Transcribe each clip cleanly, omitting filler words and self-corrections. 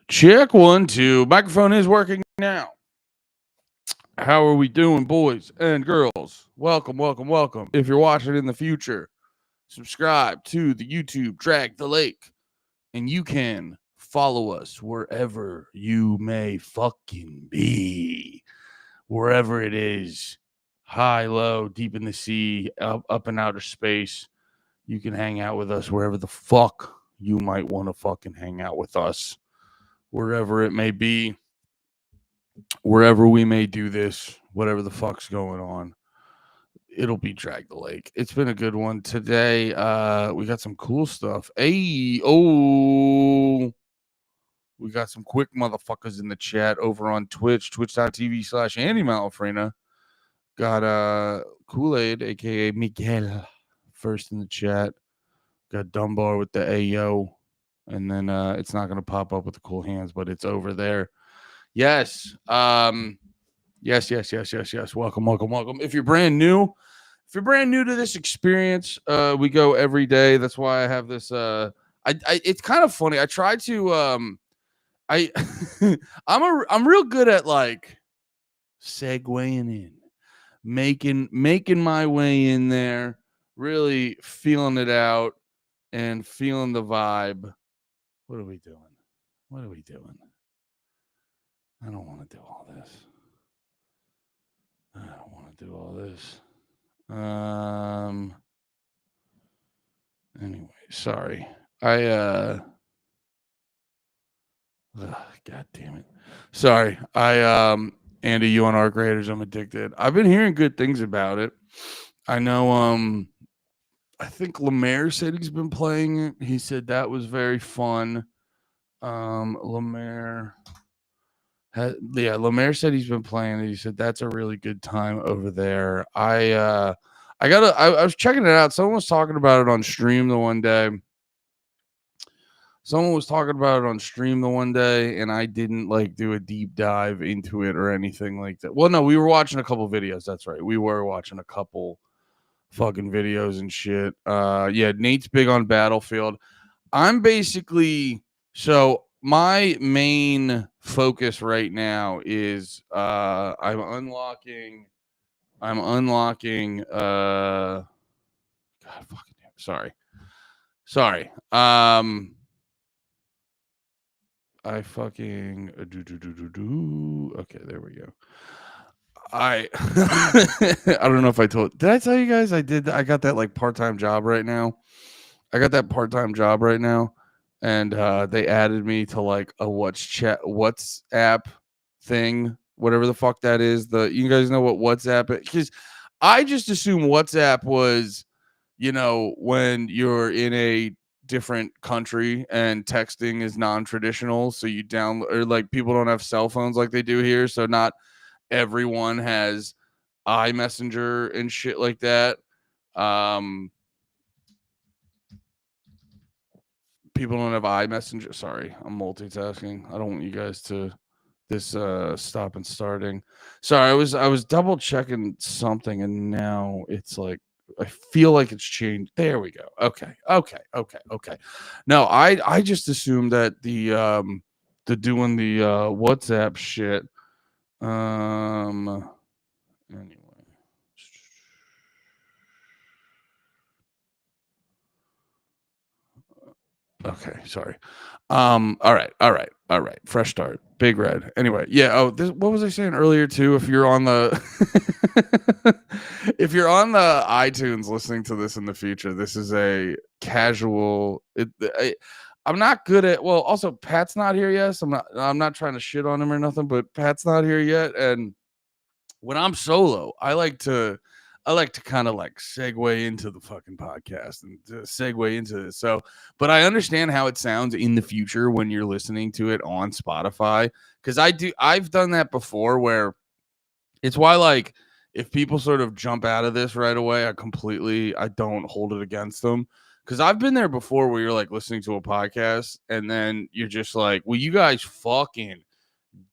Check 1, 2. Microphone is working now. How are we doing, boys and girls? Welcome, welcome, welcome. If you're watching in the future, subscribe to the YouTube Drag the Lake, and you can follow us wherever you may fucking be. Wherever it is, high, low, deep in the sea, up in outer space. You can hang out with us wherever the fuck you might want to fucking hang out with us. Wherever it may be, wherever we may do this, whatever the fuck's going on, it'll be Drag the Lake. It's been a good one today. We got some cool stuff. We got some quick motherfuckers in the chat over on Twitch, twitch.tv/Andy Malafrena. Got Kool-Aid, aka Miguel, first in the chat. Got Dunbar with the Ayo. And then it's not gonna pop up with the cool hands, but it's over there. Yes. Yes. Welcome. If you're brand new to this experience, we go every day. That's why I have this. It's kind of funny. I try to. I'm real good at like segueing in, making my way in there, really feeling it out and feeling the vibe. What are we doing? I don't want to do all this. Anyway, sorry. God damn it. Sorry. Andy, UNR graders, I'm addicted. I've been hearing good things about it. I know I think Lemaire said he's been playing it. He said that was very fun. Lemaire said he's been playing it. He said that's a really good time over there. I was checking it out. Someone was talking about it on stream the one day. And I didn't like do a deep dive into it or anything like that. Well, no, we were watching a couple videos. That's right. We were watching a couple fucking videos and shit. Yeah, Nate's big on Battlefield. I'm basically my main focus right now is I'm unlocking God fucking damn, sorry. I fucking okay, there we go. I I don't know if did I tell you guys I got that like part-time job right now. And they added me to like a WhatsApp thing, whatever the fuck that is. You guys know what WhatsApp is? Because I just assume WhatsApp was, when you're in a different country and texting is non-traditional, so you download, or like people don't have cell phones like they do here, so not everyone has iMessenger and shit like that. People don't have iMessenger. Sorry, I'm multitasking. I don't want you guys to stop and starting. Sorry, I was double checking something and now it's like I feel like it's changed. There we go. Okay. No, I just assumed that the doing the WhatsApp shit. Anyway. Okay, sorry. All right. Fresh start. Big Red. Anyway, yeah. What was I saying earlier too? If you're on the if you're on the iTunes listening to this in the future, this is a casual. I'm not good at. Well, also Pat's not here yet. So I'm not trying to shit on him or nothing. But Pat's not here yet, and when I'm solo, I like to kind of like segue into the fucking podcast and segue into this. So, but I understand how it sounds in the future when you're listening to it on Spotify. Cause I've done that before where it's why, like, if people sort of jump out of this right away, I don't hold it against them. Cause I've been there before where you're like listening to a podcast and then you're just like, will you guys fucking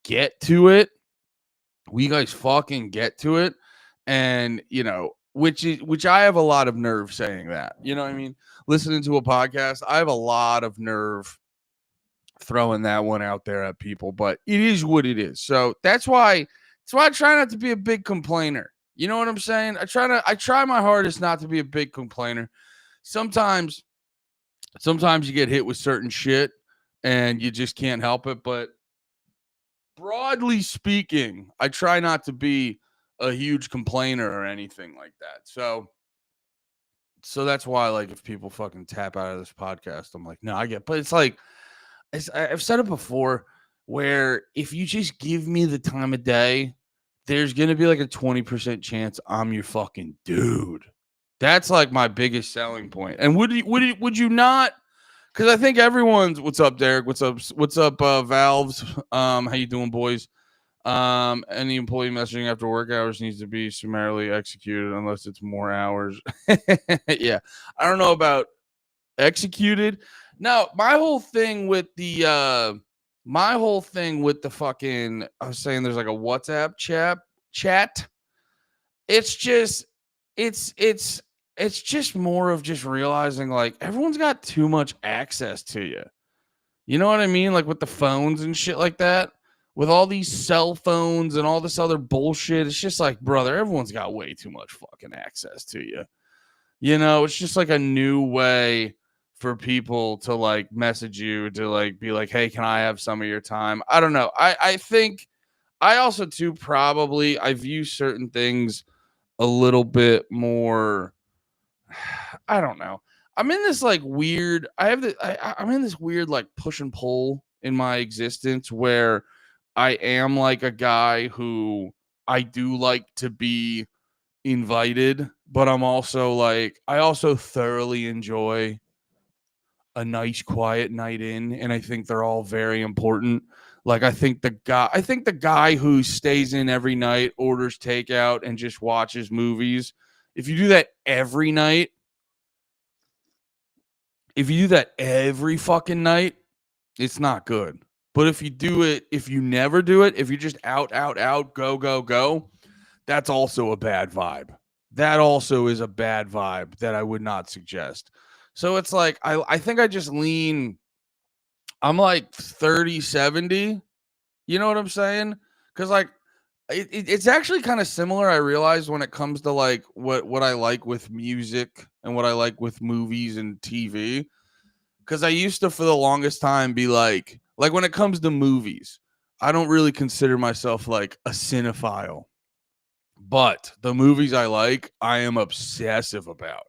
get to it? And which I have a lot of nerve saying that, you know what I mean? Listening to a podcast, I have a lot of nerve throwing that one out there at people, but it is what it is. So that's why I try not to be a big complainer. You know what I'm saying? I try my hardest not to be a big complainer. Sometimes you get hit with certain shit and you just can't help it, but broadly speaking, I try not to be a huge complainer or anything like that. So that's why, like, if people fucking tap out of this podcast, I'm like, no, I get, but it's like, I've said it before, where if you just give me the time of day, there's going to be like a 20% chance I'm your fucking dude. That's like my biggest selling point. And would you not? Because I think everyone's, what's up, Derek? What's up, Valves? How you doing, boys? Any employee messaging after work hours needs to be summarily executed unless it's more hours. Yeah. I don't know about executed. No, my whole thing with the fucking, I was saying there's like a WhatsApp chat. It's just it's just more of just realizing like everyone's got too much access to you. You know what I mean? Like with the phones and shit like that. With all these cell phones and all this other bullshit, it's just like, brother, everyone's got way too much fucking access to you. You know, it's just like a new way for people to like message you, to like be like, hey, can I have some of your time? I don't know. I think I also too probably I view certain things a little bit more. I don't know. I'm in this like weird. I'm in this weird like push and pull in my existence where I am like a guy who I do like to be invited, but I'm also like, I also thoroughly enjoy a nice quiet night in, and I think they're all very important. Like I think the guy who stays in every night, orders takeout and just watches movies, if you do that every night, if you do that every fucking night, it's not good. But if you never do it, if you're just out, go, go, go, that's also a bad vibe. That also is a bad vibe that I would not suggest. So it's like, I think I just lean, I'm like 30-70. You know what I'm saying? Because like, it's actually kind of similar. I realize when it comes to like what I like with music and what I like with movies and TV. Because I used to, for the longest time, be like when it comes to movies, I don't really consider myself like a cinephile. But the movies I like, I am obsessive about.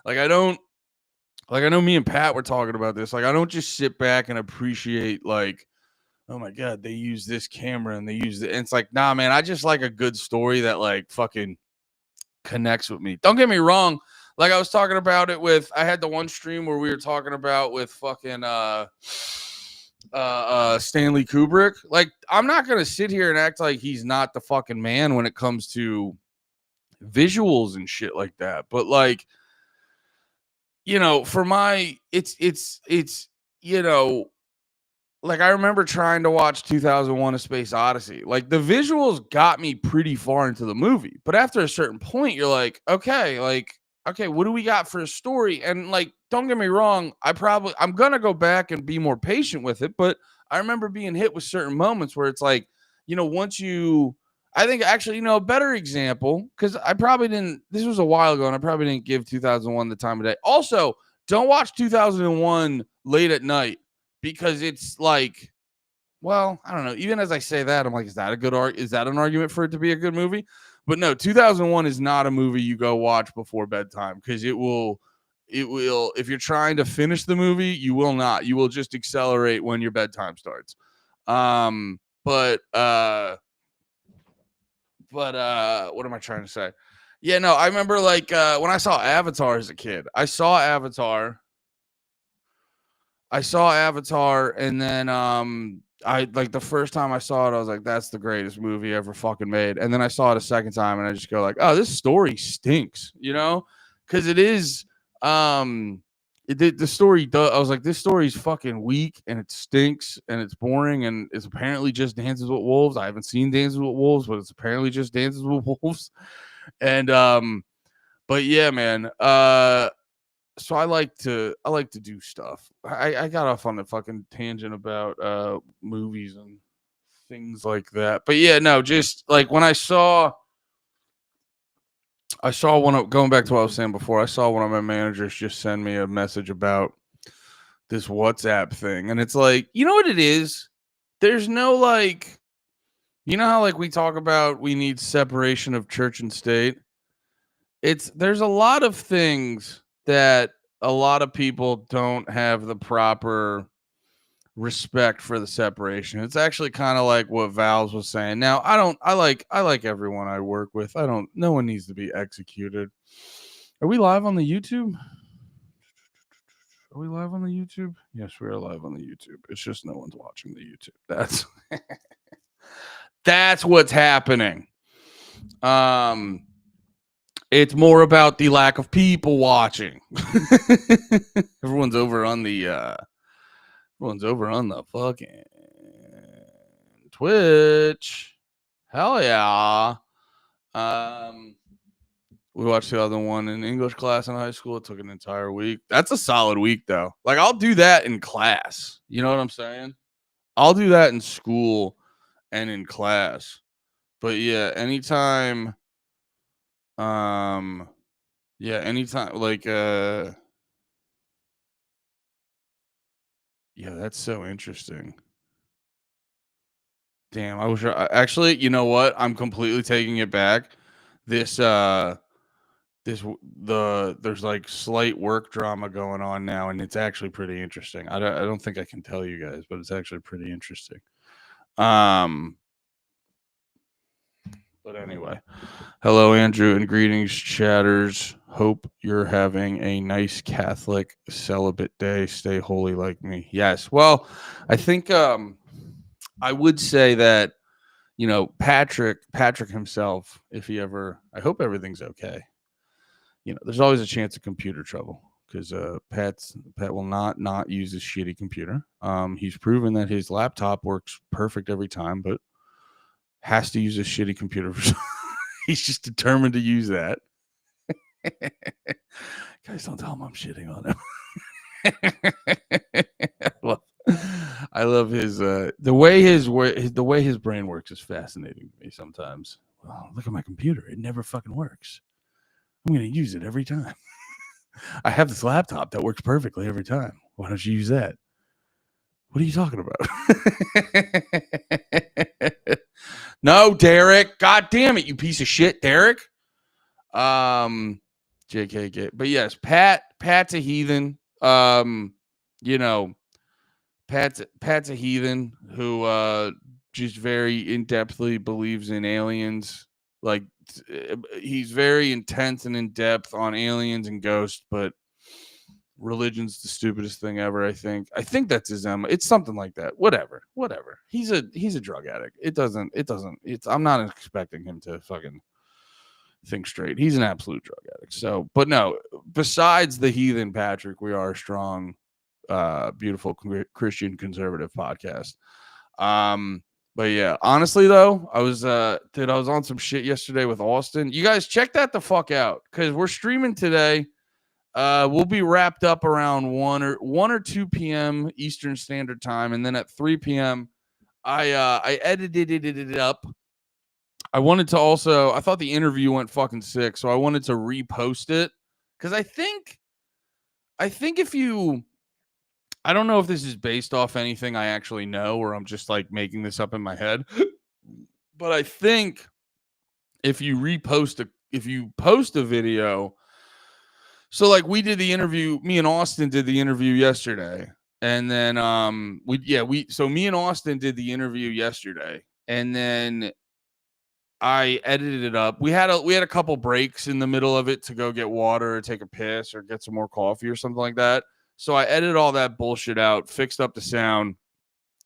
Like I know me and Pat were talking about this. Like I don't just sit back and appreciate like, oh my god, they use this camera and they use it. And it's like, nah, man, I just like a good story that like fucking connects with me. Don't get me wrong. Like I was talking about it with, I had the one stream where we were talking about with fucking Stanley Kubrick. Like I'm not gonna sit here and act like he's not the fucking man when it comes to visuals and shit like that. But like, you know, for my it's you know, like I remember trying to watch 2001 A Space Odyssey. Like the visuals got me pretty far into the movie. But after a certain point, you're like, okay, what do we got for a story? And like, don't get me wrong, I'm going to go back and be more patient with it, but I remember being hit with certain moments where it's like, you know, I think actually, you know, a better example, because this was a while ago and I probably didn't give 2001 the time of day. Also, don't watch 2001 late at night, because it's like, well, I don't know. Even as I say that, I'm like, is that an argument for it to be a good movie? But no, 2001 is not a movie you go watch before bedtime, because it will, if you're trying to finish the movie, you will not. You will just accelerate when your bedtime starts. But what am I trying to say? Yeah, no, I remember like when I saw Avatar as a kid. I saw Avatar, and then I like the first time I saw it, I was like, that's the greatest movie ever fucking made. And then I saw it a second time and I just go like, oh, this story stinks, you know? Because it is the story does. I was like, this story's fucking weak and it stinks and it's boring and it's apparently just Dances with Wolves. I haven't seen Dances with Wolves, but it's apparently just Dances with Wolves. And but yeah, man. so I like to do stuff. I got off on a fucking tangent about movies and things like that. But yeah, no, just like when I saw one of, going back to what I was saying before, I saw one of my managers just send me a message about this WhatsApp thing. And it's like, you know what it is? There's no like, you know how like we talk about we need separation of church and state? There's a lot of things that a lot of people don't have the proper respect for the separation. It's actually kind of like what Val's was saying. Now, I like everyone I work with. No one needs to be executed. Are we live on the YouTube? Are we live on the YouTube? Yes, we are live on the YouTube. It's just no one's watching the YouTube. That's what's happening. It's more about the lack of people watching. Everyone's over on the fucking Twitch. Hell yeah. We watched the other one in English class in high school. It took an entire week. That's a solid week though. Like I'll do that in class. You know what I'm saying? I'll do that in school and in class. But yeah, anytime like yeah, that's so interesting. Damn, I wish actually, you know what? I'm completely taking it back. There's like slight work drama going on now, and it's actually pretty interesting. I don't think I can tell you guys, but it's actually pretty interesting. But anyway, hello Andrew and greetings chatters. Hope you're having a nice Catholic celibate day. Stay holy like me. Yes. Well, I think I would say that, you know, Patrick himself, if he ever, I hope everything's okay. You know, there's always a chance of computer trouble because Pat will not use his shitty computer. He's proven that his laptop works perfect every time, but has to use a shitty computer. He's just determined to use that. Guys, don't tell him I'm shitting on him. I love his the way his brain works is fascinating to me sometimes. Well, look at my computer; it never fucking works. I'm going to use it every time. I have this laptop that works perfectly every time. Why don't you use that? What are you talking about? No, Derek. God damn it, you piece of shit, Derek. JK. But yes, Pat's a heathen. You know, Pat's a heathen who just very in-depthly believes in aliens. Like he's very intense and in depth on aliens and ghosts, but religion's the stupidest thing ever. I think that's his MO. It's something like that. Whatever. He's a drug addict. I'm not expecting him to fucking think straight. He's an absolute drug addict. So, but no, besides the heathen Patrick, we are a strong, beautiful Christian conservative podcast. But yeah, honestly though, I was on some shit yesterday with Austin. You guys check that the fuck out because we're streaming today. We'll be wrapped up around 1 or 2 p.m. Eastern Standard Time, and then at 3 p.m. I edited it up. I wanted to also, I thought the interview went fucking sick, so I wanted to repost it because I think if you, I don't know if this is based off anything I actually know or I'm just like making this up in my head, but I think if you post a video, so like we did the interview, me and Austin did the interview yesterday, and then me and Austin did the interview yesterday, and then I edited it up. We had a couple breaks in the middle of it to go get water or take a piss or get some more coffee or something like that. So I edited all that bullshit out, fixed up the sound,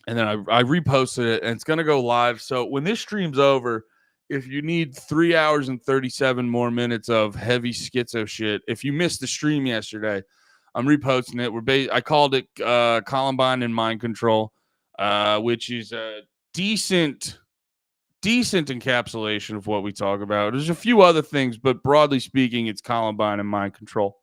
and then I reposted it, and it's going to go live. So when this stream's over, if you need 3 hours and 37 more minutes of heavy schizo shit, if you missed the stream yesterday, I'm reposting it. I called it Columbine and Mind Control, which is a decent encapsulation of what we talk about. There's a few other things, but broadly speaking, it's Columbine and Mind Control.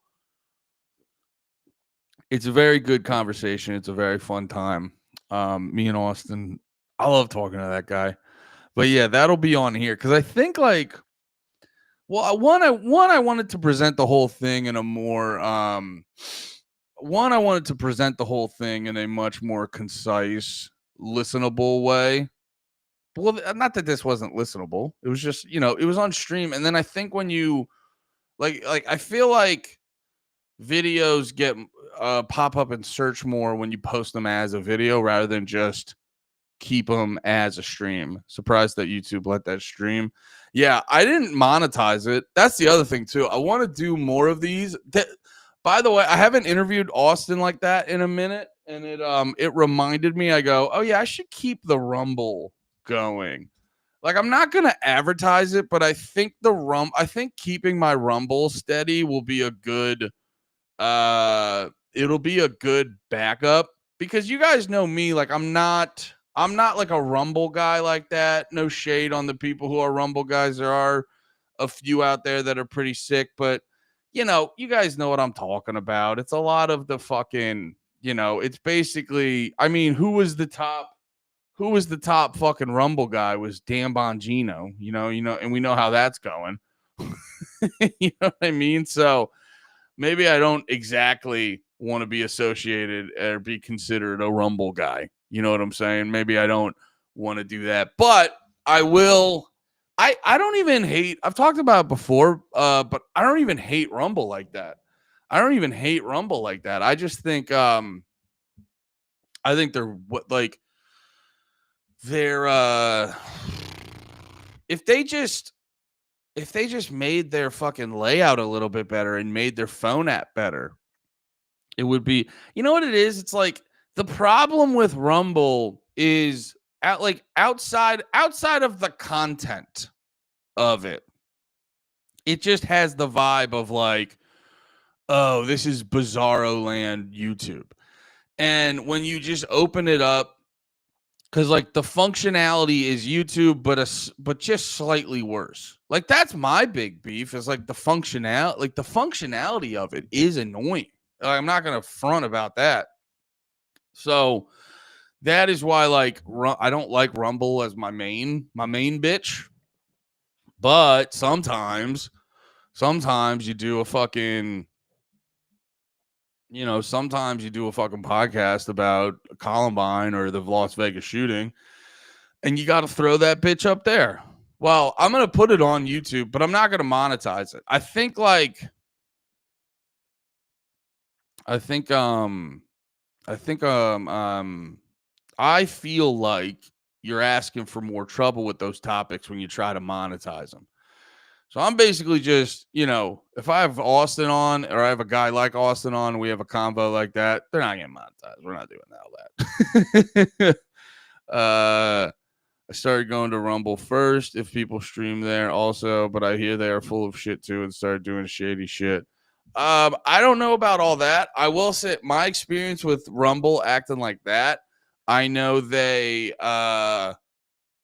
It's a very good conversation. It's a very fun time. Me and Austin, I love talking to that guy. But yeah, that'll be on here because I think like, well, I wanted to present the whole thing in a more one I wanted to present the whole thing in a much more concise, listenable way. Well, not that this wasn't listenable. It was just, it was on stream. And then I think when you like I feel like videos get pop up and search more when you post them as a video rather than just keep them as a stream. Surprised that YouTube let that stream. Yeah, I didn't monetize it. That's the other thing too. I want to do more of these. By the way, I haven't interviewed Austin like that in a minute, and it reminded me. I go, oh yeah, I should keep the Rumble going. Like I'm not gonna advertise it, but I think I think keeping my Rumble steady will be a good it'll be a good backup because you guys know me, like I'm not like a Rumble guy like that. No shade on the people who are Rumble guys. There are a few out there that are pretty sick, but you guys know what I'm talking about. It's a lot of the fucking, it's basically, I mean, who was the top fucking Rumble guy was Dan Bongino, and we know how that's going. You know what I mean? So maybe I don't exactly want to be associated or be considered a Rumble guy. You know what I'm saying? Maybe I don't want to do that, but I will. I don't even hate. I've talked about it before, but I don't even hate Rumble like that. I don't even hate Rumble like that. I just think I think they're if they just made their fucking layout a little bit better and made their phone app better, it would be, you know what it is? It's like the problem with Rumble is outside of the content of it. It just has the vibe of like, oh, this is Bizarro Land YouTube. And when you just open it up, because like the functionality is YouTube, but just slightly worse. Like that's my big beef is like the functionality of it is annoying. I'm not gonna front about that. So that is why like I don't like Rumble as my main bitch. But sometimes you do a fucking sometimes you do a fucking podcast about Columbine or the Las Vegas shooting, and you got to throw that bitch up there. Well, I'm going to put it on YouTube, but I'm not going to monetize it. I feel like you're asking for more trouble with those topics when you try to monetize them. So I'm basically just, if I have Austin on or I have a guy like Austin on, and we have a convo like that, they're not getting monetized. We're not doing all that. I started going to Rumble first if people stream there also, but I hear they are full of shit too and started doing shady shit. I don't know about all that. I will say my experience with Rumble acting like that, I know they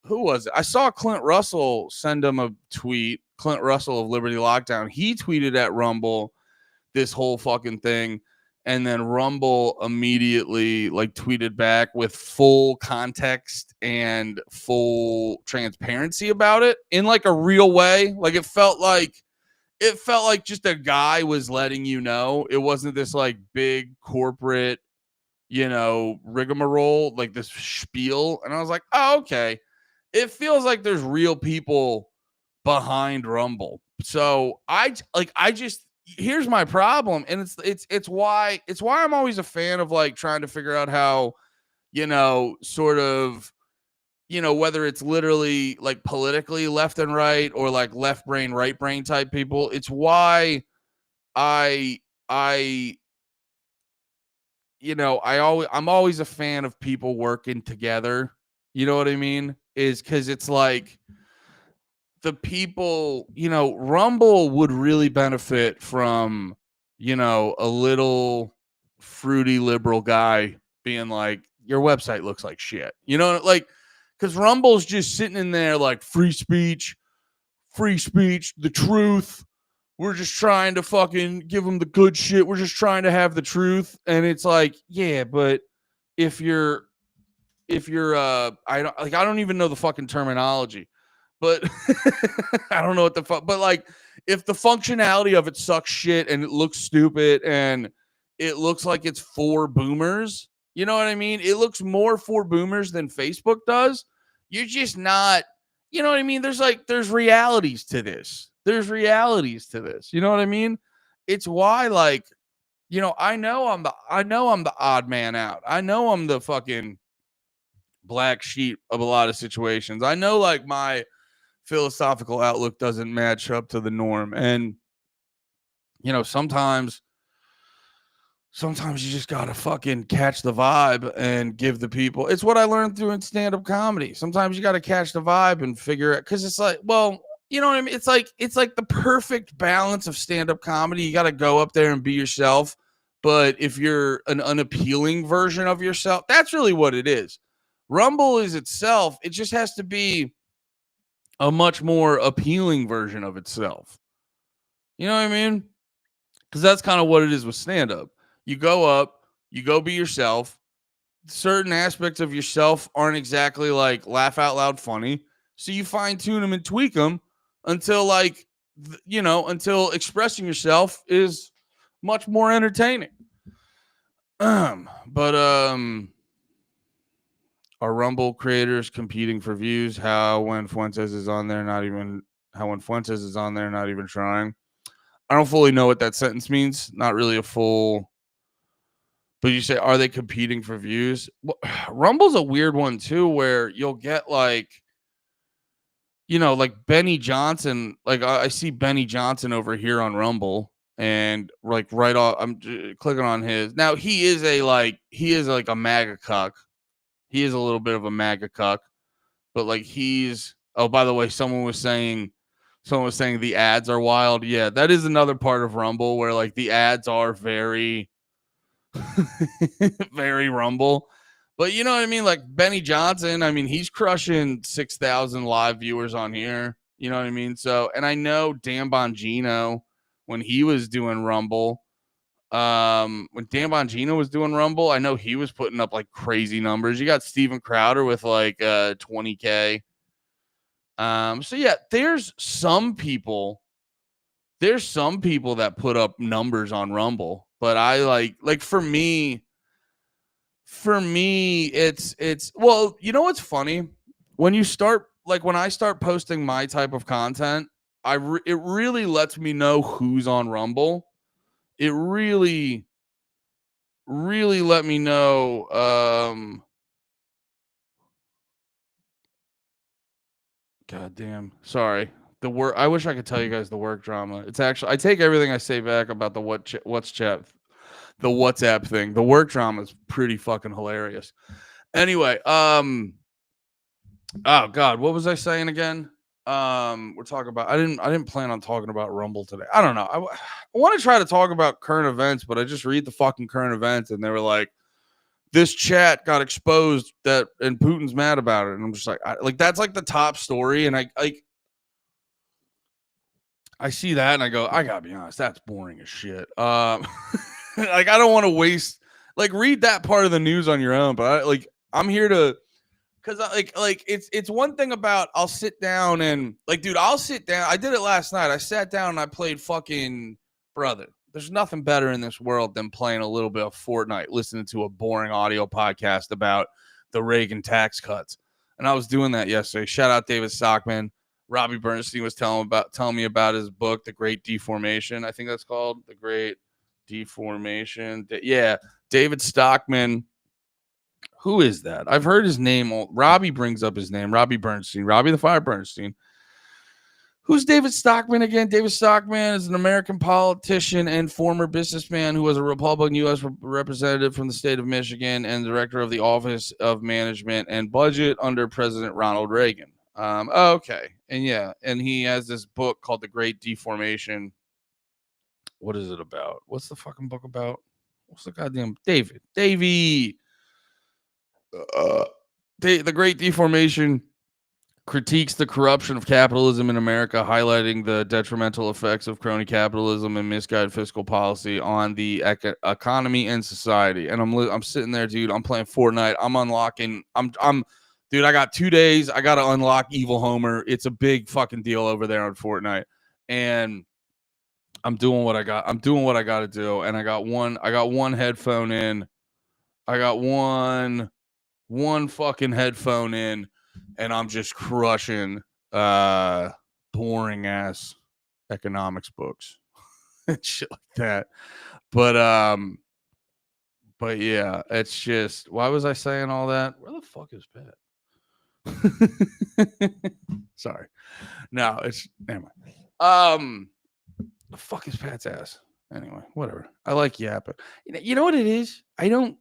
who was it? I saw Clint Russell send him a tweet. Clint Russell of Liberty Lockdown. He tweeted at Rumble this whole fucking thing. And then Rumble immediately like tweeted back with full context and full transparency about it in like a real way. Like it felt like just a guy was letting you know. It wasn't this like big corporate, rigmarole, like this spiel. And I was like, oh, okay. It feels like there's real people behind Rumble. So here's my problem, and it's why I'm always a fan of like trying to figure out how, sort of, whether it's literally like politically left and right or like left brain, right brain type people. It's why I'm always a fan of people working together. You know what I mean? Is because it's like the people, Rumble would really benefit from, a little fruity liberal guy being like, your website looks like shit. Like, because Rumble's just sitting in there like free speech, the truth, we're just trying to fucking give them the good shit. We're just trying to have the truth. And it's like, yeah, but if you're I don't even know the fucking terminology, but I don't know what the fuck, but like if the functionality of it sucks shit and it looks stupid and it looks like it's for boomers, you know what I mean? It looks more for boomers than Facebook does. You're just not, you know what I mean? There's realities to this. There's realities to this. You know what I mean? It's why, like, you know, I know I'm the odd man out. I know I'm the fucking black sheep of a lot of situations. I know, like, my philosophical outlook doesn't match up to the norm. And, you know, sometimes you just gotta fucking catch the vibe and give the people. It's what I learned through in stand-up comedy. Sometimes you gotta catch the vibe and figure it, because it's like, well, you know what I mean? It's like the perfect balance of stand-up comedy. You gotta go up there and be yourself. But if you're an unappealing version of yourself, that's really what it is. Rumble is itself, it just has to be a much more appealing version of itself. You know what I mean? Because that's kind of what it is with stand-up. You go up, you go be yourself. Certain aspects of yourself aren't exactly like laugh out loud funny. So you fine tune them and tweak them until, like, you know, until expressing yourself is much more entertaining. But are Rumble creators competing for views? How when Fuentes is on there, not even trying. I don't fully know what that sentence means. Not really a full. But you say, are they competing for views? Well, Rumble's a weird one too, where you'll get, like, you know, like Benny Johnson. Like I see Benny Johnson over here on Rumble, and like right off, I'm clicking on his. Now he is like a MAGA cuck. He is a little bit of a MAGA cuck, but like he's. Oh, by the way, someone was saying the ads are wild. Yeah, that is another part of Rumble where, like, the ads are very very Rumble. But you know what I mean? Like Benny Johnson, I mean, he's crushing 6,000 live viewers on here. You know what I mean? So, and I know Dan Bongino, when he was doing Rumble, when Dan Bongino was doing Rumble, I know he was putting up like crazy numbers. You got Steven Crowder with like 20K. So yeah, there's some people that put up numbers on Rumble, but I like for me, it's well, you know what's funny? When I start posting my type of content, it really lets me know who's on Rumble. It really, really let me know. God damn. Sorry. The work. I wish I could tell you guys the work drama. It's actually, I take everything I say back about the the WhatsApp thing. The work drama is pretty fucking hilarious. Anyway, oh God, what was I saying again? We're talking about. I didn't plan on talking about Rumble today. I don't know. I want to try to talk about current events, but I just read the fucking current events, and they were like, this chat got exposed and Putin's mad about it, and I'm just like, that's like the top story, and I see that and I go, I gotta be honest, that's boring as shit. Like I don't want to waste, like, read that part of the news on your own, but I'm here to, because it's one thing about, I'll sit down and, like, dude, I'll sit down. I did it last night. I sat down and I played fucking, brother. There's nothing better in this world than playing a little bit of Fortnite, listening to a boring audio podcast about the Reagan tax cuts. And I was doing that yesterday. Shout out David Stockman. Robbie Bernstein was telling me about his book, The Great Deformation. I think that's called The Great Deformation. Yeah, David Stockman. Who is that? I've heard his name. Robbie brings up his name. Robbie Bernstein. Robbie the Fire Bernstein. Who's David Stockman again? David Stockman is an American politician and former businessman who was a Republican U.S. representative from the state of Michigan and director of the Office of Management and Budget under President Ronald Reagan. Okay. And yeah, and he has this book called The Great Deformation. What is it about? What's the fucking book about? What's the goddamn Davey? The Great Deformation critiques the corruption of capitalism in America, highlighting the detrimental effects of crony capitalism and misguided fiscal policy on the economy and society. And I'm sitting there, dude. I'm playing Fortnite. I'm unlocking. Dude. I got 2 days. I got to unlock Evil Homer. It's a big fucking deal over there on Fortnite, and I'm doing what I got. I'm doing what I got to do. And I got one headphone in. I got one fucking headphone in, and I'm just crushing boring ass economics books and shit like that. But yeah, it's just, why was I saying all that? Where the fuck is Pat? Sorry. No, it's never mind. The fuck is Pat's ass? Anyway, whatever. I like yapping. You know what it is? I don't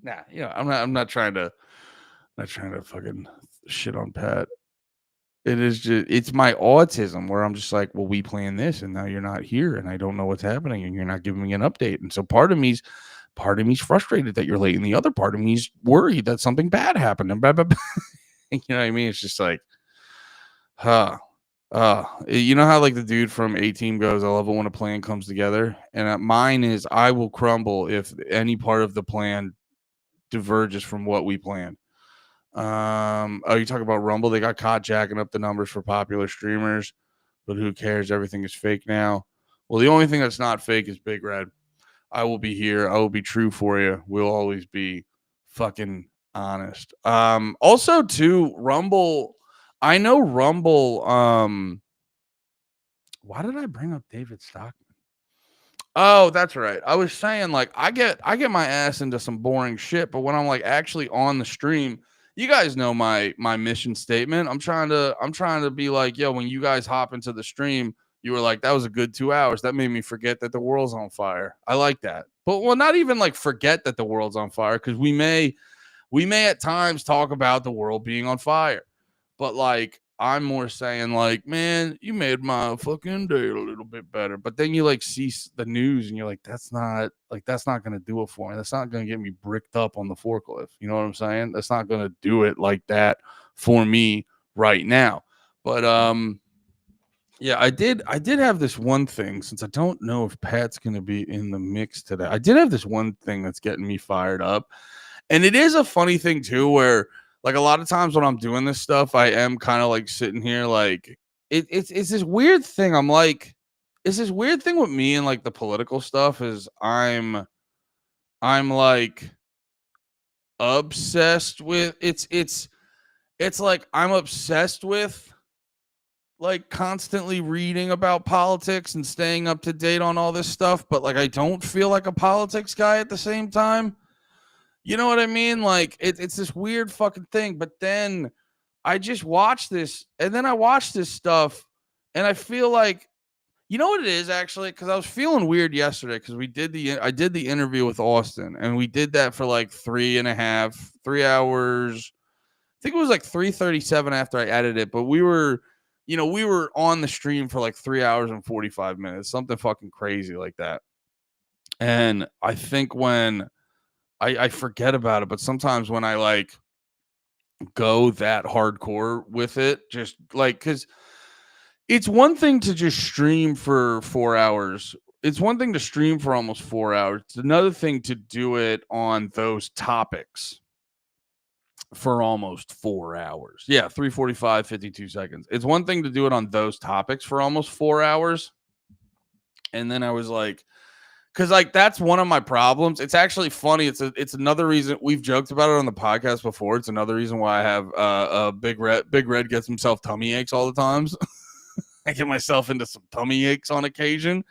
nah, I'm not trying to fucking shit on Pat. It is just, it's my autism where I'm just like, well, we planned this and now you're not here and I don't know what's happening and you're not giving me an update. And so part of me's frustrated that you're late, and the other part of me's worried that something bad happened and blah, blah, blah. You know what I mean? It's just like, you know how like the dude from A-Team goes, I love it when a plan comes together. And mine is, I will crumble if any part of the plan diverges from what we planned. You talk about Rumble. They got caught jacking up the numbers for popular streamers, but who cares? Everything is fake now. Well, the only thing that's not fake is Big Red. I will be here. I will be true for you. We'll always be fucking honest. Also too, Rumble. I know Rumble. Why did I bring up David Stockman? Oh, that's right. I was saying, like, I get my ass into some boring shit, but when I'm like actually on the stream, you guys know my mission statement. I'm trying to be like, yo, when you guys hop into the stream, you were like, that was a good 2 hours. That made me forget that the world's on fire. I like that. But well, not even like forget that the world's on fire, because we may at times talk about the world being on fire. But like, I'm more saying like, man, you made my fucking day a little bit better. But then you like see the news and you're like, that's not going to do it for me. That's not going to get me bricked up on the forklift. You know what I'm saying? That's not going to do it like that for me right now. But yeah, I did have this one thing, since I don't know if Pat's going to be in the mix today. I did have this one thing that's getting me fired up. And it is a funny thing too, where like a lot of times when I'm doing this stuff, I am kind of like sitting here like it's this weird thing. I'm like, it's this weird thing with me and like the political stuff is I'm like obsessed with it's like I'm obsessed with like constantly reading about politics and staying up to date on all this stuff, but like I don't feel like a politics guy at the same time. You know what I mean? Like it's this weird fucking thing. But then I just watch this, and then I watch this stuff, and I feel like, you know what it is actually? Because I was feeling weird yesterday because I did the interview with Austin, and we did that for like 3 hours. I think it was like 3:37 after I edited it, but we were on the stream for like 3 hours and 45 minutes, something fucking crazy like that. And I think when I forget about it, but sometimes when I like go that hardcore with it, just like, because it's one thing to just stream for 4 hours. It's one thing to stream for almost 4 hours. It's another thing to do it on those topics for almost 4 hours. Yeah, 3:45, 52 seconds. It's one thing to do it on those topics for almost 4 hours. And then I was like, because like that's one of my problems. It's actually funny. It's another reason we've joked about it on the podcast before. It's another reason why I have Big Red gets himself tummy aches all the times. I get myself into some tummy aches on occasion,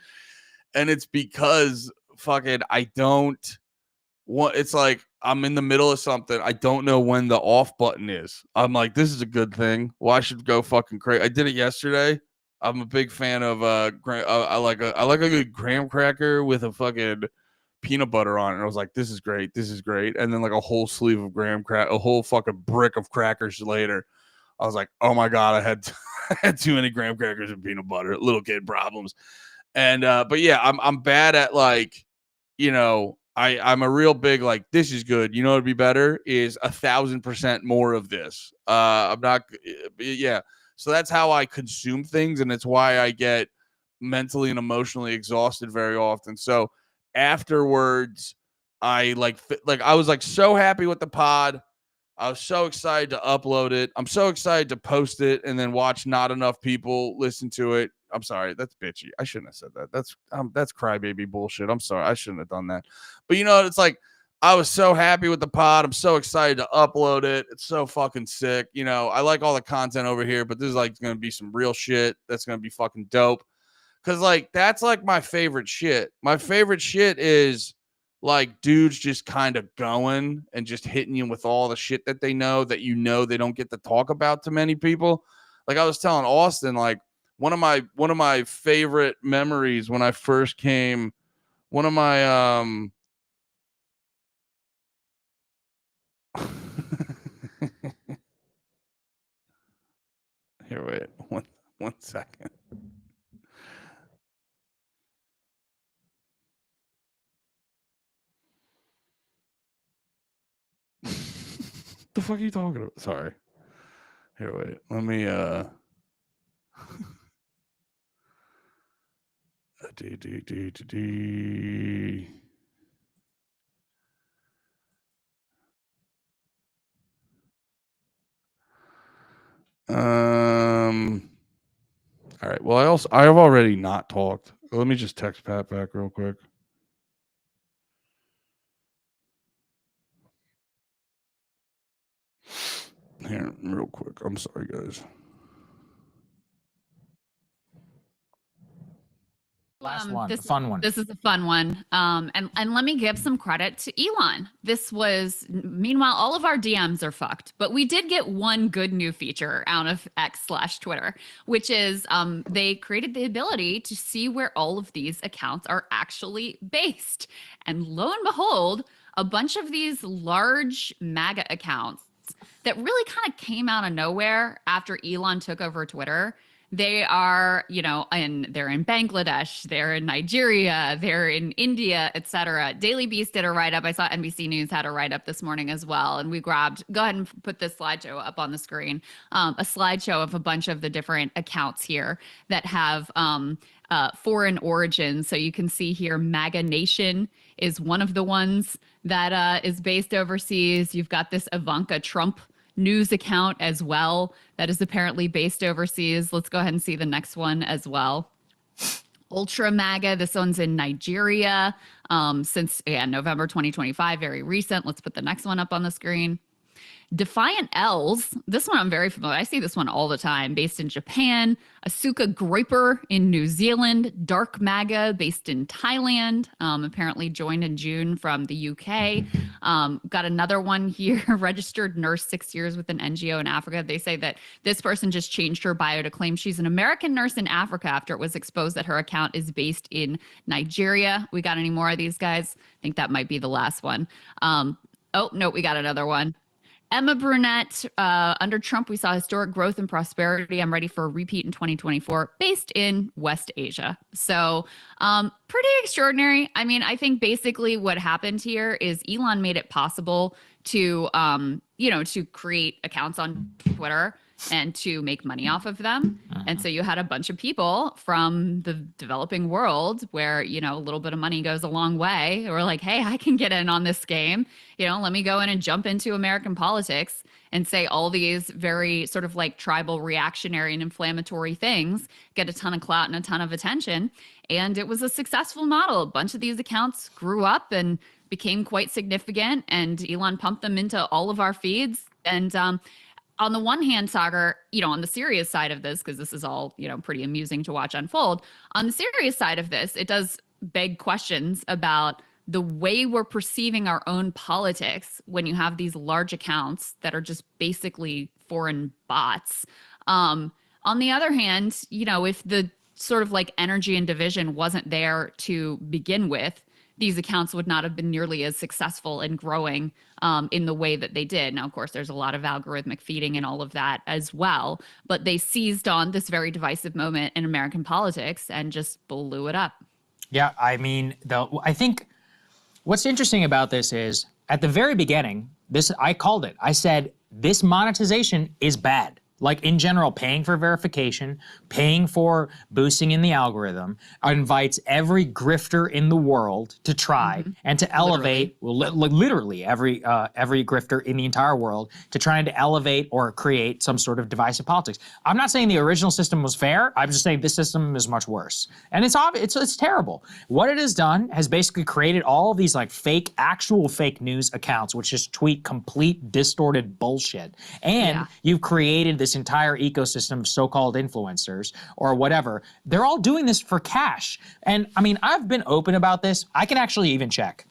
and it's because fucking I don't want. It's like I'm in the middle of something. I don't know when the off button is. I'm like, this is a good thing. Well, I should go fucking crazy. I did it yesterday. I'm a big fan of I like a good graham cracker with a fucking peanut butter on it. And I was like, this is great. This is great. And then like a whole sleeve of a whole fucking brick of crackers later, I was like, oh my God, I had too many graham crackers and peanut butter, little kid problems. And but yeah, I'm bad at like, I'm a real big, like, this is good. You know, it'd be better is 1,000% more of this. I'm not, yeah. So that's how I consume things. And it's why I get mentally and emotionally exhausted very often. So afterwards, I I was like so happy with the pod. I was so excited to upload it. I'm so excited to post it and then watch not enough people listen to it. I'm sorry, that's bitchy. I shouldn't have said that. That's crybaby bullshit. I'm sorry, I shouldn't have done that. But you know, it's like I was so happy with the pod. I'm so excited to upload it. It's so fucking sick. You know, I like all the content over here, but this is like going to be some real shit. That's going to be fucking dope. Cause like that's like my favorite shit. My favorite shit is like dudes just kind of going and just hitting you with all the shit that they know that you know they don't get to talk about to many people. Like I was telling Austin, like one of my favorite memories when I first came, one of my here, wait, one second. The fuck are you talking about? Sorry. Here, wait. Let me all right. Well, I have already not talked. Let me just text Pat back real quick. Here, real quick. I'm sorry, guys. Last one, the fun one. This is a fun one. And let me give some credit to Elon. This was, meanwhile, all of our DMs are fucked, but we did get one good new feature out of X/Twitter, which is they created the ability to see where all of these accounts are actually based. And lo and behold, a bunch of these large MAGA accounts that really kind of came out of nowhere after Elon took over Twitter. They are, you know, they're in Bangladesh, they're in Nigeria, they're in India, etc. Daily Beast did a write-up. I saw NBC News had a write-up this morning as well. And we grabbed, go ahead and put this slideshow up on the screen, a slideshow of a bunch of the different accounts here that have foreign origins. So you can see here, MAGA Nation is one of the ones that is based overseas. You've got this Ivanka Trump news account as well that is apparently based overseas. Let's go ahead and see the next one as well. Ultra MAGA, this one's in Nigeria since November 2025, very recent. Let's put the next one up on the screen. Defiant L's, this one I'm very familiar. I see this one all the time, based in Japan. Asuka Groiper in New Zealand. Dark MAGA, based in Thailand, apparently joined in June from the UK. Got another one here, registered nurse, 6 years with an NGO in Africa. They say that this person just changed her bio to claim she's an American nurse in Africa after it was exposed that her account is based in Nigeria. We got any more of these guys? I think that might be the last one. Oh, no, we got another one. Emma Brunette, under Trump, we saw historic growth and prosperity. I'm ready for a repeat in 2024, based in West Asia. So pretty extraordinary. I mean, I think basically what happened here is Elon made it possible to, to create accounts on Twitter and to make money off of them. And so you had a bunch of people from the developing world where, you know, a little bit of money goes a long way. Or like, hey, I can get in on this game. You know, let me go in and jump into American politics and say all these very sort of like tribal, reactionary, and inflammatory things, get a ton of clout and a ton of attention. And it was a successful model. A bunch of these accounts grew up and became quite significant, and Elon pumped them into all of our feeds. And on the one hand, Saagar, you know, on the serious side of this, because this is all, you know, pretty amusing to watch unfold. On the serious side of this, it does beg questions about the way we're perceiving our own politics when you have these large accounts that are just basically foreign bots. On the other hand, you know, if the sort of like energy and division wasn't there to begin with, these accounts would not have been nearly as successful and growing in the way that they did. Now, of course, there's a lot of algorithmic feeding and all of that as well, but they seized on this very divisive moment in American politics and just blew it up. Yeah, I mean, I think What's interesting about this is at the very beginning, I called it. I said, this monetization is bad. Like in general, paying for verification, paying for boosting in the algorithm invites every grifter in the world to try and to elevate, literally every grifter in the entire world to trying to elevate or create some sort of divisive politics. I'm not saying the original system was fair. I'm just saying this system is much worse. And it's obvious, it's terrible. What it has done has basically created all of these like actual fake news accounts, which just tweet complete distorted bullshit. And you've created this entire ecosystem of so-called influencers or whatever. They're all doing this for cash. And I mean, I've been open about this. I can actually even check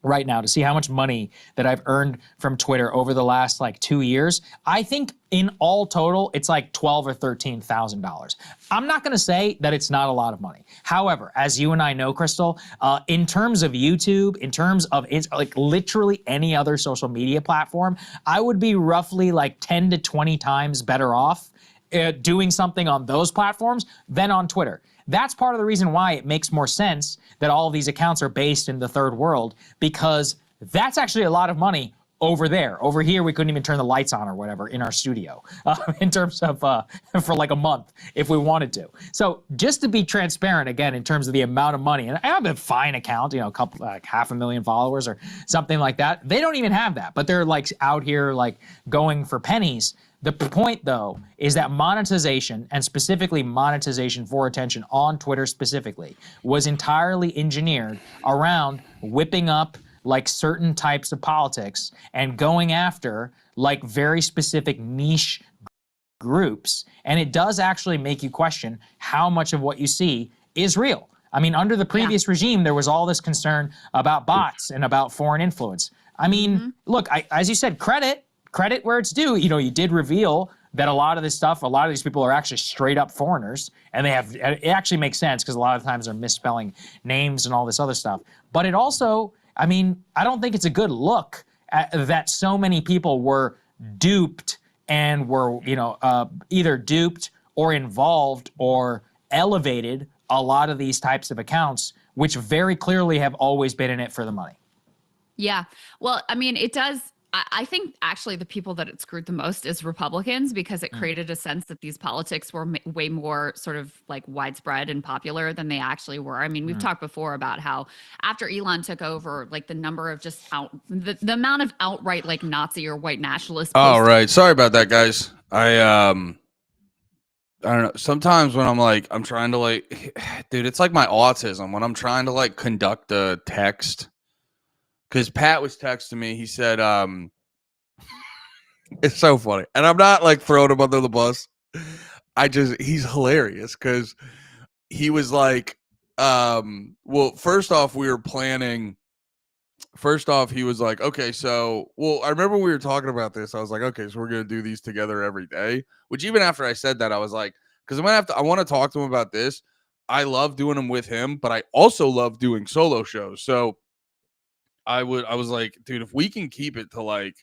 right now to see how much money that I've earned from Twitter over the last like 2 years. I think in all total, it's like $12,000 or $13,000. I'm not gonna say that it's not a lot of money. However, as you and I know, Crystal, in terms of YouTube, in terms of it's like literally any other social media platform, I would be roughly like 10 to 20 times better off doing something on those platforms than on Twitter. That's part of the reason why it makes more sense that all of these accounts are based in the third world, because that's actually a lot of money over there. Over here, we couldn't even turn the lights on or whatever in our studio in terms of for like a month if we wanted to. So just to be transparent again in terms of the amount of money, and I have a fine account, you know, a couple like 500,000 followers or something like that. They don't even have that, but they're like out here like going for pennies. The point, though, is that monetization, and specifically monetization for attention on Twitter specifically, was entirely engineered around whipping up like certain types of politics and going after like very specific niche groups. And it does actually make you question how much of what you see is real. I mean, under the previous regime, there was all this concern about bots and about foreign influence. I mean, look, as you said, credit where it's due. You know, you did reveal that a lot of this stuff, a lot of these people are actually straight up foreigners, and it actually makes sense because a lot of times they're misspelling names and all this other stuff. But it also, I mean, I don't think it's a good look that so many people were duped and were, you know, either duped or involved or elevated a lot of these types of accounts, which very clearly have always been in it for the money. Yeah. Well, I mean, it does. I think actually the people that it screwed the most is Republicans, because it created a sense that these politics were way more sort of like widespread and popular than they actually were. I mean, we've talked before about how after Elon took over, like the number of just the amount of outright like Nazi or white nationalist. Oh, right. Sorry about that, guys. I don't know. Sometimes when I'm trying to like, dude, it's like my autism when I'm trying to like conduct a text. Because Pat was texting me, he said, it's so funny. And I'm not like throwing him under the bus. He's hilarious because he was like, well, first off, he was like, okay, so, well, I remember we were talking about this. I was like, okay, so we're going to do these together every day, which even after I said that, I was like, because I want to talk to him about this. I love doing them with him, but I also love doing solo shows. So, I was like, dude, if we can keep it to like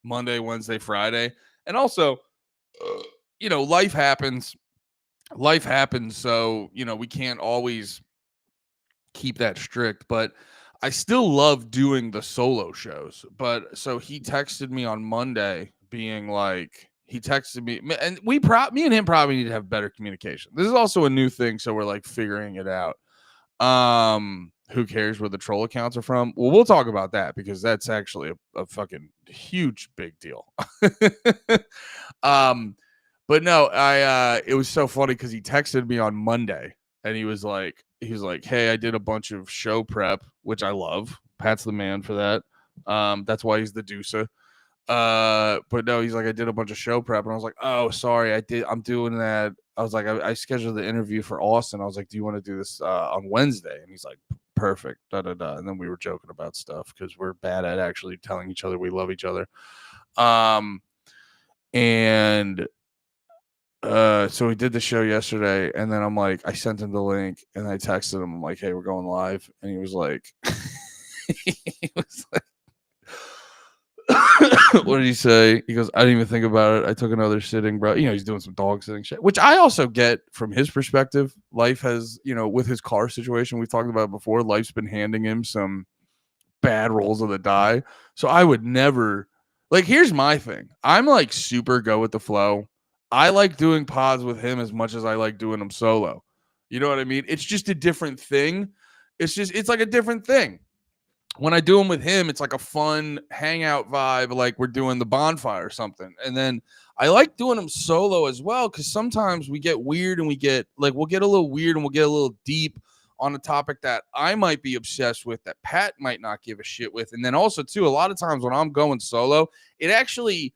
Monday, Wednesday, Friday, and also, you know, life happens. So, you know, we can't always keep that strict, but I still love doing the solo shows. But so he texted me on Monday being like, he texted me, and me and him probably need to have better communication. This is also a new thing. So we're like figuring it out. Who cares where the troll accounts are from? Well, we'll talk about that because that's actually a fucking huge big deal. But no, it was so funny because he texted me on Monday and he was like, hey, I did a bunch of show prep, which I love. Pat's the man for that. That's why he's the Deucer. But no, he's like, I did a bunch of show prep, and I was like, oh, sorry, I'm doing that. I was like, I scheduled the interview for Austin. I was like, do you want to do this on Wednesday? And he's like, perfect, and then we were joking about stuff because we're bad at actually telling each other we love each other. And so we did the show yesterday, and then I'm like, I sent him the link and I texted him. I'm like, hey, we're going live. And he was like, what did he say? He goes, I didn't even think about it. I took another sitting, bro. You know, he's doing some dog sitting shit, which I also get from his perspective. Life has, you know, with his car situation, we've talked about it before, life's been handing him some bad rolls of the die. So I would never like. Here's my thing. I'm like super go with the flow. I like doing pods with him as much as I like doing them solo. You know what I mean? It's just a different thing. It's like a different thing. When I do them with him, it's like a fun hangout vibe, like we're doing the bonfire or something. And then I like doing them solo as well, because sometimes we get weird and we'll get a little weird and we'll get a little deep on a topic that I might be obsessed with that Pat might not give a shit with. And then also, too, a lot of times when I'm going solo, it actually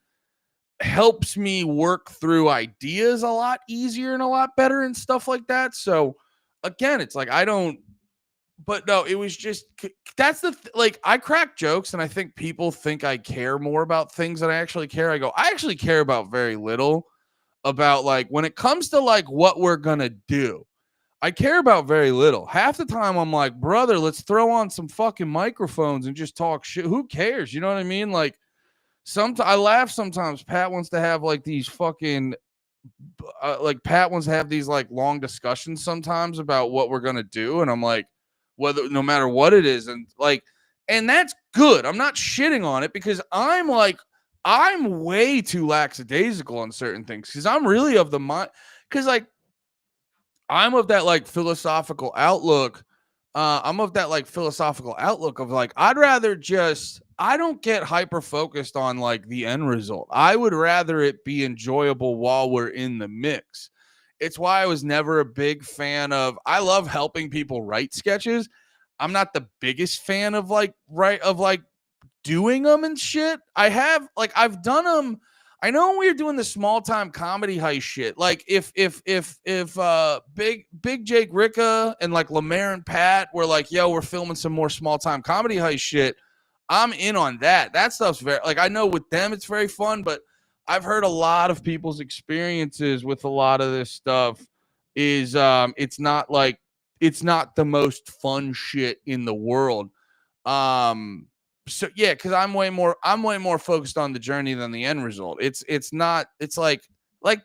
helps me work through ideas a lot easier and a lot better and stuff like that. So again, it's like but no, it was just that's like I crack jokes and I think people think I care more about things than I actually care. I actually care about very little about like when it comes to like what we're gonna do. I care about very little. Half the time I'm like, brother, let's throw on some fucking microphones and just talk shit. Who cares? You know what I mean? Like I laugh sometimes. Pat wants to have like these fucking like Pat wants to have these like long discussions sometimes about what we're gonna do, and I'm like, no matter what it is, and that's good. I'm not shitting on it because I'm way too lackadaisical on certain things because I'm really of the mind because like I'm of that like philosophical outlook. I'm of that like philosophical outlook of like I don't get hyper focused on like the end result. I would rather it be enjoyable while we're in the mix. It's why I was never a big fan of. I love helping people write sketches. I'm not the biggest fan of doing them and shit. I've done them. I know when we were doing the small time comedy heist shit. Like if Big Jake Ricka and like Lemaire and Pat were like, yo, we're filming some more small time comedy heist shit, I'm in on that. That stuff's very like I know with them it's very fun, but I've heard a lot of people's experiences with a lot of this stuff is it's not the most fun shit in the world. So yeah, because I'm way more focused on the journey than the end result. It's like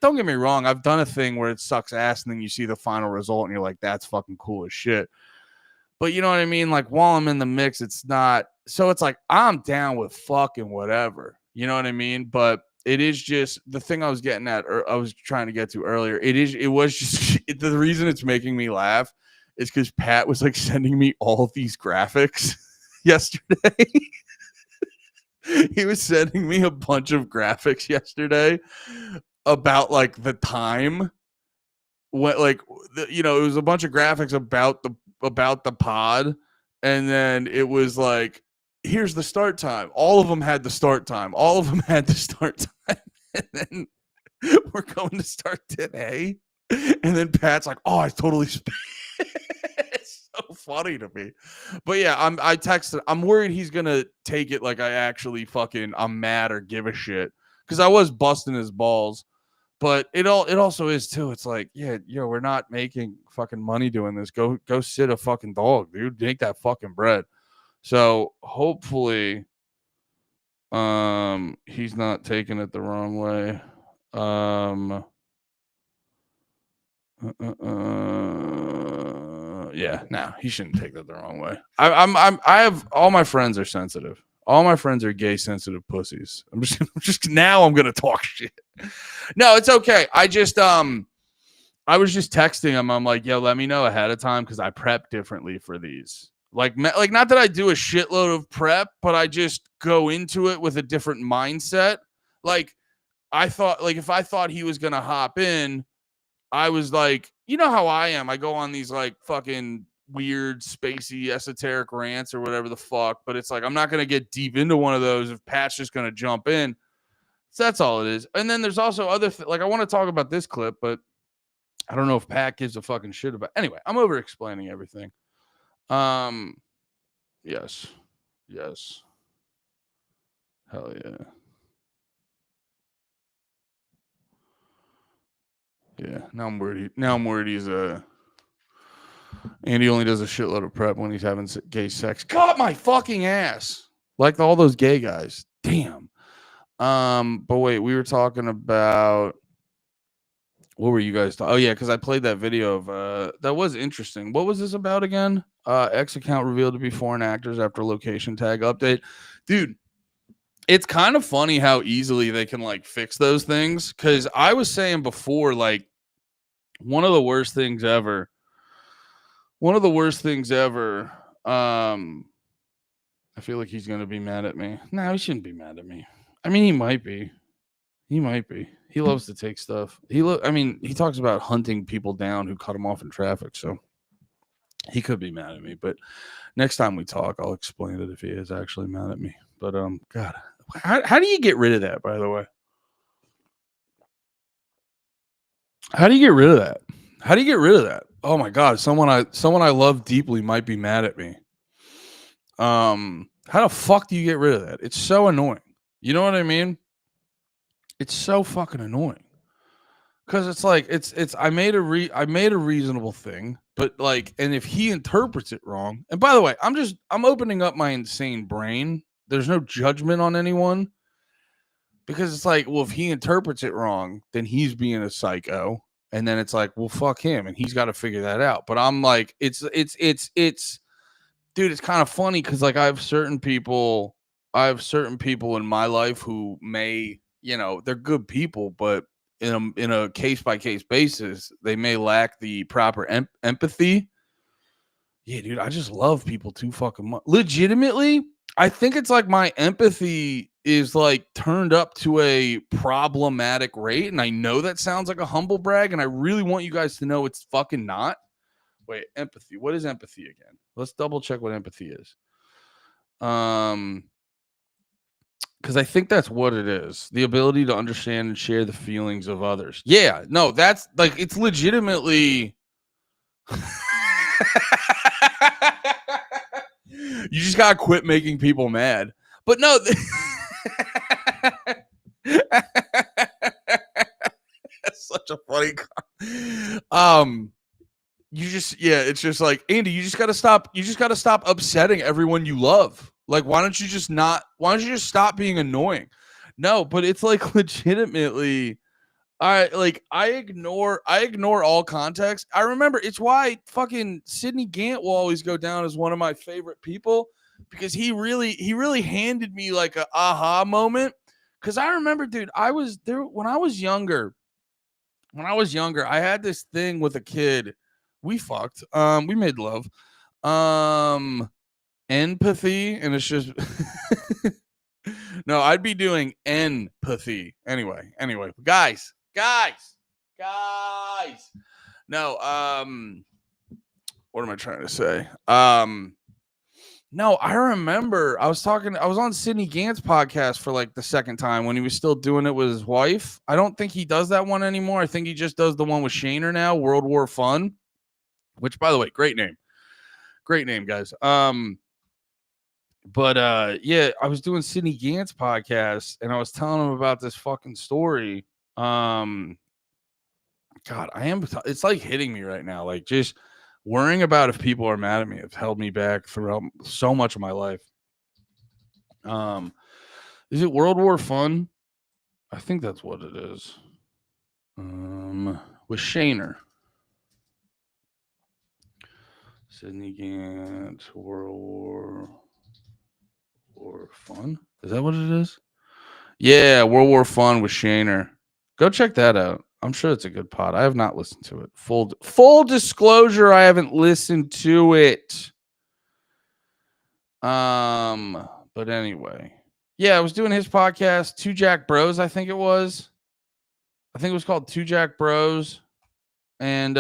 don't get me wrong, I've done a thing where it sucks ass and then you see the final result and you're like, that's fucking cool as shit. But you know what I mean? Like while I'm in the mix, it's not. So it's like I'm down with fucking whatever. You know what I mean? But it is just the thing I was getting at, or I was trying to get to earlier. It was just the reason it's making me laugh is because Pat was like sending me all of these graphics yesterday. He was sending me a bunch of graphics yesterday about like the time. What it was a bunch of graphics about the pod, and then it was like, here's the start time. All of them had the start time. All of them had the start time. And then we're going to start today. And then Pat's like, oh, I totally it's so funny to me. But yeah, I texted. I'm worried he's gonna take it like I actually I'm mad or give a shit. Because I was busting his balls. But it also is too. It's like, yeah, we're not making fucking money doing this. Go sit a fucking dog, dude. Make that fucking bread. So hopefully, he's not taking it the wrong way. Yeah, no, he shouldn't take that the wrong way. I have all my friends are sensitive. All my friends are gay sensitive pussies. I'm just now I'm gonna talk shit. No, it's okay. I was just texting him. I'm like, yo, let me know ahead of time because I prep differently for these. Like not that I do a shitload of prep, but I just go into it with a different mindset. Like I thought, like if I thought he was gonna hop in, I was like, you know how I am. I go on these like fucking weird, spacey, esoteric rants or whatever the fuck. But it's like I'm not gonna get deep into one of those if Pat's just gonna jump in. So that's all it is. And then there's also other like I want to talk about this clip, but I don't know if Pat gives a fucking shit about. Anyway, I'm over explaining everything. Yes. Hell yeah. Yeah. Now I'm worried he's Andy only does a shitload of prep when he's having gay sex. Got my fucking ass. Like all those gay guys. Damn. But wait, we were talking about What were you guys oh yeah, because I played that video of that was interesting. What was this about again? X account revealed to be foreign actors after location tag update. Dude, it's kind of funny how easily they can like fix those things. Cause I was saying before, like one of the worst things ever. I feel like he's gonna be mad at me. No, he shouldn't be mad at me. I mean, he might be. He loves to take stuff. I mean, he talks about hunting people down who cut him off in traffic. So he could be mad at me. But next time we talk, I'll explain it if he is actually mad at me. But God, how do you get rid of that? By the way, how do you get rid of that? How do you get rid of that? Oh my God, someone I love deeply might be mad at me. How the fuck do you get rid of that? It's so annoying. You know what I mean? It's so fucking annoying. Cause it's like I made a reasonable thing, but like, and if he interprets it wrong, and by the way, I'm opening up my insane brain. There's no judgment on anyone. Because it's like, well, if he interprets it wrong, then he's being a psycho. And then it's like, well, fuck him, and he's got to figure that out. But I'm like, it's dude, it's kind of funny because like I have certain people in my life who may, they're good people, but in a case by case basis, they may lack the proper empathy. Yeah, dude, I just love people too fucking much. Legitimately, I think it's like my empathy is like turned up to a problematic rate. And I know that sounds like a humble brag. And I really want you guys to know it's fucking not. Wait, empathy. What is empathy again? Let's double check what empathy is. Because I think that's what it is. The ability to understand and share the feelings of others. Yeah, no, that's like, it's legitimately. You just gotta quit making people mad. But no, that's such a funny. It's just like, Andy, you just gotta stop. You just gotta stop upsetting everyone you love. Like, why don't you just stop being annoying? No, but it's like legitimately. I ignore all context. I remember it's why fucking Sidney Gant will always go down as one of my favorite people, because he really handed me like a aha moment. Because I remember, dude, I was there when I was younger. I had this thing with a kid. We fucked. We made love. Empathy, and it's just no, I'd be doing empathy anyway. Guys. No, what am I trying to say? No, I remember I was on Sidney Gant's podcast for like the second time when he was still doing it with his wife. I don't think he does that one anymore. I think he just does the one with Shaner now, World War Fun, which, by the way, great name, guys. But yeah, I was doing Sidney Gant's podcast and I was telling him about this fucking story. God, it's like hitting me right now. Like, just worrying about if people are mad at me have held me back throughout so much of my life. Is it World War Fun? I think that's what it is. With Shaner. Sidney Gant, World War Fun? Is that what it is? Yeah, World War Fun with Shaner. Go check that out. I'm sure it's a good pod. I have not listened to it. Full disclosure, I haven't listened to it. But anyway. Yeah, I was doing his podcast, Two Jack Bros, I think it was. I think it was called Two Jack Bros. And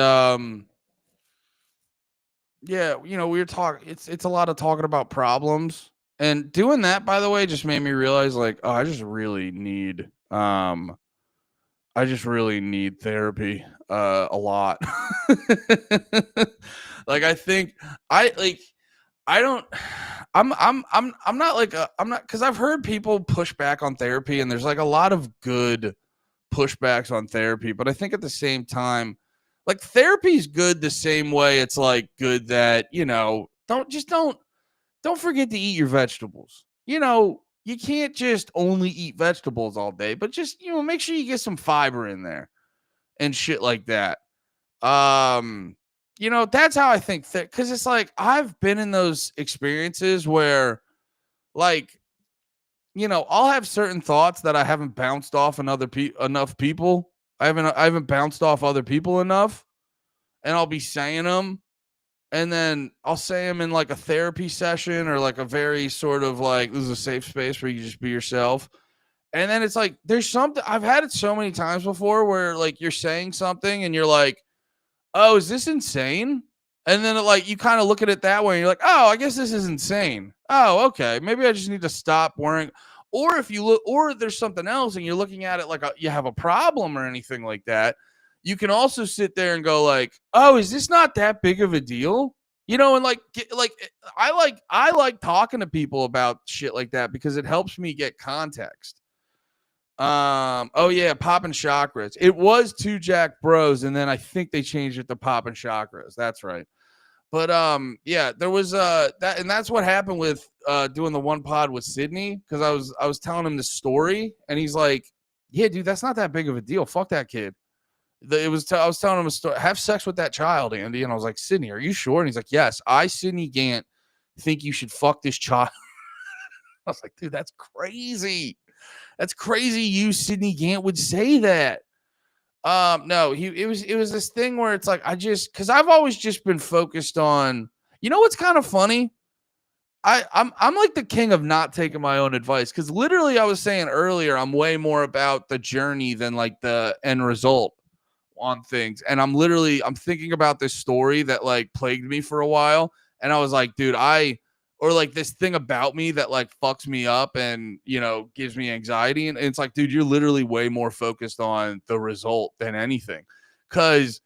yeah, we were talking. It's a lot of talking about problems. And doing that, by the way, just made me realize, like, oh, I just really need therapy a lot. Like, I think I'm not, because I've heard people push back on therapy, and there's like a lot of good pushbacks on therapy, but I think at the same time, like, therapy is good the same way it's like good that, don't forget to eat your vegetables. You can't just only eat vegetables all day, but just, make sure you get some fiber in there. and shit like that. You know, that's how I think that, because it's like I've been in those experiences where, like, you know, I'll have certain thoughts that I haven't bounced off enough people. I haven't bounced off other people enough, and I'll be saying them, and then I'll say them in like a therapy session or like a very sort of like, this is a safe space where you just be yourself. And then it's like there's something, I've had it so many times before where like you're saying something and you're like, oh, is this insane? And then like you kind of look at it that way and you're like, oh, I guess this is insane. Oh, okay. Maybe I just need to stop worrying. Or if you look, or there's something else and you're looking at it like you have a problem or anything like that, you can also sit there and go like, oh, is this not that big of a deal? You know, and like I like talking to people about shit like that because it helps me get context. Oh yeah, Poppin' Chakras. It was Two Jack Bros, and then I think they changed it to Poppin' Chakras. That's right. But yeah, there was that, and that's what happened with doing the one pod with Sydney, because I was telling him the story, and he's like, yeah, dude, that's not that big of a deal. Fuck that kid. I was telling him a story. Have sex with that child, Andy. And I was like, Sydney, are you sure? And he's like, yes, I, Sydney Gant, think you should fuck this child. I was like, dude, that's crazy. That's crazy. You, Sydney Gant, would say that. No, it was this thing where it's like, because I've always just been focused on, you know what's kind of funny? I'm like the king of not taking my own advice, because literally I was saying earlier, I'm way more about the journey than like the end result on things. And I'm thinking about this story that like plagued me for a while. And I was like, dude, or like this thing about me that like fucks me up and, you know, gives me anxiety. And it's like, dude, you're literally way more focused on the result than anything. Cause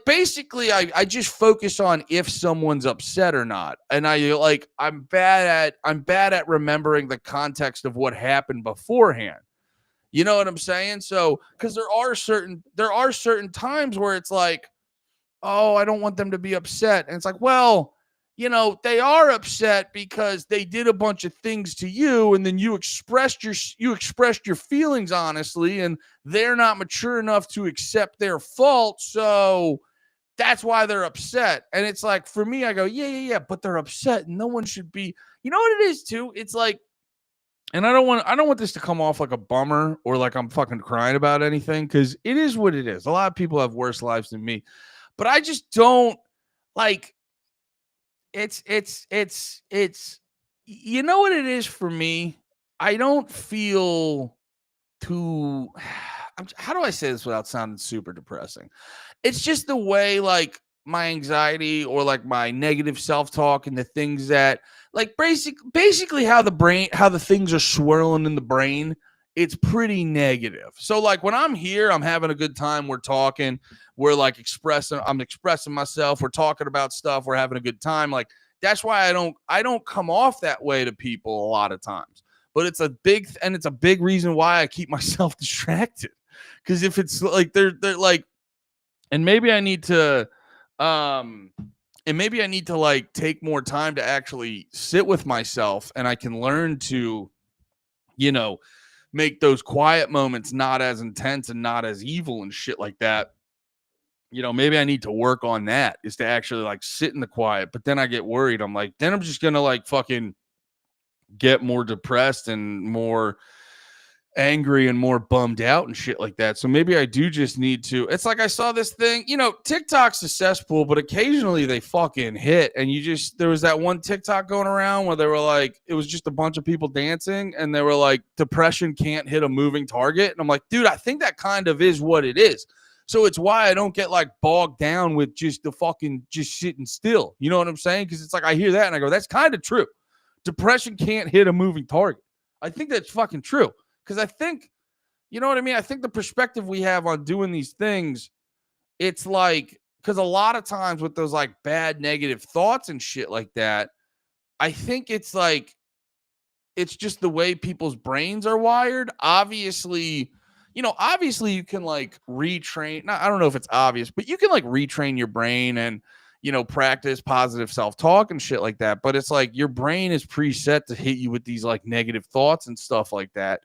basically I just focus on if someone's upset or not. And I'm bad at remembering the context of what happened beforehand. You know what I'm saying? So, cause there are certain times where it's like, oh, I don't want them to be upset. And it's like, well, you know, they are upset because they did a bunch of things to you, and then you expressed your feelings honestly, and they're not mature enough to accept their fault. So that's why they're upset. And it's like, for me, I go, yeah, but they're upset, and no one should be. You know what it is too? It's like, and I don't want this to come off like a bummer or like I'm fucking crying about anything, because it is what it is. A lot of people have worse lives than me. But I just don't like it's you know what it is for me? I don't feel too how do I say this without sounding super depressing? It's just the way like my anxiety or like my negative self-talk and the things that like basically how the things are swirling in the brain, it's pretty negative. So like when I'm here, I'm having a good time, we're talking, we're like I'm expressing myself, we're talking about stuff, we're having a good time. Like that's why I don't come off that way to people a lot of times. But it's a big reason why I keep myself distracted. Because if it's like they're like, and maybe I need to like take more time to actually sit with myself, and I can learn to, you know, make those quiet moments not as intense and not as evil and shit like that. You know, maybe I need to work on that, is to actually like sit in the quiet. But then I get worried. I'm like, then I'm just going to like fucking get more depressed and more angry and more bummed out and shit like that. So maybe I do just need to. It's like I saw this thing, you know, TikTok's a cesspool, but occasionally they fucking hit. And there was that one TikTok going around where they were like, it was just a bunch of people dancing, and they were like, depression can't hit a moving target. And I'm like, dude, I think that kind of is what it is. So it's why I don't get like bogged down with just sitting still. You know what I'm saying? Because it's like I hear that and I go, that's kind of true. Depression can't hit a moving target. I think that's fucking true. Because I think, you know what I mean? I think the perspective we have on doing these things, it's like, because a lot of times with those like bad negative thoughts and shit like that, I think it's like, it's just the way people's brains are wired. Obviously you can like retrain. Now, I don't know if it's obvious, but you can like retrain your brain and, you know, practice positive self-talk and shit like that. But it's like your brain is preset to hit you with these like negative thoughts and stuff like that.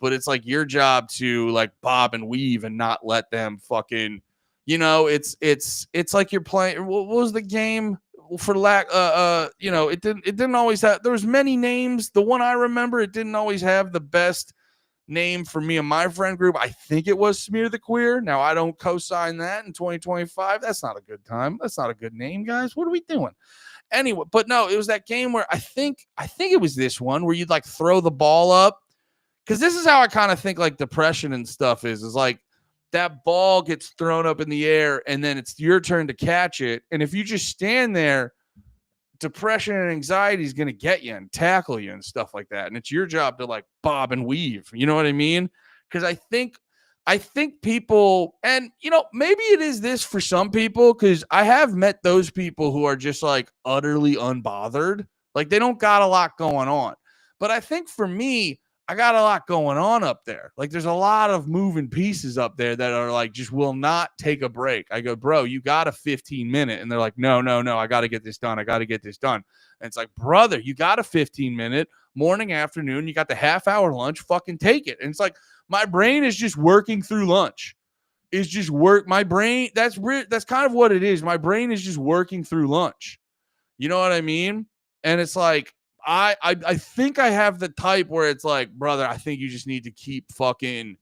but it's like your job to like bob and weave and not let them fucking, you know, it's like you're playing. What was the game? For lack, you know, it didn't always have. There was many names. The one I remember, it didn't always have the best name for me and my friend group. I think it was Smear the Queer. Now I don't co-sign that in 2025. That's not a good time. That's not a good name, guys. What are we doing? Anyway, but no, it was that game where I think it was this one where you'd like throw the ball up, because this is how I kind of think like depression and stuff is like that ball gets thrown up in the air and then it's your turn to catch it. And if you just stand there, depression and anxiety is going to get you and tackle you and stuff like that. And it's your job to like bob and weave. You know what I mean? Because I think people, and you know, maybe it is this for some people, because I have met those people who are just like utterly unbothered. Like they don't got a lot going on. But I think for me, I got a lot going on up there. Like there's a lot of moving pieces up there that are like, just will not take a break. I go, bro, you got a 15-minute. And they're like, no, I got to get this done. And it's like, brother, you got a 15-minute morning, afternoon. You got the half-hour lunch, fucking take it. And it's like, my brain is just working through lunch. It's just work. My brain, that's kind of what it is. My brain is just working through lunch. You know what I mean? And it's like, I think I have the type where it's like, brother, I think you just need to keep fucking,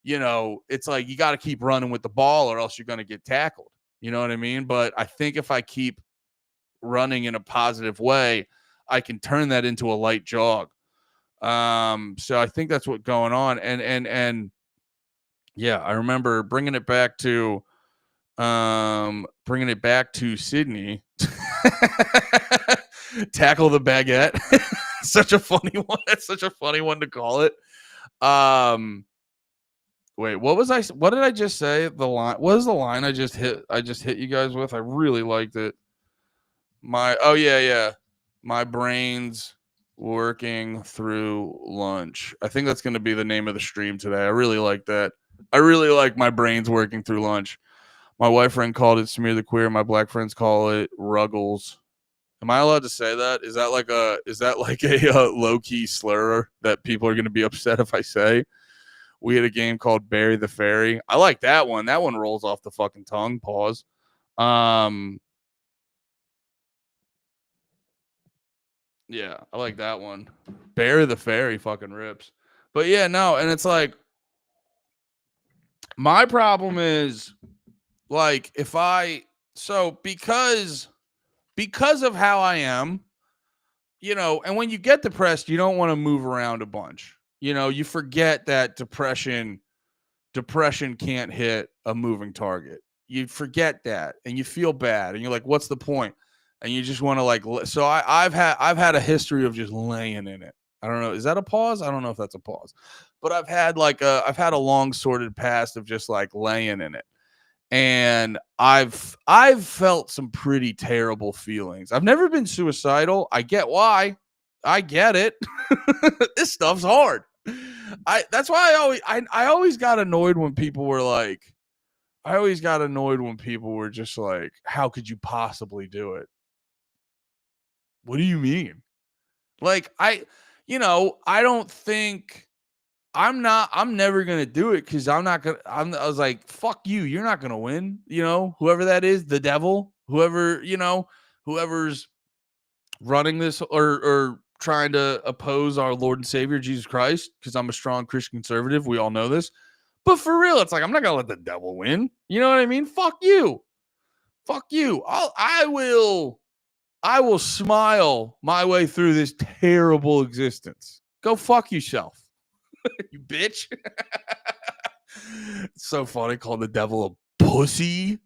you know, it's like you got to keep running with the ball or else you're going to get tackled. You know what I mean? But I think if I keep running in a positive way, I can turn that into a light jog. So I think that's what's going on. And yeah, I remember bringing it back to Sydney. Tackle the baguette. Such a funny one. That's such a funny one to call it. Wait, what did I just say? The line, what is the line I just hit you guys with? I really liked it. My brain's working through lunch. I think that's going to be the name of the stream today. I really like that. I really like my brain's working through lunch. My white friend called it Smear the Queer. My black friends call it Ruggles. Am I allowed to say that? Is that like a low-key slur that people are going to be upset if I say? We had a game called Bury the Fairy. I like that one. That one rolls off the fucking tongue. Pause. Yeah, I like that one. Bury the Fairy fucking rips. But yeah, no, and it's like my problem is like because of how I am, you know, and when you get depressed, you don't want to move around a bunch. You know, you forget that depression can't hit a moving target. You forget that and you feel bad and you're like, what's the point? And you just want to like, so I've had a history of just laying in it. I don't know. Is that a pause? I don't know if that's a pause, but I've had a long sorted past of just like laying in it. And I've felt some pretty terrible feelings. I've never been suicidal. I get why. I get it. This stuff's hard. That's why I always got annoyed when people were like, just like, how could you possibly do it? What do you mean? Like, I don't think I'm never going to do it because I was like, fuck you. You're not going to win. You know, whoever that is, the devil, whoever's running this or trying to oppose our Lord and Savior, Jesus Christ, because I'm a strong Christian conservative. We all know this. But for real, it's like, I'm not going to let the devil win. You know what I mean? Fuck you. Fuck you. I will smile my way through this terrible existence. Go fuck yourself. You bitch. It's so funny calling the devil a pussy.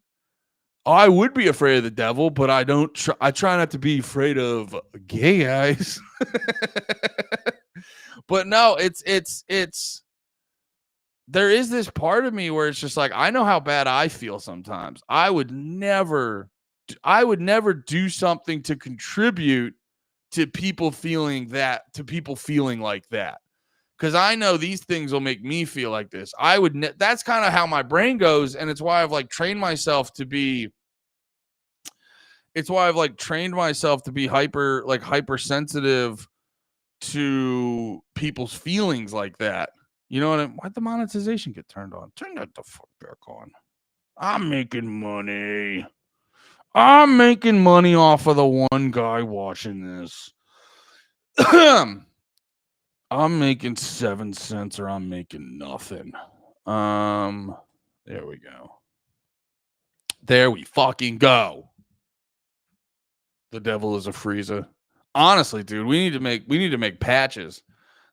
I would be afraid of the devil, but I don't. I try not to be afraid of gay guys. But no, it's. There is this part of me where it's just like, I know how bad I feel sometimes. I would never do something to contribute to people feeling like that. Because I know these things will make me feel like this. That's kind of how my brain goes. And it's why I've like trained myself to be hypersensitive to people's feelings like that. You know what? Why'd the monetization get turned on? Turn that the fuck back on. I'm making money. I'm making money off of the one guy watching this. I'm making 7 cents or I'm making nothing. There we go. There we fucking go. The devil is a Frieza. Honestly, dude, we need to make patches.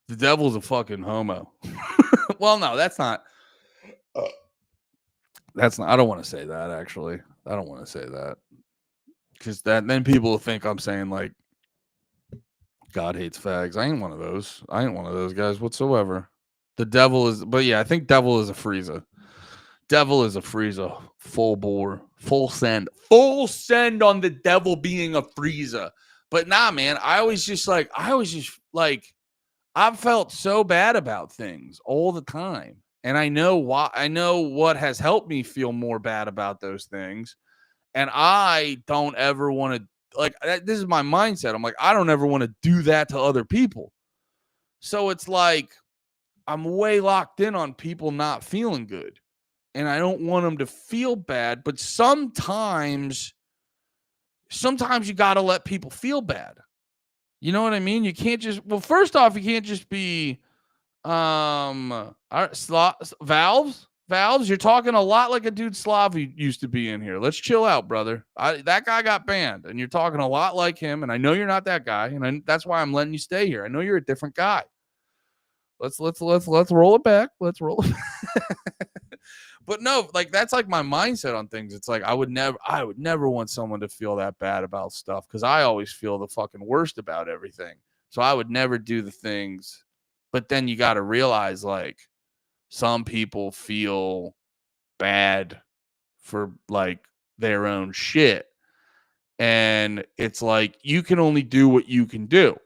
The devil's a fucking homo. Well, no, that's not. I don't want to say that, actually. I don't want to say that. Because then people will think I'm saying, like, God hates fags. I ain't one of those. I ain't one of those guys whatsoever. The devil is, but yeah, I think devil is a Frieza. Devil is a Frieza. Full bore. Full send. Full send on the devil being a Frieza. But nah, man, I've felt so bad about things all the time. And I know why. I know what has helped me feel more bad about those things. And I don't ever want to, like, this is my mindset. I'm like, I don't ever want to do that to other people. So it's like, I'm way locked in on people not feeling good. And I don't want them to feel bad. But sometimes you got to let people feel bad. You know what I mean? You can't just, well, first off, you can't just be, Valves, you're talking a lot like a dude Slav used to be in here. Let's chill out, brother. That guy got banned, and you're talking a lot like him, and I know you're not that guy, and that's why I'm letting you stay here. I know you're a different guy. Let's roll it back. Let's roll it back. But no, like, that's like my mindset on things. It's like I would never want someone to feel that bad about stuff, because I always feel the fucking worst about everything. So I would never do the things. But then you got to realize, like, some people feel bad for, like, their own shit. And it's like, you can only do what you can do.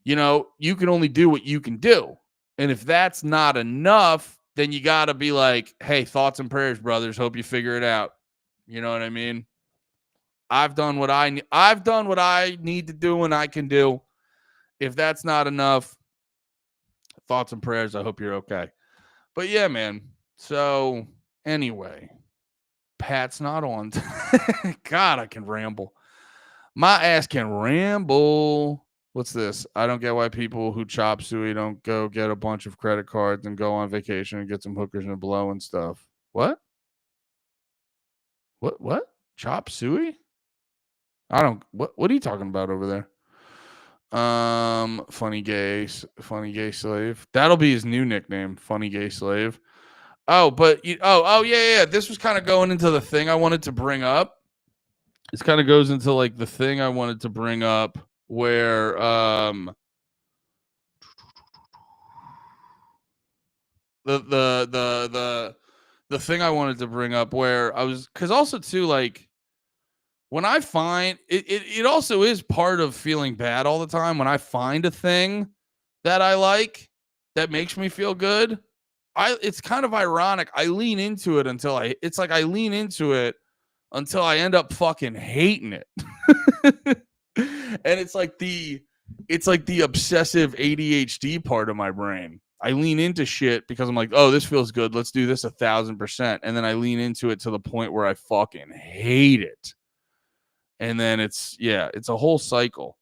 You know, you can only do what you can do. And if that's not enough, then you got to be like, hey, thoughts and prayers, brothers. Hope you figure it out. You know what I mean? I've done what I need to do and I can do. If that's not enough, thoughts and prayers. I hope you're okay. But yeah, man. So anyway, Pat's not on. God, I can ramble. My ass can ramble. What's this? I don't get why people who chop suey don't go get a bunch of credit cards and go on vacation and get some hookers and blow and stuff. What? What? Chop suey? I don't. What are you talking about over there? Funny gay slave. That'll be his new nickname, funny gay slave. Oh, but yeah. This was kind of going into the thing I wanted to bring up. This kind of goes into, like, the thing I wanted to bring up where the thing I wanted to bring up where I was, because also too, like, when I find it also is part of feeling bad all the time. When I find a thing that I like that makes me feel good, it's kind of ironic. I lean into it until I end up fucking hating it. And it's like the obsessive ADHD part of my brain. I lean into shit because I'm like, oh, this feels good. Let's do this 1,000%. And then I lean into it to the point where I fucking hate it. And then it's a whole cycle.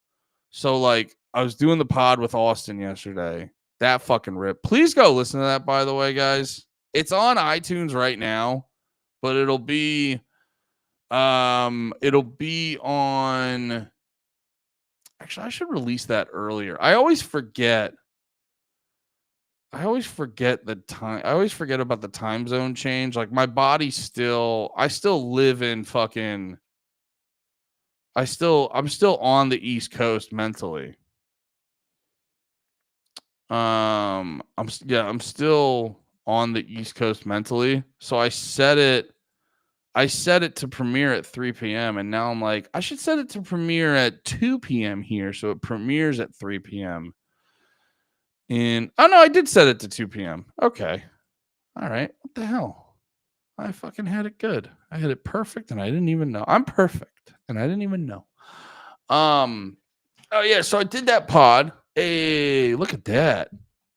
So, like, I was doing the pod with Austin yesterday. That fucking rip. Please go listen to that, by the way, guys. It's on iTunes right now, but it'll be on. Actually, I should release that earlier. I always forget the time. I always forget about the time zone change. Like, my body I still live in fucking. I'm still on the East Coast mentally. I'm still on the East Coast mentally. So I set it to premiere at 3 p.m. and now I'm like, I should set it to premiere at 2 p.m. here, so it premieres at 3 p.m. And oh no, I did set it to 2 p.m. Okay. All right. What the hell? I fucking had it good. I had it perfect and I didn't even know. I'm perfect and I didn't even know. Oh yeah, so I did that pod. Hey, look at that.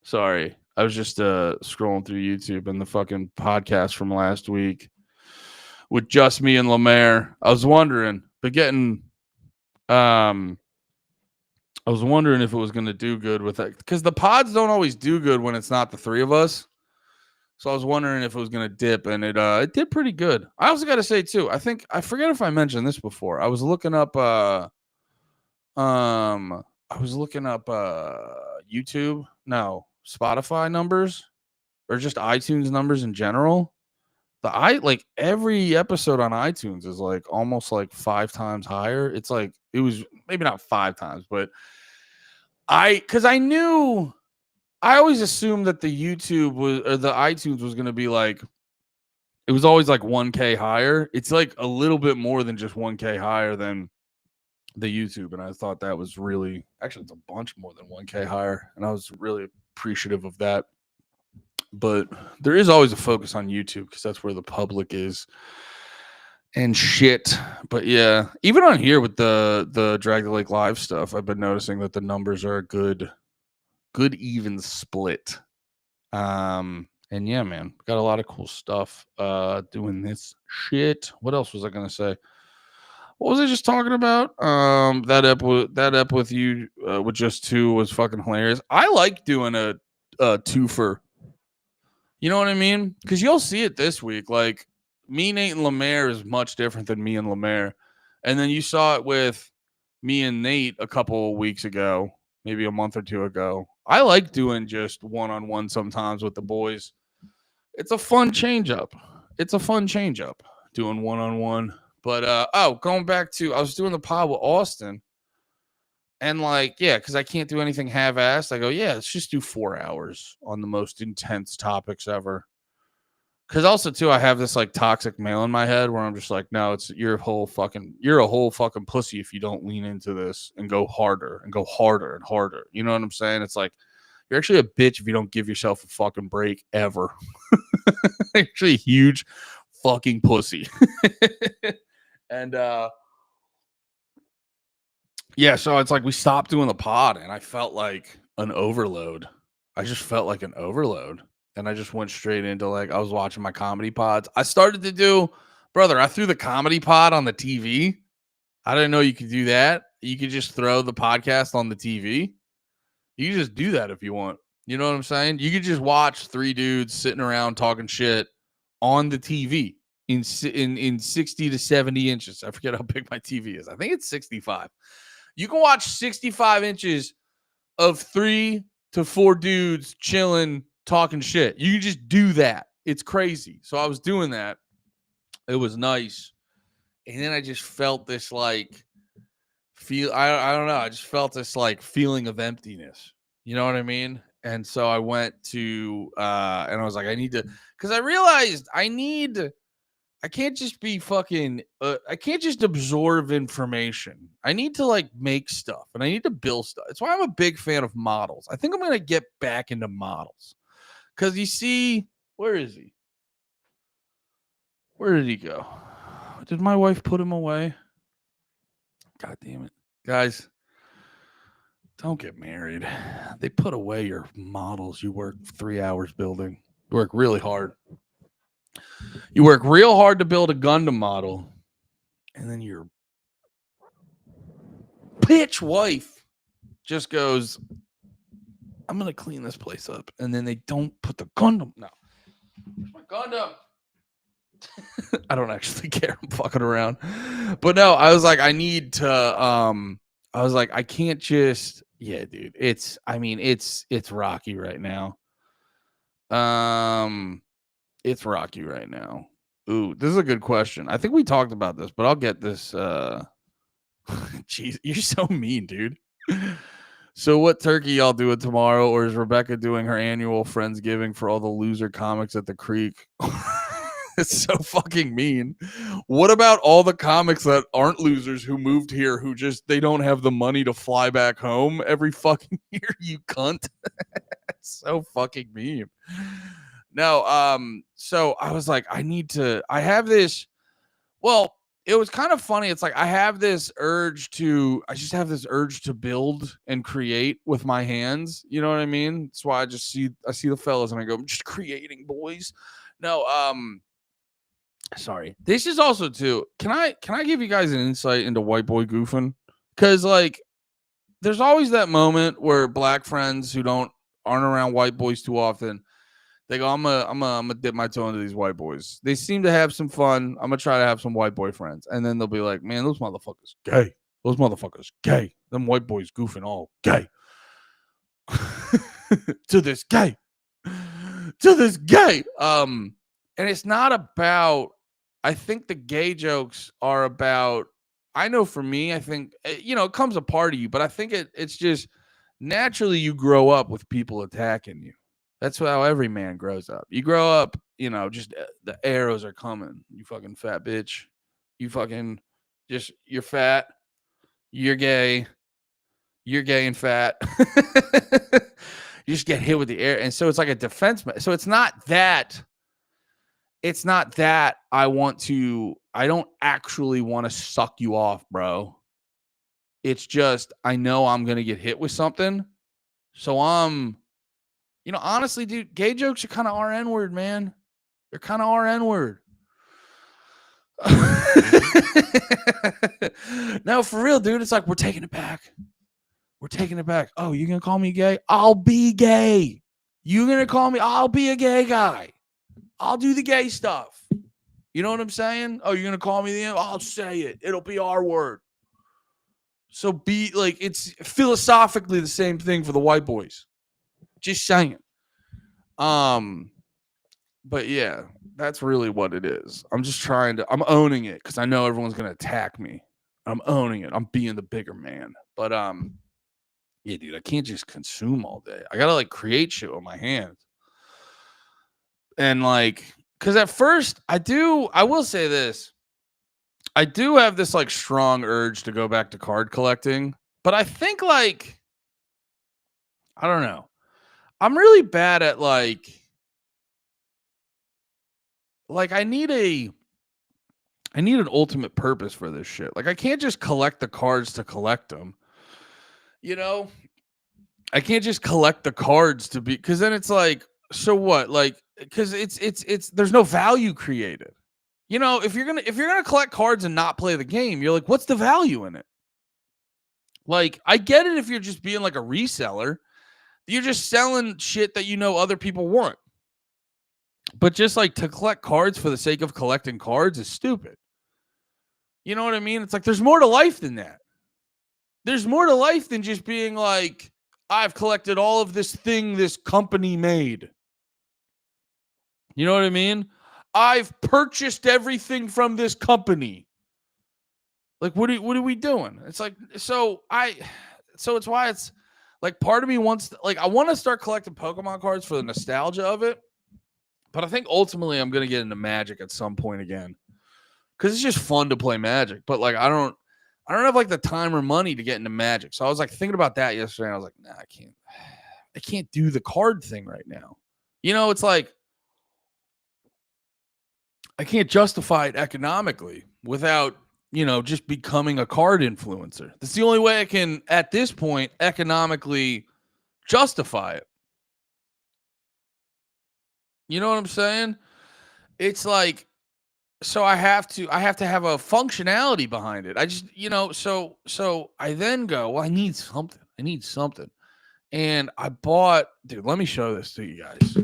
Sorry. I was just scrolling through YouTube and the fucking podcast from last week with just me and Lemaire. I was wondering if it was going to do good with it, because the pods don't always do good when it's not the three of us. So I was wondering if it was going to dip, and it did pretty good. I also got to say too, I forget if I mentioned this before. I was looking up Spotify numbers, or just iTunes numbers in general. Like every episode on iTunes is like almost like 5 times higher. It's like, it was maybe not 5 times, but because I knew, I always assumed that the YouTube was, or the iTunes was going to be like, it was always like 1K higher. It's like a little bit more than just 1K higher than the YouTube. And I thought that was really, actually, it's a bunch more than 1K higher. And I was really appreciative of that. But there is always a focus on YouTube because that's where the public is and shit. But yeah, even on here with the Drag the Lake Live stuff, I've been noticing that the numbers are a good even split. And yeah, man, got a lot of cool stuff doing this shit. What else was I gonna say? What was I just talking about? That ep with you with just two was fucking hilarious. I like doing a twofer. You know what I mean? Because you'll see it this week. Like, me, Nate, and Lemaire is much different than me and Lemaire. And then you saw it with me and Nate a couple of weeks ago, maybe a month or two ago. I like doing just one-on-one sometimes with the boys. It's a fun change-up. Doing one-on-one. But, going back to, I was doing the pod with Austin. And like, yeah, because I can't do anything half-assed. I go, yeah, let's just do 4 hours on the most intense topics ever. Because also too, I have this like toxic male in my head where I'm just like, no, you're a whole fucking pussy if you don't lean into this and go harder and harder. You know what I'm saying? It's like, you're actually a bitch if you don't give yourself a fucking break ever. Actually, a huge fucking pussy. And yeah, so it's like we stopped doing the pod and I felt like an overload. And I just went straight into, like, I was watching my comedy pods. I started to do, brother, I threw the comedy pod on the TV. I didn't know you could do that. You could just throw the podcast on the TV. You can just do that if you want. You know what I'm saying? You could just watch 3 dudes sitting around talking shit on the TV in 60 to 70 inches. I forget how big my TV is. I think it's 65. You can watch 65 inches of 3 to 4 dudes chilling, talking shit. You can just do that. It's crazy. So I was doing that. It was nice. And then I just felt this like I don't know. I just felt this like feeling of emptiness. You know what I mean? And so I went to and I was like, I need to, because I realized I can't just be fucking, I can't just absorb information. I need to like make stuff and I need to build stuff. That's why I'm a big fan of models. I think I'm going to get back into models. Because you see, where is he? Where did he go? Did my wife put him away? God damn it. Guys, don't get married. They put away your models you work 3 hours building. You work really hard. You work real hard to build a Gundam model, and then your bitch wife just goes, I'm going to clean this place up. And then they don't put the Gundam. No. Where's my Gundam? I don't actually care. I'm fucking around. But no, I was like, I need to, I was like, I can't just, yeah, dude. It's rocky right now. It's rocky right now. Ooh, this is a good question. I think we talked about this, but I'll get this. Jeez, you're so mean, dude. So what turkey y'all doing tomorrow? Or is Rebecca doing her annual Friendsgiving for all the loser comics at the creek? It's so fucking mean. What about all the comics that aren't losers who moved here, who just, they don't have the money to fly back home every fucking year, you cunt? It's so fucking mean. No, so I was like, I have this. Well, it was kind of funny. It's like I have this urge to build and create with my hands. You know what I mean? That's why I see the fellas and I go, I'm just creating, boys. No, sorry. This is also too. Can I give you guys an insight into white boy goofing? Because like there's always that moment where black friends who aren't around white boys too often, they go, I'm gonna dip my toe into these white boys. They seem to have some fun. I'm gonna try to have some white boy friends. And then they'll be like, man, those motherfuckers gay. Those motherfuckers gay. Them white boys goofing all gay. to this gay. And it's not about, I think the gay jokes are about, I know for me, I think, it comes a part of you, but I think it's just naturally you grow up with people attacking you. That's how every man grows up. You grow up, just the arrows are coming. You fucking fat bitch. You fucking you're fat. You're gay. You're gay and fat. You just get hit with the air. And so it's like a defense. So it's not that I don't actually want to suck you off, bro. It's just, I know I'm going to get hit with something. So honestly, dude, gay jokes are kind of our N-word, man. They're kind of our N-word. No, for real, dude. It's like, we're taking it back. We're taking it back. Oh, you're going to call me gay? I'll be gay. You're going to call me? I'll be a gay guy. I'll do the gay stuff. You know what I'm saying? Oh, you're going to call me the N? I'll say it. It'll be our word. So be like, it's philosophically the same thing for the white boys. Just saying. But yeah, that's really what it is. I'm owning it because I know everyone's going to attack me. I'm owning it. I'm being the bigger man. But yeah, dude, I can't just consume all day. I got to like create shit with my hands. And like, because at first I will say this. I do have this like strong urge to go back to card collecting, but I think like, I don't know. I'm really bad at like I need an ultimate purpose for this shit. Like I can't just collect the cards to collect them. I can't just collect the cards to be, because then it's like, so what? Like, because it's there's no value created. If you're gonna collect cards and not play the game, you're like, what's the value in it? Like, I get it if you're just being like a reseller. You're just selling shit that other people want. But just like to collect cards for the sake of collecting cards is stupid. You know what I mean? It's like there's more to life than that. There's more to life than just being like, I've collected all of this thing this company made. You know what I mean? I've purchased everything from this company. Like, what are we doing? It's like, so it's why it's like part of me wants to, like, I want to start collecting Pokemon cards for the nostalgia of it. But I think ultimately I'm going to get into Magic at some point again. Because it's just fun to play Magic. But like, I don't have like the time or money to get into Magic. So I was like thinking about that yesterday. And I was like, nah, I can't do the card thing right now. It's like, I can't justify it economically without, just becoming a card influencer. That's the only way I can, at this point, economically justify it. You know what I'm saying? It's like, so I have to have a functionality behind it. I just, so I then go, well, I need something. And I bought, dude, let me show this to you guys.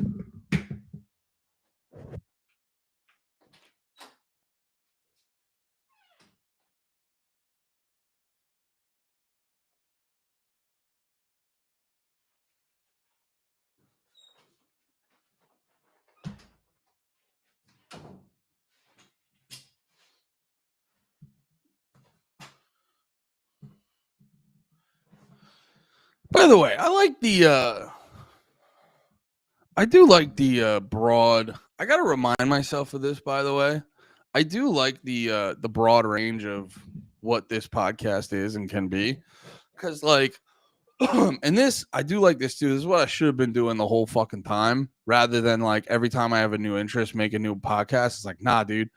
By the way, I do like the broad. I gotta remind myself of this, by the way. I do like the broad range of what this podcast is and can be. Because like, and this, I do like this too. This is what I should have been doing the whole fucking time, rather than like every time I have a new interest, make a new podcast. It's like, nah, dude.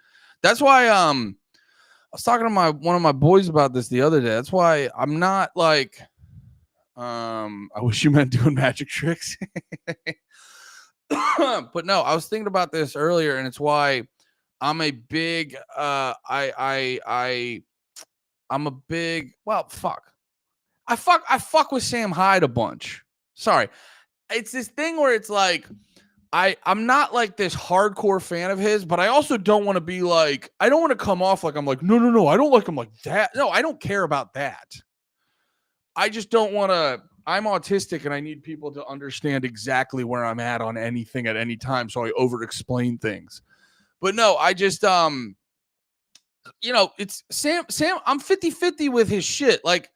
That's why was talking to one of my boys about this the other day. That's why I'm not like, I wish you meant doing magic tricks. But no, I was thinking about this earlier, and it's why I'm a big I'm a big I fuck with Sam Hyde a bunch. Sorry. It's this thing where it's like I'm not like this hardcore fan of his, but I also don't want to be like, I don't want to come off like I'm like, no, I don't like him like that. No, I don't care about that. I just don't want to. I'm autistic and I need people to understand exactly where I'm at on anything at any time. So I over explain things. But no, I just, it's Sam, I'm 50-50 with his shit. Like,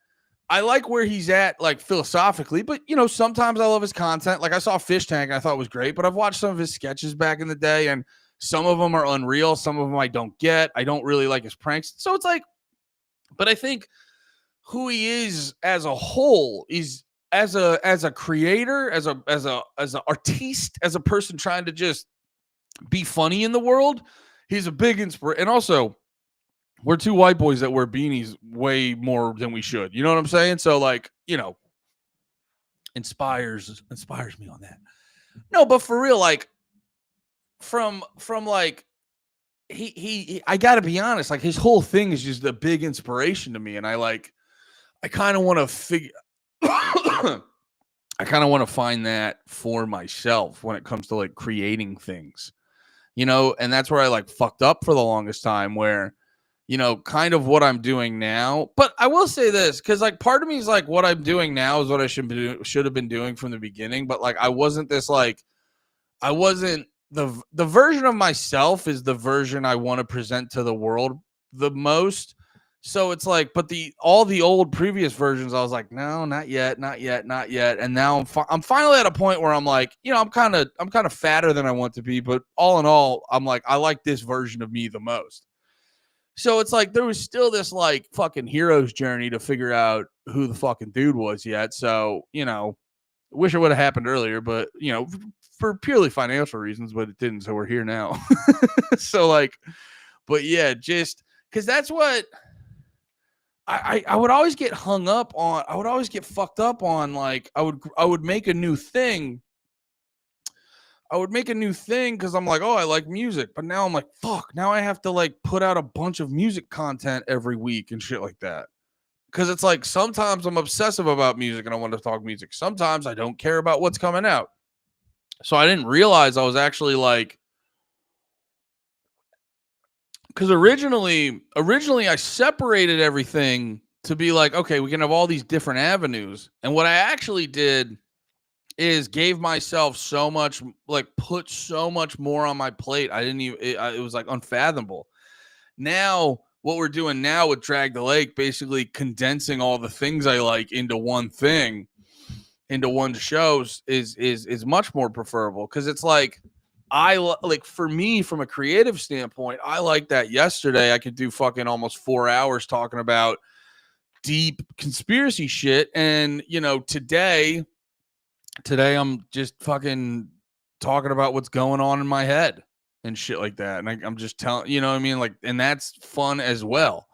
I like where he's at, like, philosophically, but, sometimes I love his content. Like, I saw Fish Tank, and I thought it was great, but I've watched some of his sketches back in the day, and some of them are unreal. Some of them I don't get. I don't really like his pranks. So it's like, but I think who he is as a whole is as a creator, as an artiste, as a person trying to just be funny in the world, he's a big inspiration. And also, we're two white boys that wear beanies way more than we should. You know what I'm saying? So, like, inspires me on that. No, but for real, like, from like, he I gotta be honest, like, his whole thing is just a big inspiration to me, and I kind of want to figure. I kind of want to find that for myself when it comes to, like, creating things, and that's where I, like, fucked up for the longest time, where, kind of what I'm doing now. But I will say this, because, like, part of me is like, what I'm doing now is what I should have been doing from the beginning. But, like, I wasn't the version of myself is the version I want to present to the world the most. So it's like, but all the old previous versions, I was like, no, not yet. And now I'm finally at a point where I'm like, I'm kind of fatter than I want to be, but all in all, I'm like, I like this version of me the most. So it's like, there was still this, like, fucking hero's journey to figure out who the fucking dude was yet. So, wish it would have happened earlier, but, for purely financial reasons, but it didn't. So we're here now. So, like, but yeah, just because that's what I would always get hung up on. I would always get fucked up on, like, I would make a new thing. I would make a new thing because I'm like, oh, I like music. But now I'm like, fuck, now I have to, like, put out a bunch of music content every week and shit like that. Because it's like, sometimes I'm obsessive about music and I want to talk music. Sometimes I don't care about what's coming out. So I didn't realize I was actually, like, because originally I separated everything to be like, okay, we can have all these different avenues. And what I actually did is gave myself so much, like, put so much more on my plate. I didn't even, it was like unfathomable. Now, what we're doing now with Drag the Lake, basically condensing all the things I like into one thing, into one show, is much more preferable. Because it's like, for me, from a creative standpoint, I like that yesterday I could do fucking almost 4 hours talking about deep conspiracy shit. And, today I'm just fucking talking about what's going on in my head and shit like that. And I'm just telling, you know what I mean? Like, and that's fun as well.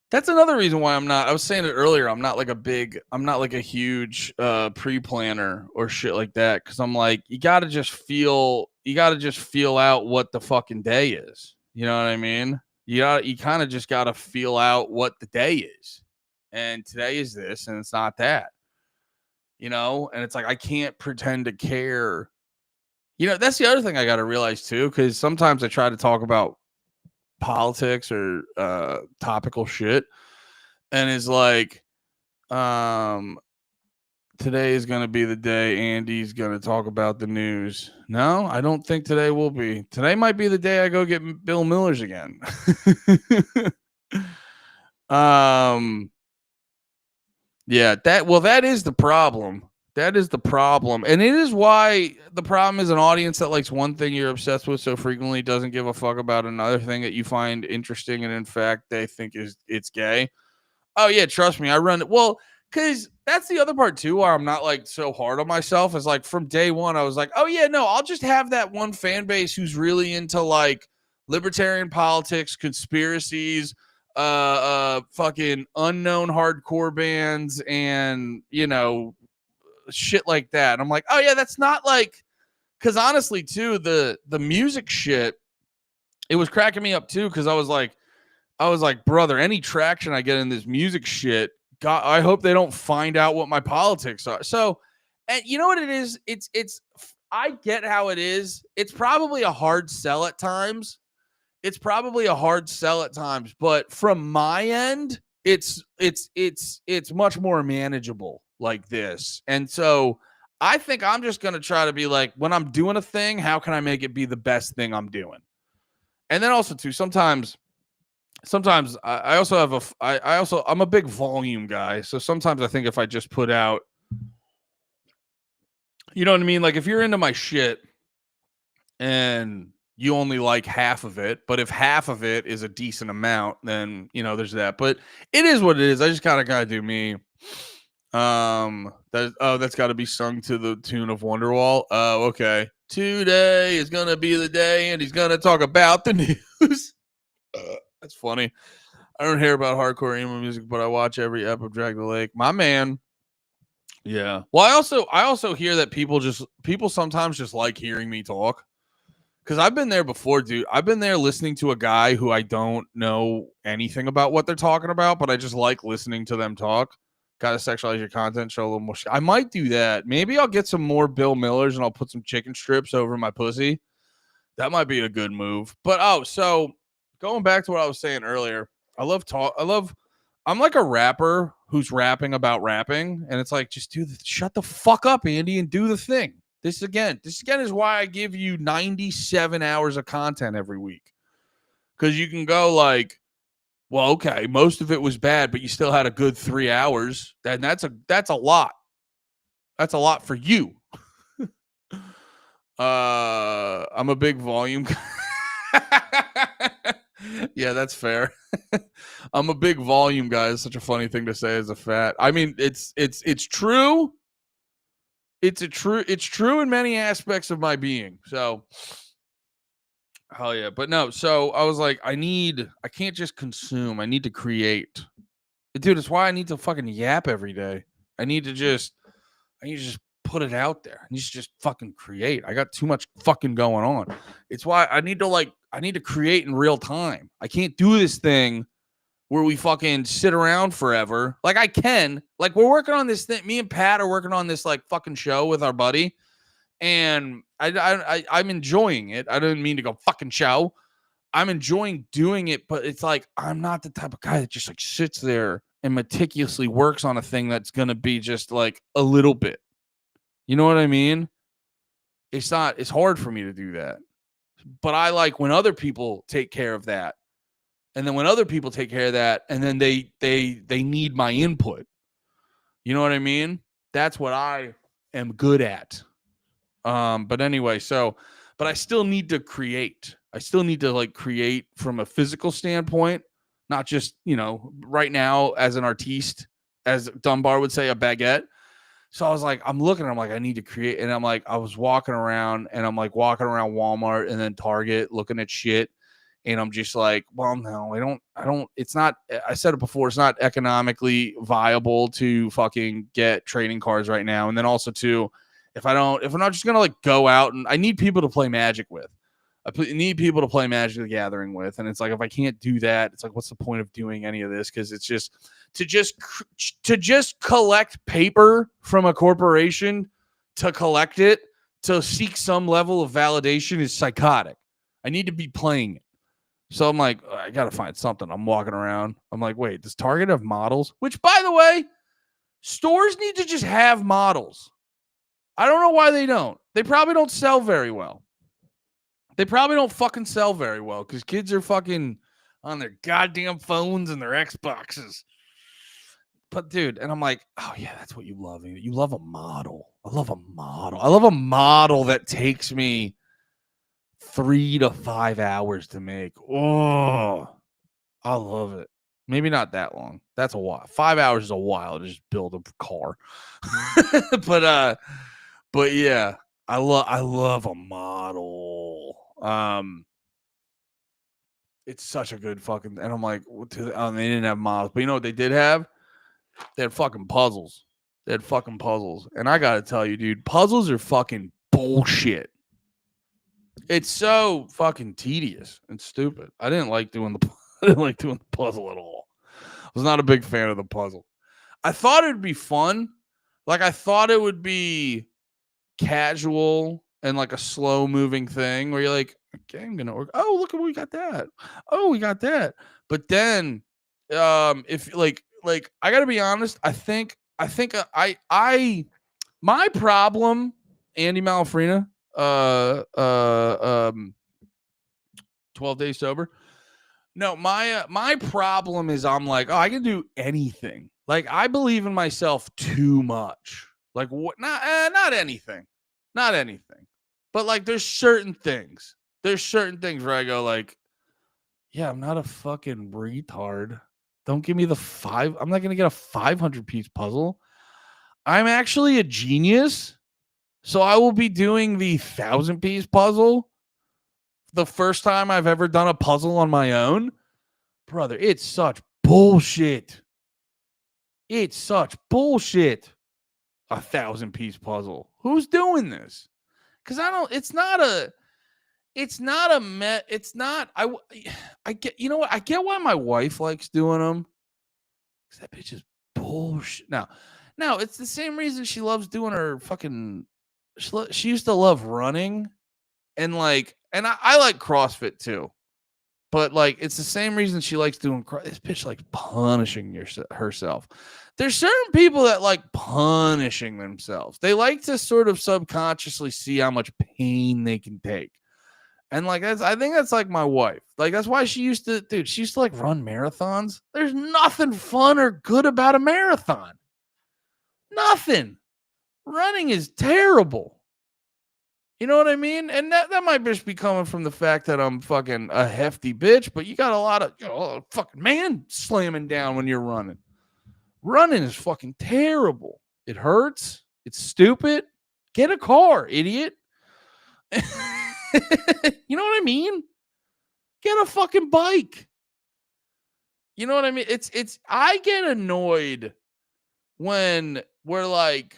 That's another reason why I was saying it earlier, I'm not like a huge pre-planner or shit like that. Cause I'm like, you gotta just feel out what the fucking day is. You know what I mean? You kind of just gotta feel out what the day is. And today is this, and it's not that. And it's like, I can't pretend to care. That's the other thing I got to realize too, because sometimes I try to talk about politics or topical shit, and it's like, today is going to be the day Andy's going to talk about the news. No, I don't think today will be. Today might be the day I go get Bill Miller's again. Yeah, that is the problem. That is the problem. And it is why the problem is an audience that likes one thing you're obsessed with so frequently doesn't give a fuck about another thing that you find interesting, and in fact they think it's gay. Oh yeah, trust me, I run it. Well, because that's the other part too, where I'm not, like, so hard on myself. Is like, from day one I was like, oh yeah, no, I'll just have that one fan base who's really into, like, libertarian politics, conspiracies, fucking unknown hardcore bands and, you know, shit like that. And I'm like, oh yeah, that's not like, because honestly too, the music shit, it was cracking me up too, because I was like, brother, any traction I get in this music shit, God, I hope they don't find out what my politics are. So, and you know what it is? It's I get how it is. It's probably a hard sell at times. But from my end, it's much more manageable like this. And so I think I'm just going to try to be like, when I'm doing a thing, how can I make it be the best thing I'm doing? And then also too, sometimes I also have I'm a big volume guy. So sometimes I think if I just put out, you know what I mean? Like if you're into my shit and you only like half of it, but if half of it is a decent amount, then, you know, there's that. But it is what it is. I just kind of got to do me. That's got to be sung to the tune of Wonderwall. Oh, okay. Today is going to be the day, and he's going to talk about the news. That's funny. I don't hear about hardcore emo music, but I watch every ep of Drag the Lake. My man. Yeah. Well, I also hear that people sometimes just like hearing me talk. Because I've been there before, dude. I've been there listening to a guy who I don't know anything about what they're talking about, but I just like listening to them talk. Gotta sexualize your content, show a little more. I might do that. Maybe I'll get some more Bill Millers and I'll put some chicken strips over my pussy. That might be a good move. But so going back to what I was saying earlier, I'm like a rapper who's rapping about rapping, and it's like, just shut the fuck up, Andy, and do the thing. This again is why I give you 97 hours of content every week. Because you can go like, well, okay, most of it was bad, but you still had a good 3 hours. And that's a lot. That's a lot for you. I'm a big volume. Yeah, that's fair. I'm a big volume guy. It's such a funny thing to say as a fat. I mean, it's true. It's true in many aspects of my being. So, hell yeah. But no, so I was like, I can't just consume. I need to create. Dude, it's why I need to fucking yap every day. I need to just put it out there. I need to just fucking create. I got too much fucking going on. It's why I need to create in real time. I can't do this thing where we fucking sit around forever. Like I can. Like we're working on this thing. Me and Pat are working on this like fucking show with our buddy. And I'm enjoying it. I didn't mean to go fucking show. I'm enjoying doing it, but it's like I'm not the type of guy that just like sits there and meticulously works on a thing that's gonna be just like a little bit. You know what I mean? It's hard for me to do that. But I like when other people take care of that. And then when other people take care of that, and then they need my input. You know what I mean? That's what I am good at. But anyway, but I still need to create. I still need to like create from a physical standpoint, not just, right now as an artiste, as Dunbar would say, a baguette. So I was like, I'm like, I need to create. And I'm like, I was walking around Walmart and then Target looking at shit. And I'm just like, well, no, I don't, it's not, I said it before, it's not economically viable to fucking get trading cards right now. And then also too, if I'm not just going to like go out, and I need people to play Magic with. I need people to play Magic the Gathering with. And it's like, if I can't do that, it's like, what's the point of doing any of this? Because it's just to just collect paper from a corporation, to collect it, to seek some level of validation is psychotic. I need to be playing it. So I'm like, I got to find something. I'm walking around. I'm like, wait, does Target have models? Which, by the way, stores need to just have models. I don't know why they don't. They probably don't sell very well. They probably don't fucking sell very well because kids are fucking on their goddamn phones and their Xboxes. But dude, and I'm like, oh yeah, that's what you love. You love a model. I love a model. I love a model that takes me 3 to 5 hours to make. Oh, I love it. Maybe not that long. That's a while. 5 hours is a while to just build a car. But yeah, I love a model. It's such a good fucking. And I'm like, they didn't have models, but you know what they did have? They had fucking puzzles. And I gotta tell you, dude, puzzles are fucking bullshit. It's so fucking tedious and stupid. I didn't like doing the puzzle at all. I was not a big fan of the puzzle. I thought it'd be fun. Like I thought it would be casual and like a slow moving thing where you're like, okay, I'm gonna work. Oh, look at we got that. Oh, we got that. But then if like I gotta be honest, I think my problem, Andy Malafrina, 12 days sober. No, my problem is I'm like, oh, I can do anything. Like I believe in myself too much. Like what? Not anything. But like there's certain things. Where I go like, yeah, I'm not a fucking retard. Don't give me the 5. I'm not going to get a 500-piece puzzle. I'm actually a genius. So I will be doing the 1,000-piece puzzle the first time I've ever done a puzzle on my own. Brother, it's such bullshit. A 1,000-piece puzzle. Who's doing this? Because I get, you know what? I get why my wife likes doing them. Because that bitch is bullshit. Now, it's the same reason she loves doing her fucking, she used to love running and like, and I like CrossFit too. But like, it's the same reason she likes doing this bitch likes punishing herself. There's certain people that like punishing themselves. They like to sort of subconsciously see how much pain they can take. And like, I think that's like my wife. Like, that's why she used to like run marathons. There's nothing fun or good about a marathon. Nothing. Running is terrible. You know what I mean? And that might just be coming from the fact that I'm fucking a hefty bitch, but you got a lot of, fucking man slamming down when you're running. Running is fucking terrible. It hurts. It's stupid. Get a car, idiot. You know what I mean? Get a fucking bike. You know what I mean? I get annoyed when we're like,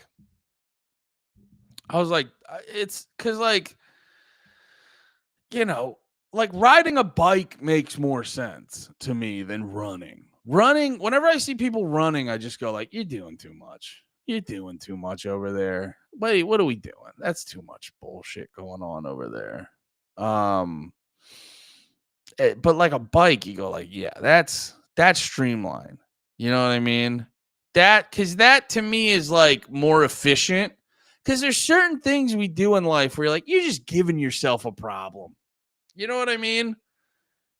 I was like, it's because like, like riding a bike makes more sense to me than running. Whenever I see people running, I just go like, you're doing too much. You're doing too much over there. Wait, what are we doing? That's too much bullshit going on over there. But like a bike, you go like, yeah, that's streamlined. You know what I mean? Because that to me is like more efficient. Because there's certain things we do in life where you're like, you're just giving yourself a problem. You know what I mean?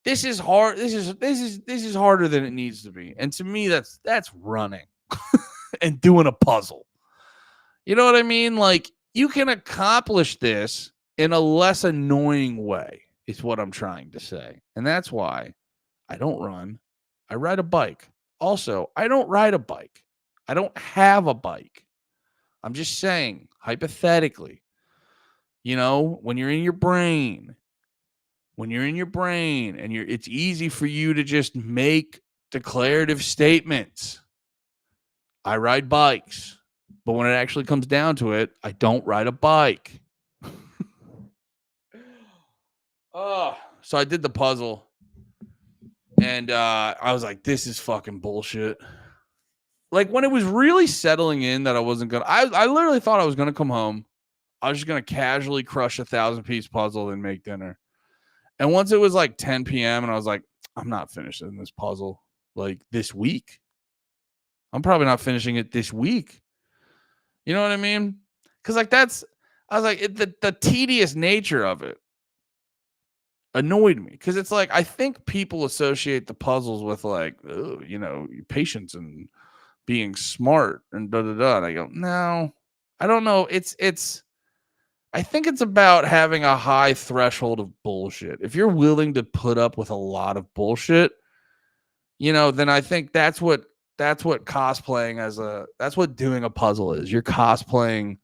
This is hard. This is harder than it needs to be. And to me, that's running and doing a puzzle. You know what I mean? Like you can accomplish this in a less annoying way, is what I'm trying to say. And that's why I don't run. I ride a bike. Also, I don't ride a bike. I don't have a bike. I'm just saying, hypothetically, when you're in your brain, and it's easy for you to just make declarative statements. I ride bikes, but when it actually comes down to it, I don't ride a bike. So I did the puzzle and I was like, this is fucking bullshit. Like when it was really settling in that I wasn't going to, I literally thought I was going to come home. I was just going to casually crush a 1,000-piece puzzle and make dinner. And once it was like 10 p.m. and I was like, I'm not finishing this puzzle like this week. I'm probably not finishing it this week. You know what I mean? Because like I was like, the tedious nature of it annoyed me. Because it's like, I think people associate the puzzles with like, patience and being smart and da-da-da. And I go, no, I don't know. I think it's about having a high threshold of bullshit. If you're willing to put up with a lot of bullshit, then I think that's what cosplaying that's what doing a puzzle is. You're cosplaying.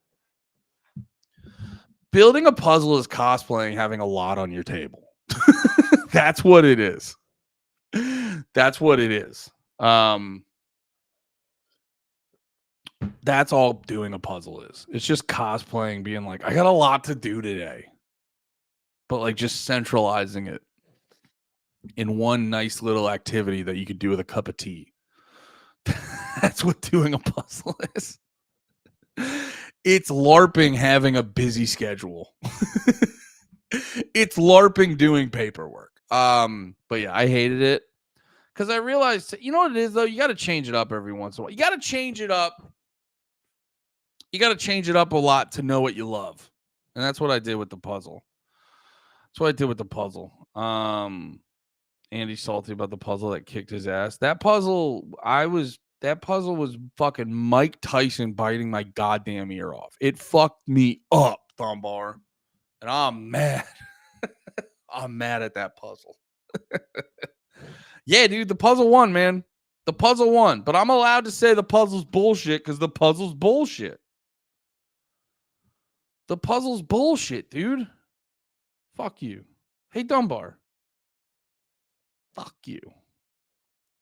Building a puzzle is cosplaying having a lot on your table. That's what it is. That's what it is. That's all doing a puzzle is. It's just cosplaying, being like, I got a lot to do today. But like just centralizing it in one nice little activity that you could do with a cup of tea. That's what doing a puzzle is. It's LARPing having a busy schedule. It's LARPing doing paperwork. But yeah, I hated it because I realized, you know what it is though? You got to change it up every once in a while. You got to change it up. You got to change it up a lot to know what you love. And that's what I did with the puzzle. That's what I did with the puzzle. Andy's salty about the puzzle that kicked his ass. That puzzle was fucking Mike Tyson biting my goddamn ear off. It fucked me up, Thumbar. And I'm mad. I'm mad at that puzzle. Yeah, dude, the puzzle won, man. The puzzle won. But I'm allowed to say the puzzle's bullshit because the puzzle's bullshit. The puzzle's bullshit, dude. Fuck you. Hey, Dunbar. Fuck you.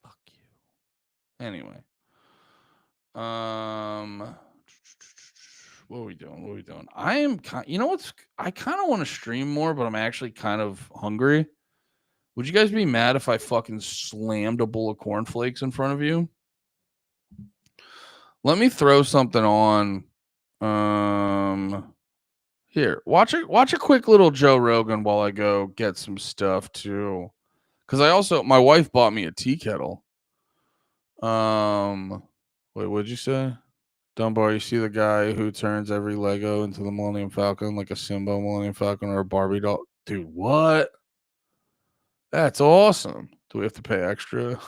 Fuck you. Anyway. What are we doing? I am you know what's I kind of want to stream more, but I'm actually kind of hungry. Would you guys be mad if I fucking slammed a bowl of cornflakes in front of you? Let me throw something on. Here, watch a quick little Joe Rogan while I go get some stuff too. Because my wife bought me a tea kettle. Wait, what'd you say? Dunbar, you see the guy who turns every Lego into the Millennium Falcon, like a Simba Millennium Falcon or a Barbie doll? Dude, what? That's awesome. Do we have to pay extra?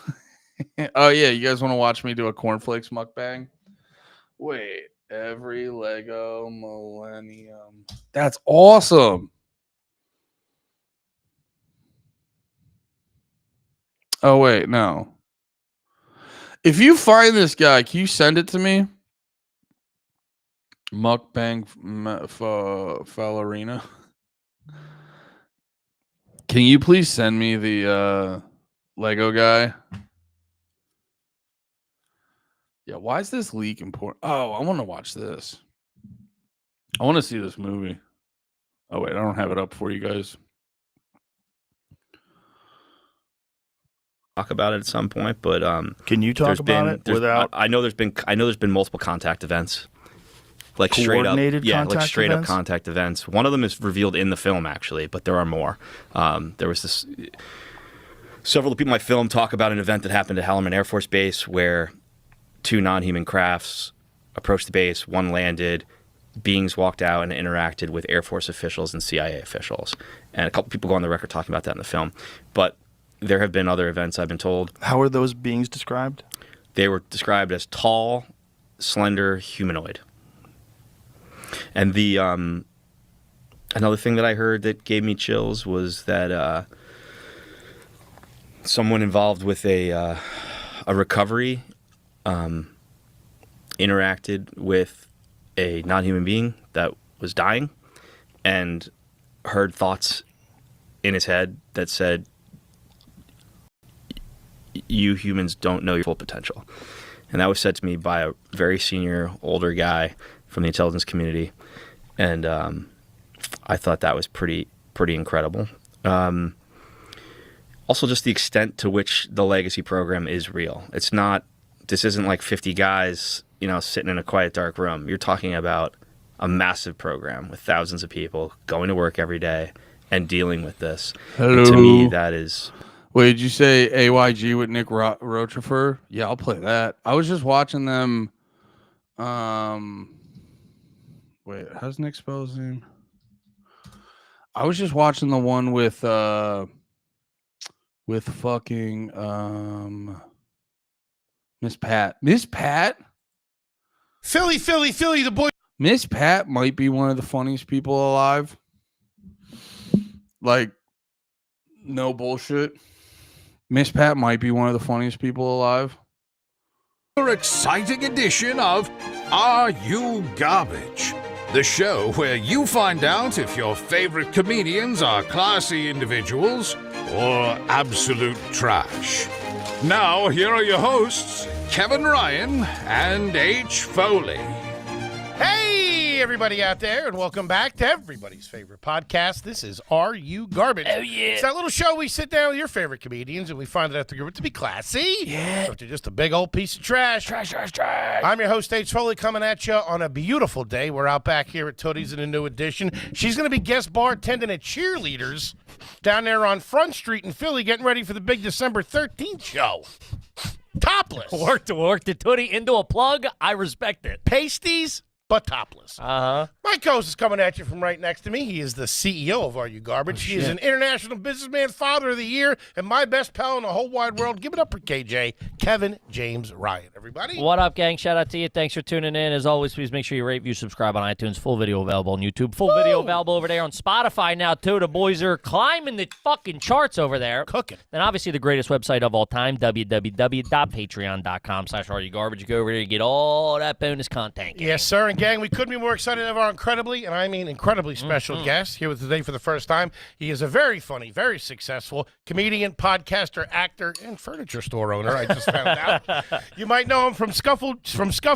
Oh, yeah. You guys want to watch me do a cornflakes mukbang? Wait. Every Lego Millennium. That's awesome. Oh, wait. No. If you find this guy, can you send it to me? Mukbang Fallerina. Can you please send me the Lego guy? Yeah, why is this leak important? Oh, I want to watch this. I want to see this movie. Oh, wait, I don't have it up for you guys. Talk about it at some point, but can you talk about it without? I know there's been multiple contact events, like straight up, straight up contact events. One of them is revealed in the film actually, but there are more. There was this. Several of the people in my film talk about an event that happened at Hallerman Air Force Base where 2 non-human crafts approached the base. One landed. Beings walked out and interacted with Air Force officials and CIA officials, and a couple people go on the record talking about that in the film, but. There have been other events, I've been told. How are those beings described? They were described as tall, slender, humanoid. And the another thing that I heard that gave me chills was that someone involved with a recovery interacted with a non-human being that was dying and heard thoughts in his head that said, you humans don't know your full potential. And that was said to me by a very senior, older guy from the intelligence community. And I thought that was pretty incredible. Also, just the extent to which the legacy program is real. This isn't like 50 guys, sitting in a quiet, dark room. You're talking about a massive program with thousands of people going to work every day and dealing with this. Hello. And to me, that is... Wait, did you say AYG with Nick Rochefort? Yeah, I'll play that. I was just watching them. Wait, how's Nick spell his name? I was just watching the one with fucking Miss Pat. Miss Pat? Philly, the boy. Miss Pat might be one of the funniest people alive. Like, no bullshit. Miss Pat might be one of the funniest people alive. Another exciting edition of Are You Garbage? The show where you find out if your favorite comedians are classy individuals or absolute trash. Now, here are your hosts, Kevin Ryan and H. Foley. Hey, everybody out there, and welcome back to everybody's favorite podcast. This is Are You Garbage? Oh, yeah. It's that little show we sit down with your favorite comedians, and we find it after to be classy. Yeah. But they're just a big old piece of trash. Trash. I'm your host, H. Foley, coming at you on a beautiful day. We're out back here at Tootie's in a new edition. She's going to be guest bartending at Cheerleaders down there on Front Street in Philly, getting ready for the big December 13th show. Topless. Work the Tootie into a plug. I respect it. Pasties, but topless. Uh-huh. Mike Coase is coming at you from right next to me. He is the CEO of Are You Garbage? He is an international businessman, father of the year, and my best pal in the whole wide world. Give it up for KJ, Kevin James Ryan. Everybody. What up, gang? Shout out to you. Thanks for tuning in. As always, please make sure you rate, review, subscribe on iTunes. Full video available on YouTube. Full video available over there on Spotify now, too. The boys are climbing the fucking charts over there. Cooking. And obviously the greatest website of all time, www.patreon.com/areyougarbage. Go over there and get all that bonus content. Yes, sir. And gang, we couldn't be more excited to have our incredibly, and I mean incredibly special guest here with us today for the first time. He is a very funny, very successful comedian, podcaster, actor, and furniture store owner. I just found out. You might know him from Scuff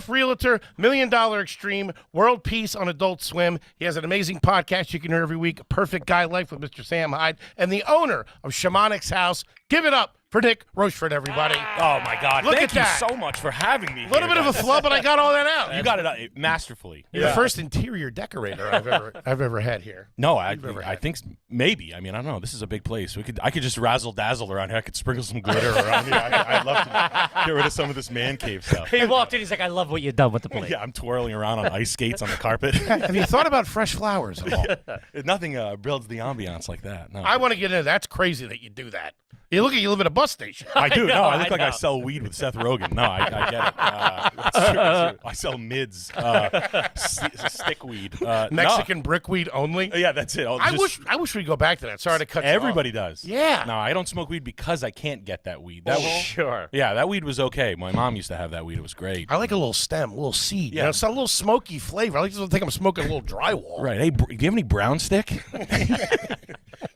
Realtor, $1 Million Extreme, World Peace on Adult Swim. He has an amazing podcast you can hear every week, Perfect Guy Life with Mr. Sam Hyde, and the owner of Shamanix House. Give it up for Nick Rochefort, everybody. Oh, my God. Look Thank at you that. so much for having me. A little bit of a flub, but I got all that out. You got it masterfully. You're the first interior decorator I've ever had here. No, I think maybe. I mean, I don't know. This is a big place. I could just razzle dazzle around here. I could sprinkle some glitter around here. I'd love to get rid of some of this man cave stuff. He walked in. He's like, I love what you've done with the place. Yeah, I'm twirling around on ice skates on the carpet. Have you thought about fresh flowers at all? Nothing builds the ambiance like that. No. I want to get into that's crazy that you do that. You live at a bus station. I do. know, I look like I know. sell weed with Seth Rogen. No, I get it. It's true. I sell mids, stick weed, Mexican brickweed only. Yeah, that's it. I wish we'd go back to that. Sorry to cut you off. Everybody does. Yeah. No, I don't smoke weed because I can't get that weed. That Sure. Yeah, that weed was okay. My mom used to have that weed. It was great. I like a little stem, a little seed. Yeah. You know, it's a little smoky flavor. I like to think I'm smoking a little drywall. Right. Hey, do you have any brown stick?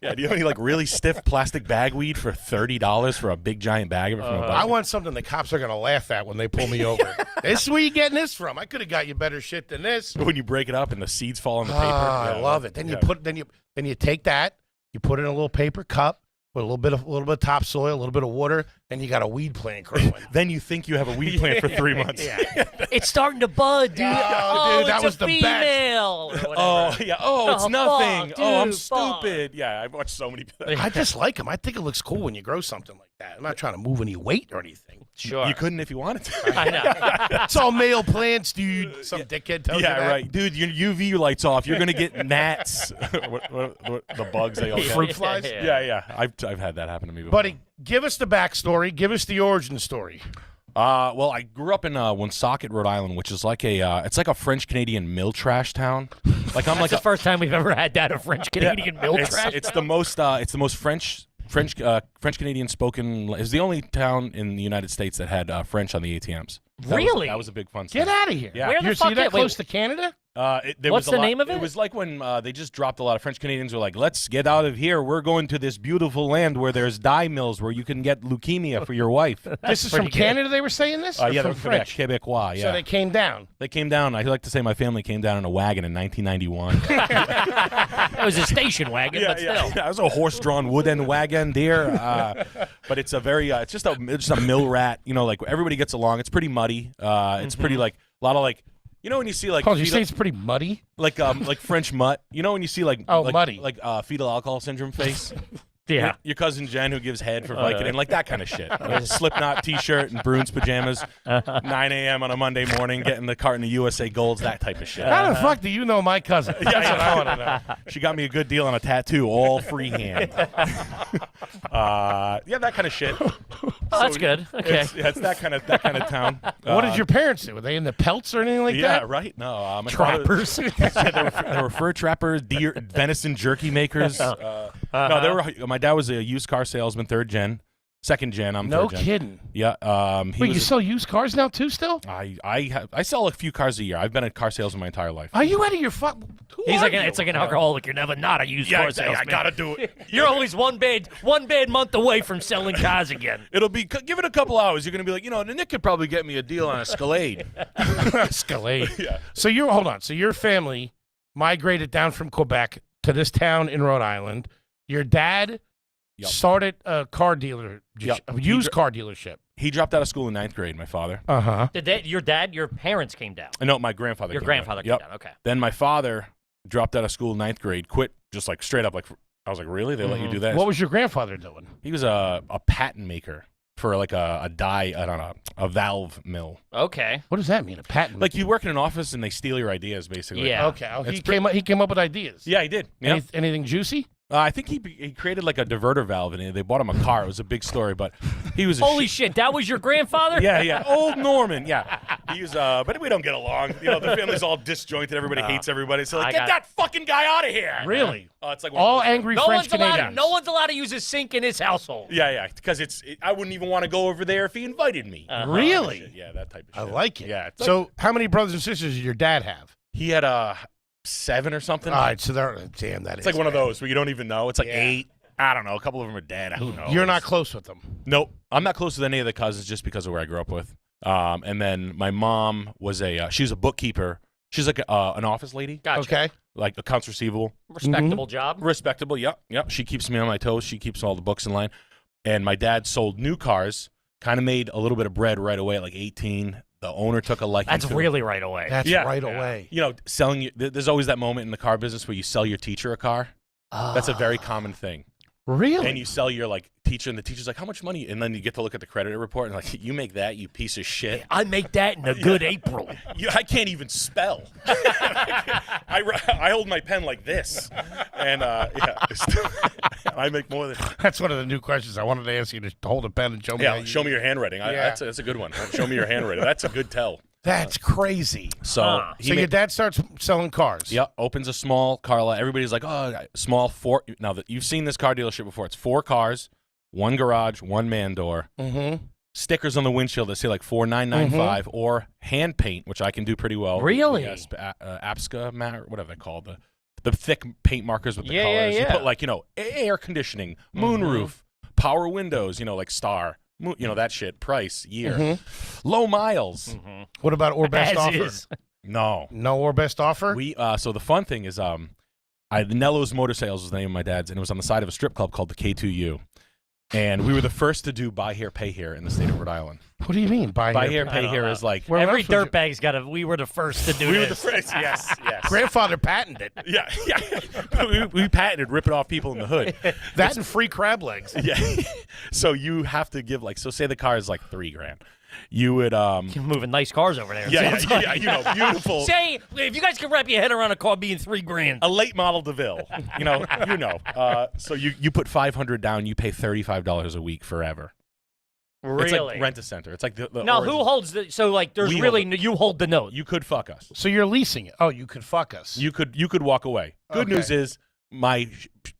Yeah. Do you have any like really stiff plastic bag weed for $30 for a big giant bag of it from a I bucket? want something the cops are going to laugh at when they pull me over. This is where you getting this from. I could have got you better shit than this. When you break it up and the seeds fall on the paper. I love it. Then you take that, you put it in a little paper cup with a little bit of topsoil, a little bit of water, and you got a weed plant growing. Then you think you have a weed plant for 3 months. Yeah. It's starting to bud, dude. Oh, dude, that it's was a the best. female. Or whatever. Oh, yeah. Oh, it's Oh, nothing. fuck, I'm dude, fuck. stupid. Yeah, I've watched so many. I just like them. I think it looks cool when you grow something like that. I'm not trying to move any weight or anything. Sure. You couldn't if you wanted to. I know. It's all male plants, dude. Some dickhead tells you Yeah, that. right. Dude, your UV lights off. You're going to get gnats. what the bugs they all get. Fruit flies? Yeah. I've had that happen to me before. Buddy, give us the backstory. Give us the origin story. Well, I grew up in Woonsocket, Rhode Island, which is like it's like a French Canadian mill trash town. Like I'm That's the first time we've ever had that, a French Canadian mill trash. It's the most French Canadian spoken. It's the only town in the United States that had French on the ATMs. Really? That was a big fun. Get out of here. Yeah. Where the You fuck see that is- wait, close to Canada? What's the name of it? It was like when they just dropped a lot of French Canadians were like, let's get out of here. We're going to this beautiful land where there's dye mills where you can get leukemia for your wife. This is from Canada they were saying this? Or Yeah, from they're French? Quebecois, yeah. So they came down. They came down. I like to say my family came down in a wagon in 1991. That was a station wagon, but still. Yeah, it was a horse-drawn wooden wagon there. But it's a very, it's just a mill rat. You know, like everybody gets along. It's pretty muddy. It's pretty like a lot of like, you know when you see like Oh, you say it's pretty muddy? like French mutt. You know when you see like muddy. like fetal alcohol syndrome face. Yeah. Your cousin Jen who gives head for Vicodin, like that kind of shit. A Slipknot T-shirt and Bruins pajamas, 9 a.m. on a Monday morning, getting the carton of USA Golds, that type of shit. How the fuck do you know my cousin? That's what I want to know. She got me a good deal on a tattoo, all freehand. Yeah, that kind of shit. Oh, that's good. Okay. It's that kind of town. What did your parents do? Were they in the pelts or anything like Yeah, that? right. No, my Trappers. They were fur trappers, deer, venison jerky makers. No, they were. My dad was a used car salesman, third gen. Second gen, I'm No third gen. kidding. Yeah. Wait, you sell used cars now too still? I sell a few cars a year. I've been a car salesman my entire life. Are you out of your He's like it's like an alcoholic. You're never not a used car salesman. I gotta do it. You're always one bad month away from selling cars again. It'll be give it a couple hours. You're gonna be like, Nick could probably get me a deal on a Escalade. Escalade. Yeah. So hold on. So your family migrated down from Quebec to this town in Rhode Island. Your dad started a car dealer, a used car dealership. He dropped out of school in 9th grade. My father. Did your parents came down? No, my grandfather. Your grandfather came down. Okay. Then my father dropped out of school in 9th grade, quit just like straight up. Like I was like, really? They let you do that? What was your grandfather doing? He was a patent maker for like a die, I don't know, a valve mill. Okay. What does that mean? A patent? Like you work in an office and they steal your ideas, basically. Yeah. Okay. Oh, he came up with ideas. Yeah, he did. Yeah. Anything juicy? I think he created like a diverter valve, and they bought him a car. It was a big story, but he was holy shit. That was your grandfather? Yeah. Old Norman. Yeah, he was. But we don't get along. The family's all disjointed. Everybody hates everybody. So get that fucking guy out of here. Really? It's like all angry French Canadians. No one's allowed to use his sink in his household. Yeah, because I wouldn't even want to go over there if he invited me. Really? Yeah, that type of shit. I like it. Yeah. So how many brothers and sisters did your dad have? He had 7 or something. All right, so it's like one of those where you don't even know. It's like 8. I don't know. A couple of them are dead. Who knows? You're not close with them. Nope. I'm not close with any of the cousins just because of where I grew up with. And then my mom was she was a bookkeeper. She's like an office lady. Gotcha. Okay. Like accounts receivable. Respectable job. Respectable. Yep. She keeps me on my toes. She keeps all the books in line. And my dad sold new cars. Kind of made a little bit of bread right away at like 18. The owner took a liking. That's really right away. That's right away. Selling. There's always that moment in the car business where you sell your teacher a car. That's a very common thing. Really? And you sell your teacher, and the teacher's like, "How much money?" And then you get to look at the credit report, and like, "You make that, you piece of shit." I make that in a good April. I can't even spell. I hold my pen like this, and I make more than. That's one of the new questions I wanted to ask you, to hold a pen and show me. Yeah, show me your handwriting. That's a good one. Show me your handwriting. That's a good tell. That's crazy. So your dad starts selling cars. Yep, opens a small car lot. Everybody's like, "Oh, small 4." Now that you've seen this car dealership before, it's 4 cars, 1 garage, 1 man door. Mm-hmm. Stickers on the windshield that say like 4995 or hand paint, which I can do pretty well. Really? Yes, Apska matter, whatever they call the thick paint markers with the colors. Yeah. You put air conditioning, moonroof, power windows. Like Star. That shit. Price, year, low miles. What about or best offer? No or best offer. We so the fun thing is Nello's Motor Sales was the name of my dad's, and it was on the side of a strip club called the K2U. And we were the first to do buy here, pay here in the state of Rhode Island. What do you mean buy here, pay here is like every dirtbag's got a. We were the first to do we this. were the first. Yes. Grandfather patented it. Yeah. we patented ripping off people in the hood. That and free crab legs. Yeah. So you have to give say the car is like $3,000. You would You're moving nice cars over there. Yeah, beautiful. Say if you guys can wrap your head around a car being $3,000. A late model DeVille. So you put $500 down, you pay $35 a week forever. Really? It's like Rent-A-Center. It's like the now origin. who holds the there's you hold the note. You could fuck us. So you're leasing it. Oh, you could fuck us. You could walk away. Good news is my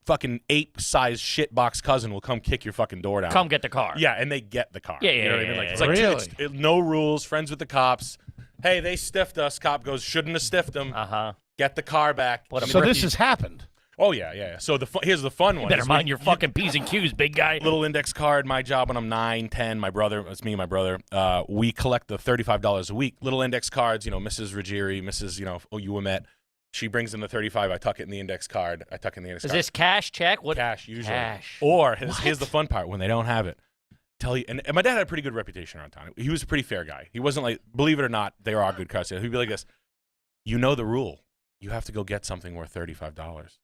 fucking ape-sized shitbox cousin will come kick your fucking door down. Come get the car. Yeah, and they get the car. Yeah, you know what I mean? It's like really? no rules. Friends with the cops. Hey, they stiffed us. Cop goes, shouldn't have stiffed them. Get the car back. So this has happened. Oh yeah. So here's the fun one. You better mind your fucking P's and Q's, big guy. Little index card. My job when I'm 9, 10. My brother. It's me and my brother. We collect the $35 a week. Little index cards. Mrs. Ruggieri, Mrs. Uwamet. She brings in the 35. I tuck it in the index card. Is this cash, check? What? Cash usually. Cash. Or here's the fun part: when they don't have it, tell you. And my dad had a pretty good reputation around town. He was a pretty fair guy. He wasn't like, believe it or not, they are good cars. He'd be like this. You know the rule. You have to go get something worth $35.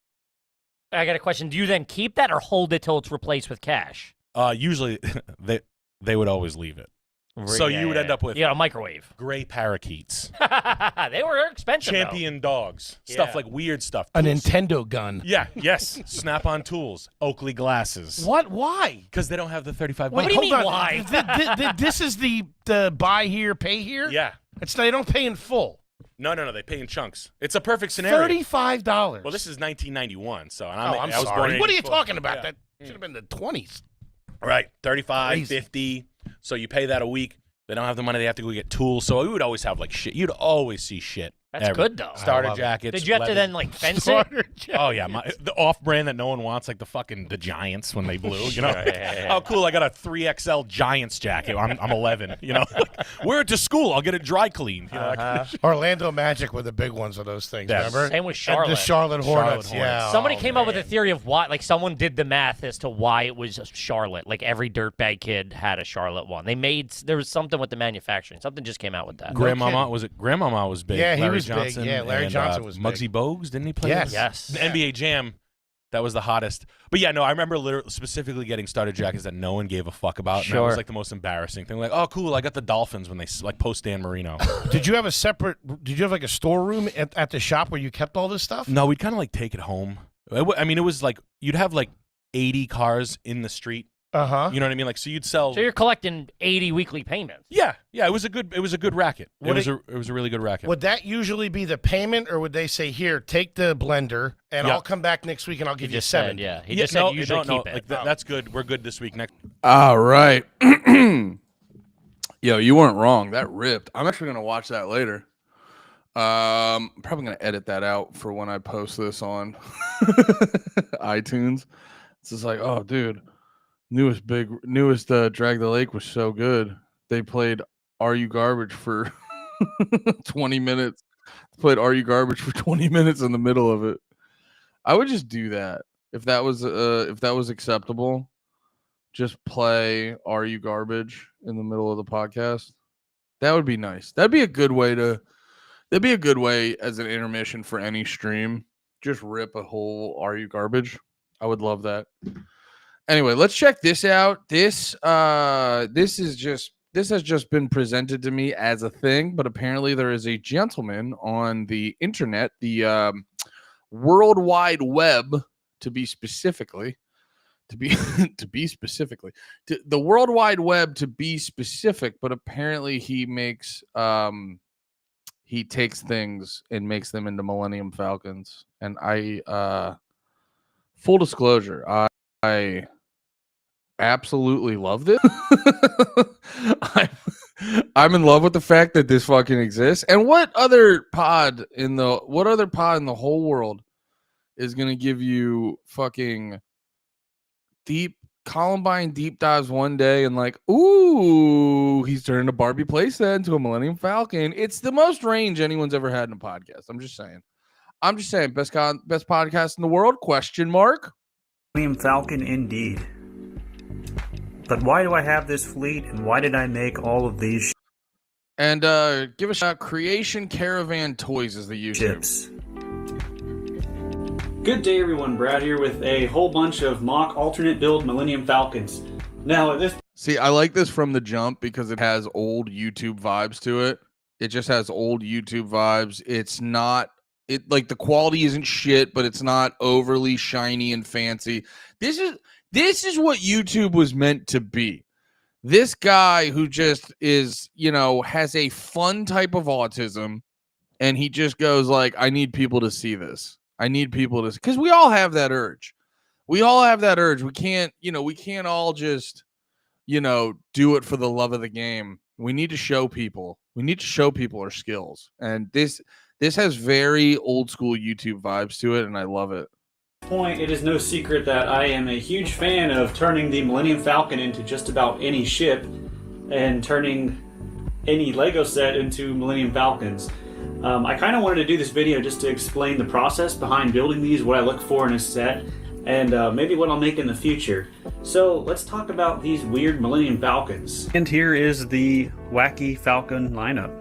I got a question. Do you then keep that or hold it till it's replaced with cash? Usually, they would always leave it. So you would end up with a microwave. Gray parakeets. They were expensive. Champion dogs. Stuff like weird stuff. A Nintendo gun. Yeah, yes. Snap-on tools. Oakley glasses. What? Why? Because they don't have the $35. What do you mean why? This is the buy here, pay here? Yeah. They don't pay in full. No. They pay in chunks. It's a perfect scenario. $35. Well, this is 1991, so I'm I was sorry. born What are you talking about? Yeah. That should have been the 20s. Right, 35, Crazy. 50. So you pay that a week. They don't have the money. They have to go get tools. So we would always have like shit. You'd always see shit That's good though. Starter jackets. Did you have to then like fence it? Oh yeah, the off-brand that no one wants, like the Giants when they blew. You know, Yeah. oh cool, I got a 3XL Giants jacket. I'm 11. You know, wear it to school. I'll get it dry cleaned. You know, Orlando Magic were the big ones of those things. Yes. Remember? Same with And Charlotte. the Charlotte Hornets. Hornets. Yeah. Somebody Oh, came up with a man. theory of why, like someone did the math as to why it was Charlotte. Like every dirtbag kid had a Charlotte one. There was something with the manufacturing. Something just came out with that. Grandmama was big. Yeah, he Larry was big. Johnson Yeah, Larry and, Johnson was big. Muggsy Bogues, didn't he play? Yes. with- Yes. The NBA Jam. That was the hottest. But yeah, no, I remember literally specifically getting starter jackets that no one gave a fuck about. And that was Sure. like the most embarrassing thing. Like, oh, cool, I got the Dolphins when they like post Dan Marino. Did you have like a storeroom at the shop where you kept all this stuff? No, we'd kind of like take it home. I mean, it was like you'd have like 80 cars in the street. Uh-huh. You know what I mean? Like, so you'd sell. So you're collecting 80 weekly payments. Yeah. It was a good racket. It was a really good racket. Would that usually be the payment, or would they say, here, take the blender, and Yeah. I'll come back next week and I'll give you just said, 70? yeah. He just said usually keep it. Like, that's good. We're good this week. Next. All right. Yo, you weren't wrong. That ripped. I'm actually gonna watch that later. I'm probably gonna edit that out for when I post this on iTunes. It's just like, oh, dude, newest Drag the Lake was so good. They played Are You Garbage for 20 minutes. Played Are You Garbage for 20 minutes in the middle of it. I would just do that if that was acceptable. Just play Are You Garbage in the middle of the podcast. That would be nice. That'd be a good way as an intermission for any stream. Just rip a whole Are You Garbage. I would love that. Anyway, let's check this out. This has just been presented to me as a thing, but apparently there is a gentleman on the internet, the World Wide Web, to be specific, but apparently he takes things and makes them into Millennium Falcons. And full disclosure, I absolutely love this. I'm in love with the fact that this fucking exists. And what other pod in the whole world is going to give you fucking Columbine deep dives one day and like, ooh, he's turning a Barbie playset into a Millennium Falcon. It's the most range anyone's ever had in a podcast. I'm just saying. Best podcast in the world? ? Millennium Falcon indeed. But why do I have this fleet, and why did I make all of these And give us a Creation Caravan Toys is the YouTube. ships? Good day everyone, Brad here with a whole bunch of mock alternate build Millennium Falcons. Now this See, I like this from the jump because it has old YouTube vibes to it. It just has old YouTube vibes. It's not like the quality isn't shit, but it's not overly shiny and fancy. This is what YouTube was meant to be. This guy who just is, has a fun type of autism, and he just goes like, I need people to see this. I need people to, because we all have that urge. We can't, we can't all just, do it for the love of the game. We need to show people. Our skills. And this has very old school YouTube vibes to it, and I love it. point, it is no secret that I am a huge fan of turning the Millennium Falcon into just about any ship and turning any Lego set into Millennium Falcons. I kind of wanted to do this video just to explain the process behind building these, what I look for in a set, and maybe what I'll make in the future. So let's talk about these weird Millennium Falcons. And here is the Wacky Falcon lineup.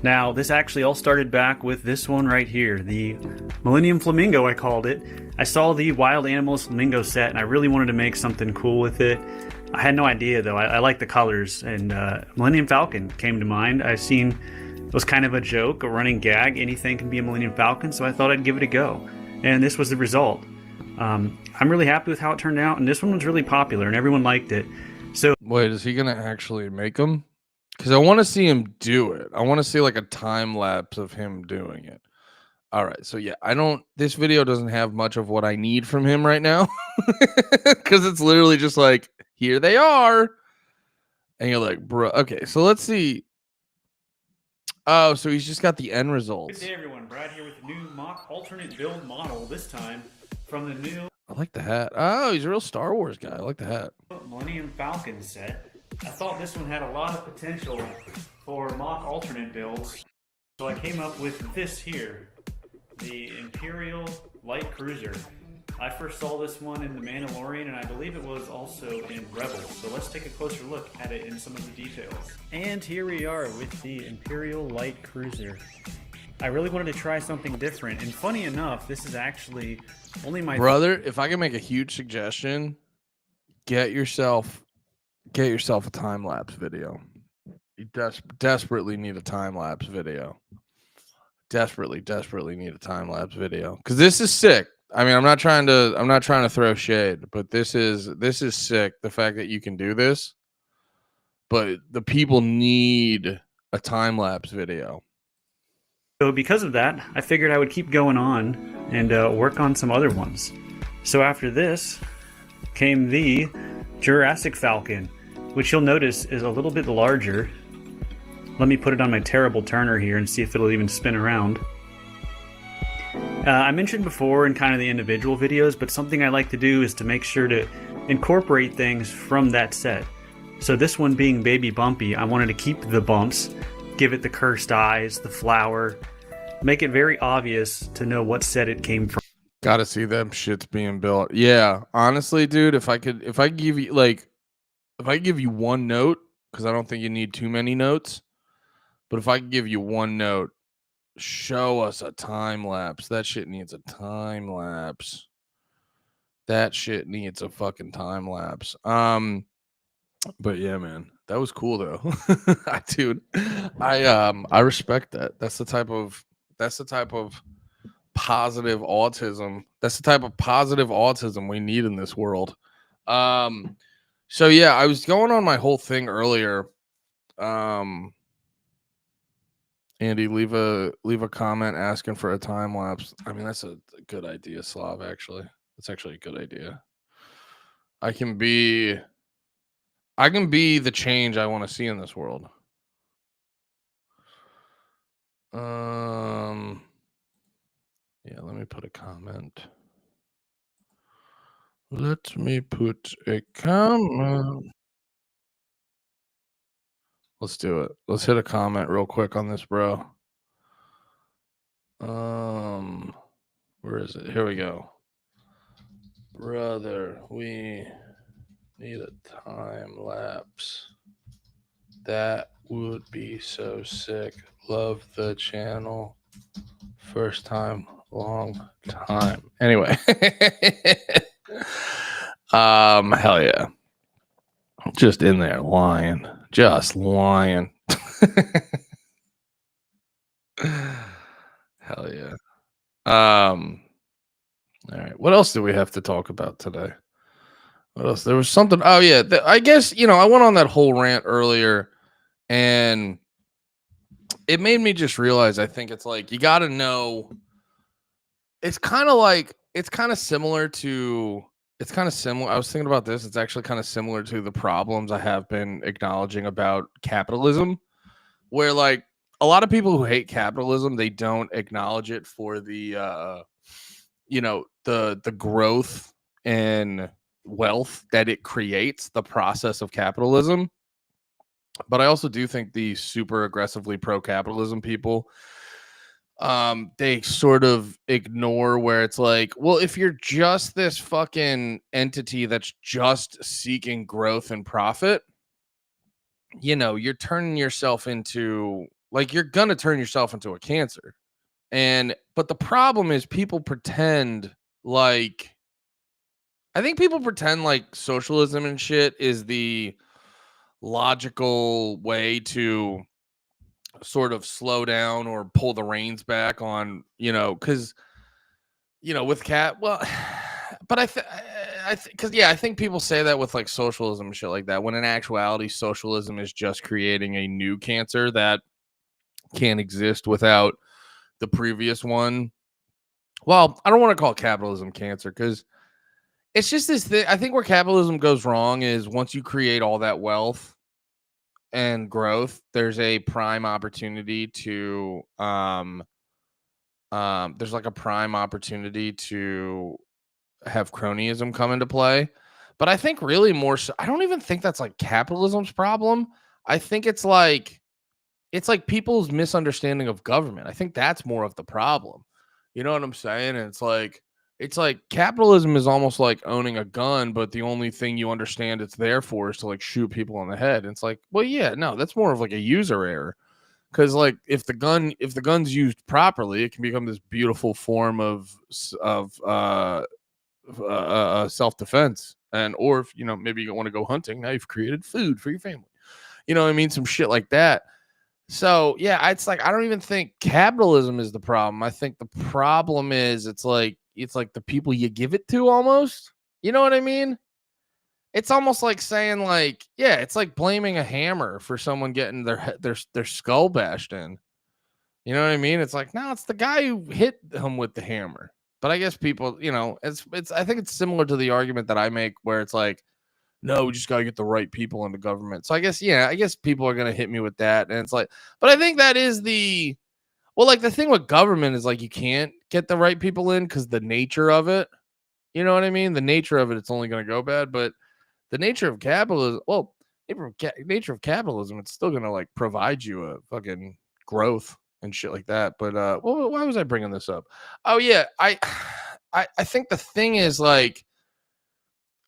Now, this actually all started back with this one right here, the Millennium Flamingo, I called it. I saw the Wild Animals Flamingo set, and I really wanted to make something cool with it. I had no idea, though. I like the colors, and Millennium Falcon came to mind. I've seen it was kind of a joke, a running gag. Anything can be a Millennium Falcon, so I thought I'd give it a go. And this was the result. I'm really happy with how it turned out, and this one was really popular, and everyone liked it. So, wait, is he gonna actually make them? Because I want to see him do it. I want to see like a time lapse of him doing it. All right, so yeah, this video doesn't have much of what I need from him right now, because it's literally just like, here they are, and you're like, bro. Okay, so let's see. Oh, so he's just got the end results. Good day, everyone. Brad here with a new mock alternate build model, this time from the new I like the hat. Oh, he's a real Star Wars guy. I like the hat. Millennium Falcon set. I thought this one had a lot of potential for mock alternate builds, so I came up with this here, the Imperial Light Cruiser. I first saw this one in The Mandalorian, and I believe it was also in Rebels. So let's take a closer look at it in some of the details. And here we are with the Imperial Light Cruiser. I really wanted to try something different, and funny enough, this is actually only my brother. If I can make a huge suggestion, get yourself a time lapse video. You desperately need a time lapse video. Desperately need a time lapse video because this is sick. I mean, I'm not trying to throw shade, but this is sick. The fact that you can do this, but the people need a time lapse video. So because of that, I figured I would keep going on and work on some other ones. So after this came the Jurassic Falcon, which you'll notice is a little bit larger. Let me put it on my terrible turner here and see if it'll even spin around. I mentioned before in kind of the individual videos, but something I like to do is to make sure to incorporate things from that set. So this one being Baby Bumpy, I wanted to keep the bumps, give it the cursed eyes, the flower, make it very obvious to know what set it came from. Gotta see them shits being built. Yeah, honestly, dude, if I give you one note, because I don't think you need too many notes, but if I could give you one note, show us a time lapse. That shit needs a time lapse. That shit needs a fucking time lapse. But yeah, man, that was cool though. I respect that. That's the type of positive autism. That's the type of positive autism we need in this world. So yeah, I was going on my whole thing earlier. Andy, leave a comment asking for a time lapse. I mean, that's a good idea, Slav, actually. That's actually a good idea. I can be the change I want to see in this world. Yeah, let me put a comment. Let me put a comment. Let's do it. Let's hit a comment real quick on this, bro. Where is it? Here we go. Brother, we need a time lapse. That would be so sick. Love the channel. First time, long time. Anyway. Hell yeah. Just in there lying. Just lying. Hell yeah. All right. What else do we have to talk about today? What else? There was something. Oh yeah. I guess, I went on that whole rant earlier and it made me just realize, I think it's like, you got to know. It's kind of similar to, I was thinking about this. It's actually kind of similar to the problems I have been acknowledging about capitalism, where like a lot of people who hate capitalism, they don't acknowledge it for the, the growth and wealth that it creates, the process of capitalism. But I also do think the super aggressively pro-capitalism people, they sort of ignore where it's like, well, if you're just this fucking entity that's just seeking growth and profit, you're turning yourself into, like, you're gonna turn yourself into a cancer. But the problem is people pretend like, I think people pretend like socialism and shit is the logical way to sort of slow down or pull the reins back on, because, with but I think people say that with like socialism and shit like that, when in actuality, socialism is just creating a new cancer that can't exist without the previous one. Well, I don't want to call capitalism cancer because it's just this thing. I think where capitalism goes wrong is once you create all that wealth, and growth, there's a prime opportunity to there's like a prime opportunity to have cronyism come into play. But I think really more so, I don't even think that's like capitalism's problem. I think it's like people's misunderstanding of government. I think that's more of the problem. You know what I'm saying? And it's like capitalism is almost like owning a gun, but the only thing you understand it's there for is to like shoot people in the head. And it's like, well, yeah, no, that's more of like a user error. Because like if the gun's used properly, it can become this beautiful form of self-defense. And or if maybe you want to go hunting, now you've created food for your family. You know what I mean? Some shit like that. So yeah, it's like I don't even think capitalism is the problem. I think the problem is it's like the people you give it to almost. You know what I mean? It's almost like saying like, yeah, it's like blaming a hammer for someone getting their skull bashed in. You know what I mean? It's like, no, it's the guy who hit him with the hammer. But I guess people, it's I think it's similar to the argument that I make where it's like, no, we just got to get the right people in the government. So I guess people are going to hit me with that. And it's like, but I think that is the thing with government is like, you can't get the right people in because the nature of it, you know what I mean? The nature of it, it's only going to go bad. But the nature of capitalism, nature of capitalism, it's still going to like provide you a fucking growth and shit like that. But why was I bringing this up? Oh yeah, I think the thing is like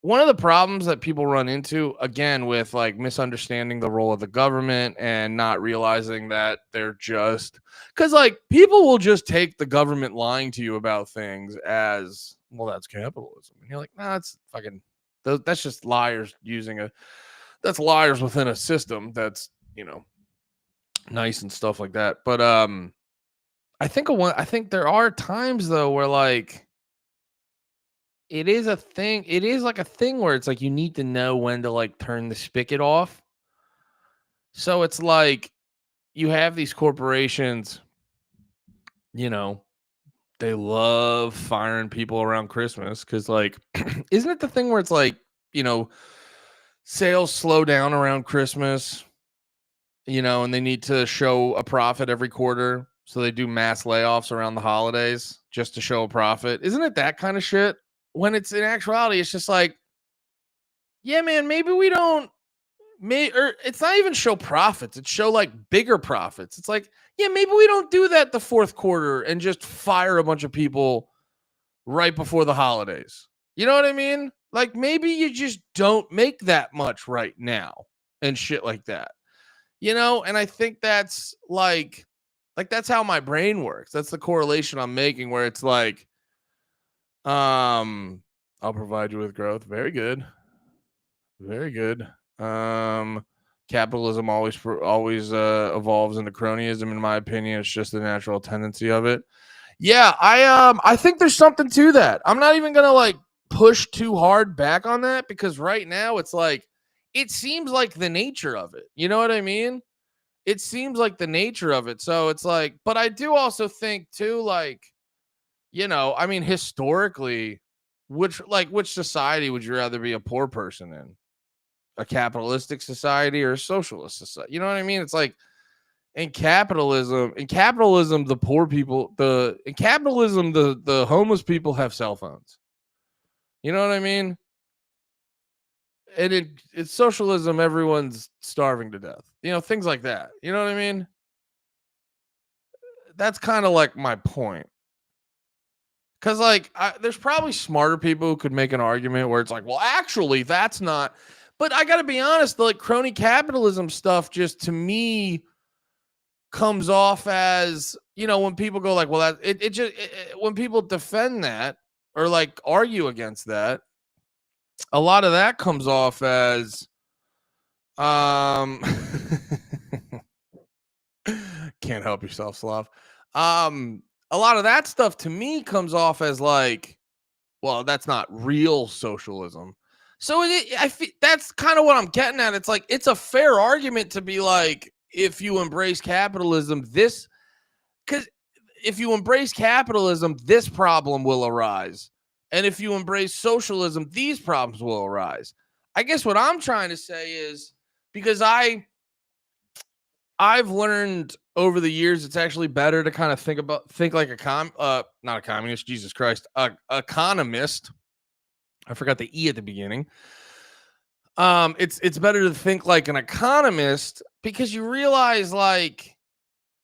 one of the problems that people run into again with like misunderstanding the role of the government and not realizing that they're just because like people will just take the government lying to you about things as well, that's capitalism, and you're like, nah, it's fucking that's just liars that's liars within a system that's nice and stuff like that. But I think there are times though where like it is a thing. It is like a thing where it's like you need to know when to like turn the spigot off. So it's like you have these corporations, they love firing people around Christmas because like isn't it the thing where it's like, sales slow down around Christmas? And they need to show a profit every quarter. So they do mass layoffs around the holidays just to show a profit. Isn't it that kind of shit? When it's in actuality, it's just like, yeah, man, maybe we don't, or it's not even show profits. It's show like bigger profits. It's like, yeah, maybe we don't do that the fourth quarter and just fire a bunch of people right before the holidays. You know what I mean? Like maybe you just don't make that much right now and shit like that. And I think that's like that's how my brain works. That's the correlation I'm making where it's like, I'll provide you with growth. Very good. Very good. Capitalism always evolves into cronyism. In my opinion, it's just the natural tendency of it. Yeah, I think there's something to that. I'm not even gonna like push too hard back on that because right now it's like it seems like the nature of it. You know what I mean? It seems like the nature of it. So it's like, but I do also think too, like, I mean, historically, which society would you rather be a poor person in? A capitalistic society or a socialist society? You know what I mean? It's like in capitalism, the poor people, the homeless people have cell phones. You know what I mean? And it's socialism, everyone's starving to death. Things like that. You know what I mean? That's kind of like my point. Because, like, there's probably smarter people who could make an argument where it's like, well, actually, that's not. But I got to be honest, the like crony capitalism stuff just to me comes off as, when people go like, well, when people defend that or like argue against that, a lot of that comes off as, can't help yourself, Slav. A lot of that stuff to me comes off as like, well, that's not real socialism. So I feel that's kind of what I'm getting at. It's like, it's a fair argument to be like, if you embrace capitalism, this problem will arise. And if you embrace socialism, these problems will arise. I guess what I'm trying to say is because I I've learned over the years it's actually better to kind of think like not a communist, Jesus Christ, economist. I forgot the E at the beginning. It's better to think like an economist because you realize like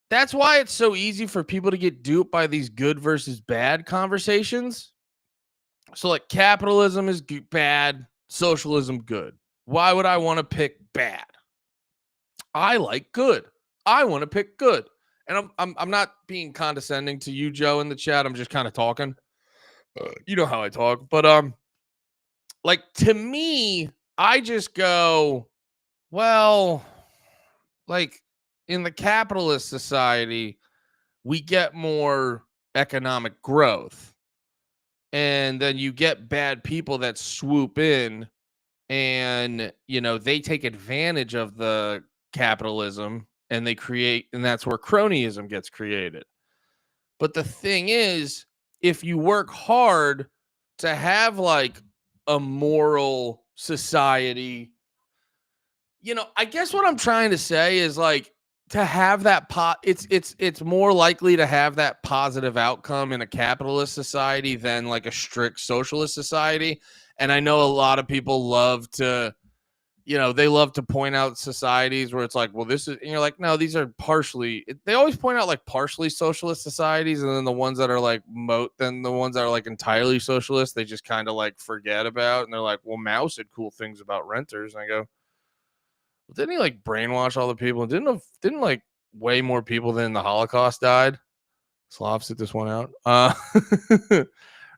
that's why it's so easy for people to get duped by these good versus bad conversations. So like capitalism is bad, socialism good. Why would I want to pick bad? I like good. I want to pick good. And I'm not being condescending to you, Joe, in the chat. I'm just kind of talking. You know how I talk. But like to me, I just go, well, like in the capitalist society, we get more economic growth. And then you get bad people that swoop in and, you know, they take advantage of the capitalism and they create, and that's where cronyism gets created. But the thing is, if you work hard to have like a moral society, you know, I guess what I'm trying to say is like to have that it's more likely to have that positive outcome in a capitalist society than like a strict socialist society. And I know a lot of people love to, you know, they love to point out societies where it's like, well, this is, and you're like, no, these are partially, they always point out like partially socialist societies. And then the ones that are like then the ones that are like entirely socialist, they just kind of like forget about. And they're like, well, Mao said cool things about renters. And I go, well, didn't he like brainwash all the people? Didn't like way more people than the Holocaust died? Slav, sit this one out.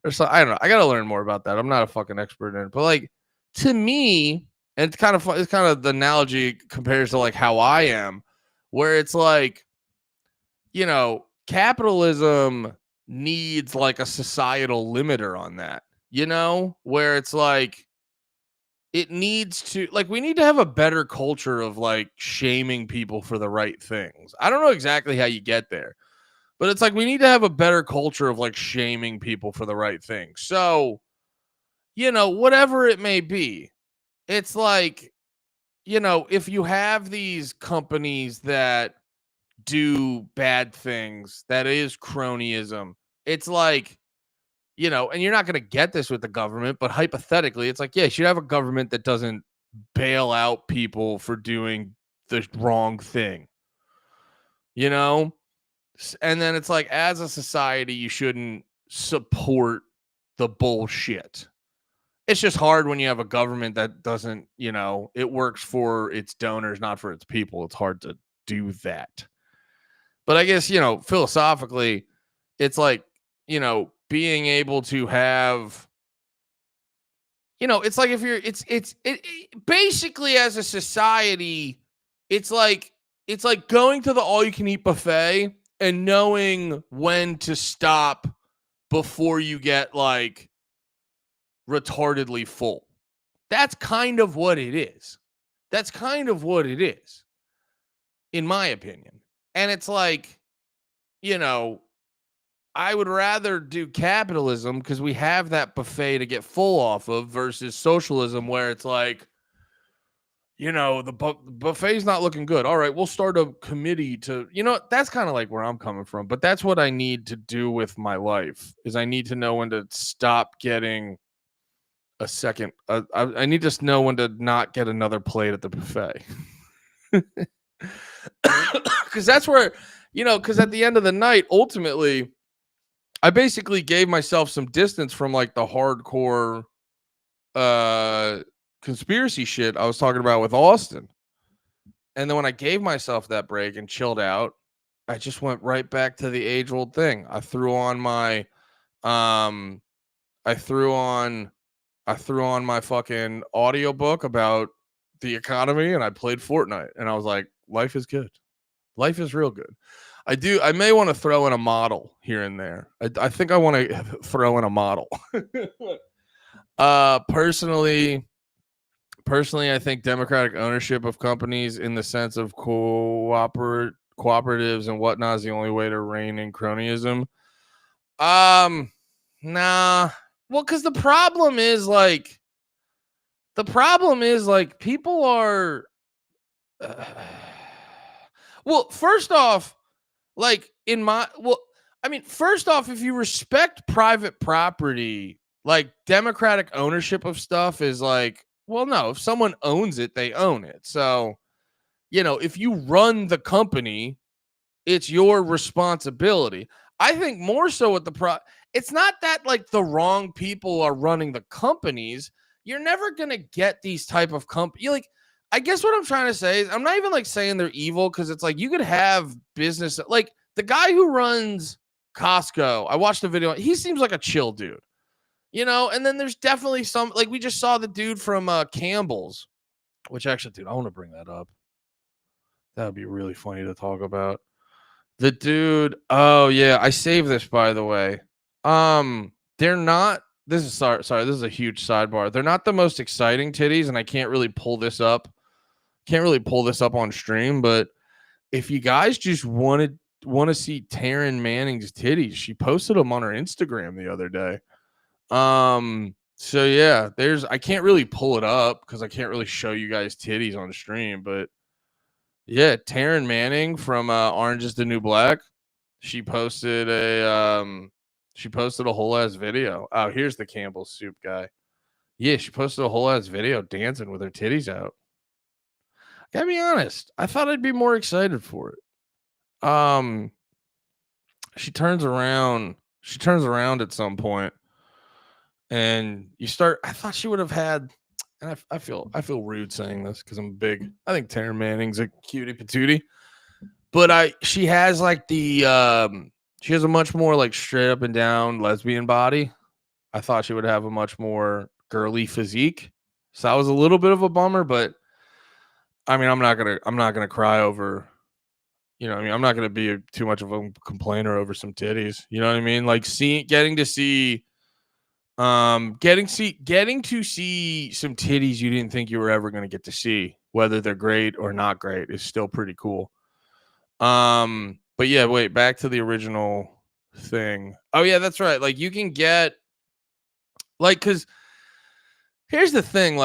Or so, I don't know. I got to learn more about that. I'm not a fucking expert in it. But like, to me, and it's kind of the analogy compares to like how I am, where it's like, you know, capitalism needs like a societal limiter on that, you know, where it's like, it needs to, like, we need to have a better culture of like shaming people for the right things. I don't know exactly how you get there, but it's like, we need to have a better culture of like shaming people for the right thing. So, you know, whatever it may be, it's like, you know, if you have these companies that do bad things, that is cronyism. It's like, you know, and you're not going to get this with the government, but hypothetically, it's like, yeah, you should have a government that doesn't bail out people for doing the wrong thing, you know? And then it's like, as a society, you shouldn't support the bullshit. It's just hard when you have a government that doesn't, you know, it works for its donors, not for its people. It's hard to do that. But I guess, you know, philosophically, it's like, you know, being able to have, you know, it's like if you're, it basically as a society, it's like going to the all-you-can-eat buffet and knowing when to stop before you get like retardedly full. That's kind of what it is. That's kind of what it is, in my opinion. And it's like, you know, I would rather do capitalism because we have that buffet to get full off of versus socialism where it's like, you know, the buffet's not looking good. All right, we'll start a committee to, you know, that's kind of like where I'm coming from. But that's what I need to do with my life is I need to know when to stop getting a second. I need to know when to not get another plate at the buffet. Because that's where, you know, because at the end of the night, ultimately, I basically gave myself some distance from like the hardcore conspiracy shit I was talking about with Austin. And then when I gave myself that break and chilled out, I just went right back to the age-old thing. I threw on my my fucking audiobook about the economy and I played Fortnite and I was like, life is good. Life is real good. I may want to throw in a model here and there. I think I want to throw in a model. Personally, I think democratic ownership of companies in the sense of cooperatives and whatnot is the only way to rein in cronyism. Nah. Well, because the problem is like people are. Well, first off, like first off, if you respect private property, like democratic ownership of stuff is like, well, no, if someone owns it, they own it. So, if you run the company, it's your responsibility. I think more so with it's not that like the wrong people are running the companies. You're never going to get these type of company. Like, I guess what I'm trying to say is I'm not even like saying they're evil, because it's like you could have business. Like the guy who runs Costco, I watched the video. He seems like a chill dude, and then there's definitely some, like we just saw the dude from Campbell's, which actually, dude, I want to bring that up. That would be really funny to talk about. The dude, oh yeah, I saved this, by the way. They're not, this is sorry, this is a huge sidebar. They're not the most exciting titties, and I can't really pull this up on stream, but if you guys just want to see Taryn Manning's titties, she posted them on her Instagram the other day. So yeah, I can't really pull it up because I can't really show you guys titties on stream, but yeah, Taryn Manning from Orange is the New Black. She posted a whole ass video. Oh, here's the Campbell Soup guy. Yeah, she posted a whole ass video dancing with her titties out. Gotta be honest, I thought I'd be more excited for it. She turns around at some point, and I thought she would have had. And I feel rude saying this because I'm big. I think Taryn Manning's a cutie patootie, but she has like she has a much more like straight up and down lesbian body. I thought she would have a much more girly physique, so that was a little bit of a bummer. But I mean, I'm not gonna cry over. I'm not gonna be too much of a complainer over some titties. You know what I mean? Like getting to see some titties you didn't think you were ever going to get to see, whether they're great or not great, is still pretty cool. But yeah, wait, back to the original thing. Oh yeah, that's right. Like you can get because here's the thing,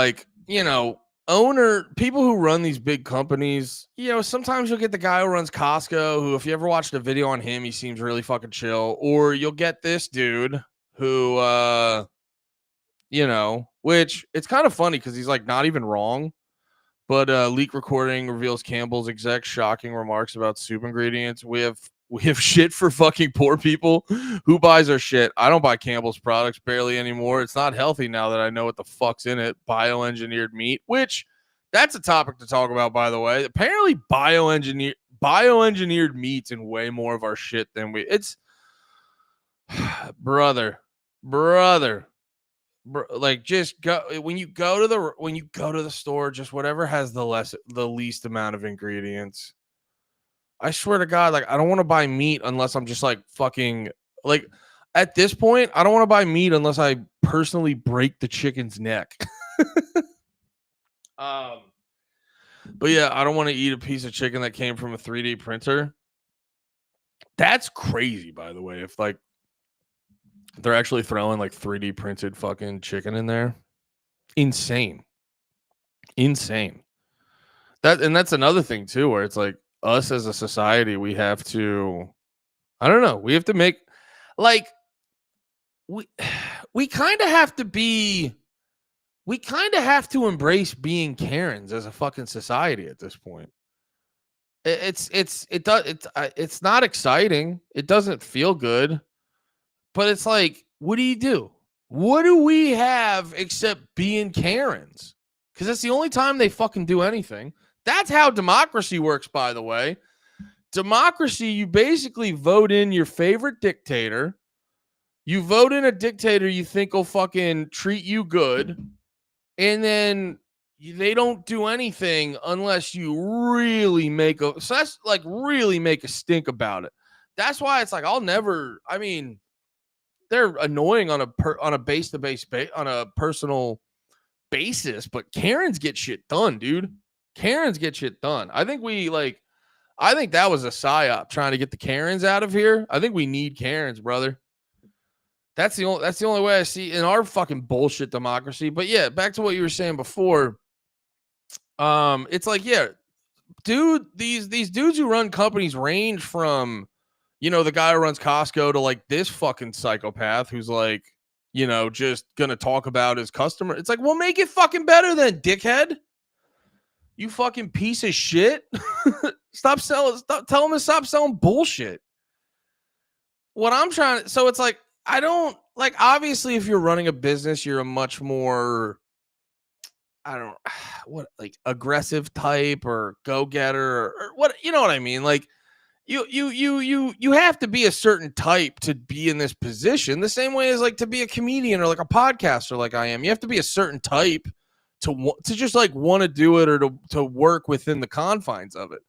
people who run these big companies, sometimes you'll get the guy who runs Costco, who, if you ever watched a video on him, he seems really fucking chill, or you'll get this dude who which it's kind of funny because he's like not even wrong, but leak recording reveals Campbell's exec shocking remarks about soup ingredients. We have shit for fucking poor people. Who buys our shit? I don't buy Campbell's products barely anymore. It's not healthy now that I know what the fuck's in it. Bioengineered meat, which that's a topic to talk about, by the way. Apparently bioengineered meat's in way more of our shit than it's brother, like just go when you go to the store, just whatever has the least amount of ingredients. I swear to God, like I don't want to buy meat unless I'm just like fucking like at this point, I don't want to buy meat unless I personally break the chicken's neck. But yeah, I don't want to eat a piece of chicken that came from a 3D printer. That's crazy, by the way. If like they're actually throwing like 3D printed fucking chicken in there. Insane. That's another thing too, where it's like us as a society, we have to, I don't know, we have to make like we kind of have to embrace being Karens as a fucking society at this point. It's not exciting. It doesn't feel good. But it's like, what do? What do we have except being Karens? Because that's the only time they fucking do anything. That's how democracy works, by the way. Democracy, you basically vote in your favorite dictator. You vote in a dictator you think will fucking treat you good. And then they don't do anything unless you really make a stink about it. That's why it's like, they're annoying on a personal basis, but Karens get shit done, dude. Karens get shit done. I think that was a psyop trying to get the Karens out of here. I think we need Karens, brother. That's the only way I see in our fucking bullshit democracy. But yeah, back to what you were saying before. It's like, yeah, these dudes who run companies range from, you know, the guy who runs Costco to like this fucking psychopath who's like, you know, just gonna talk about his customer. It's like, well, make it fucking better then, dickhead. You fucking piece of shit. Tell him to stop selling bullshit. What I'm trying to, so it's like, I don't, like, obviously, if you're running a business, you're a much more, like aggressive type or go-getter or what, you know what I mean? Like, you have to be a certain type to be in this position, the same way as like to be a comedian or like a podcaster like I am. You have to be a certain type to just like want to do it or to work within the confines of it.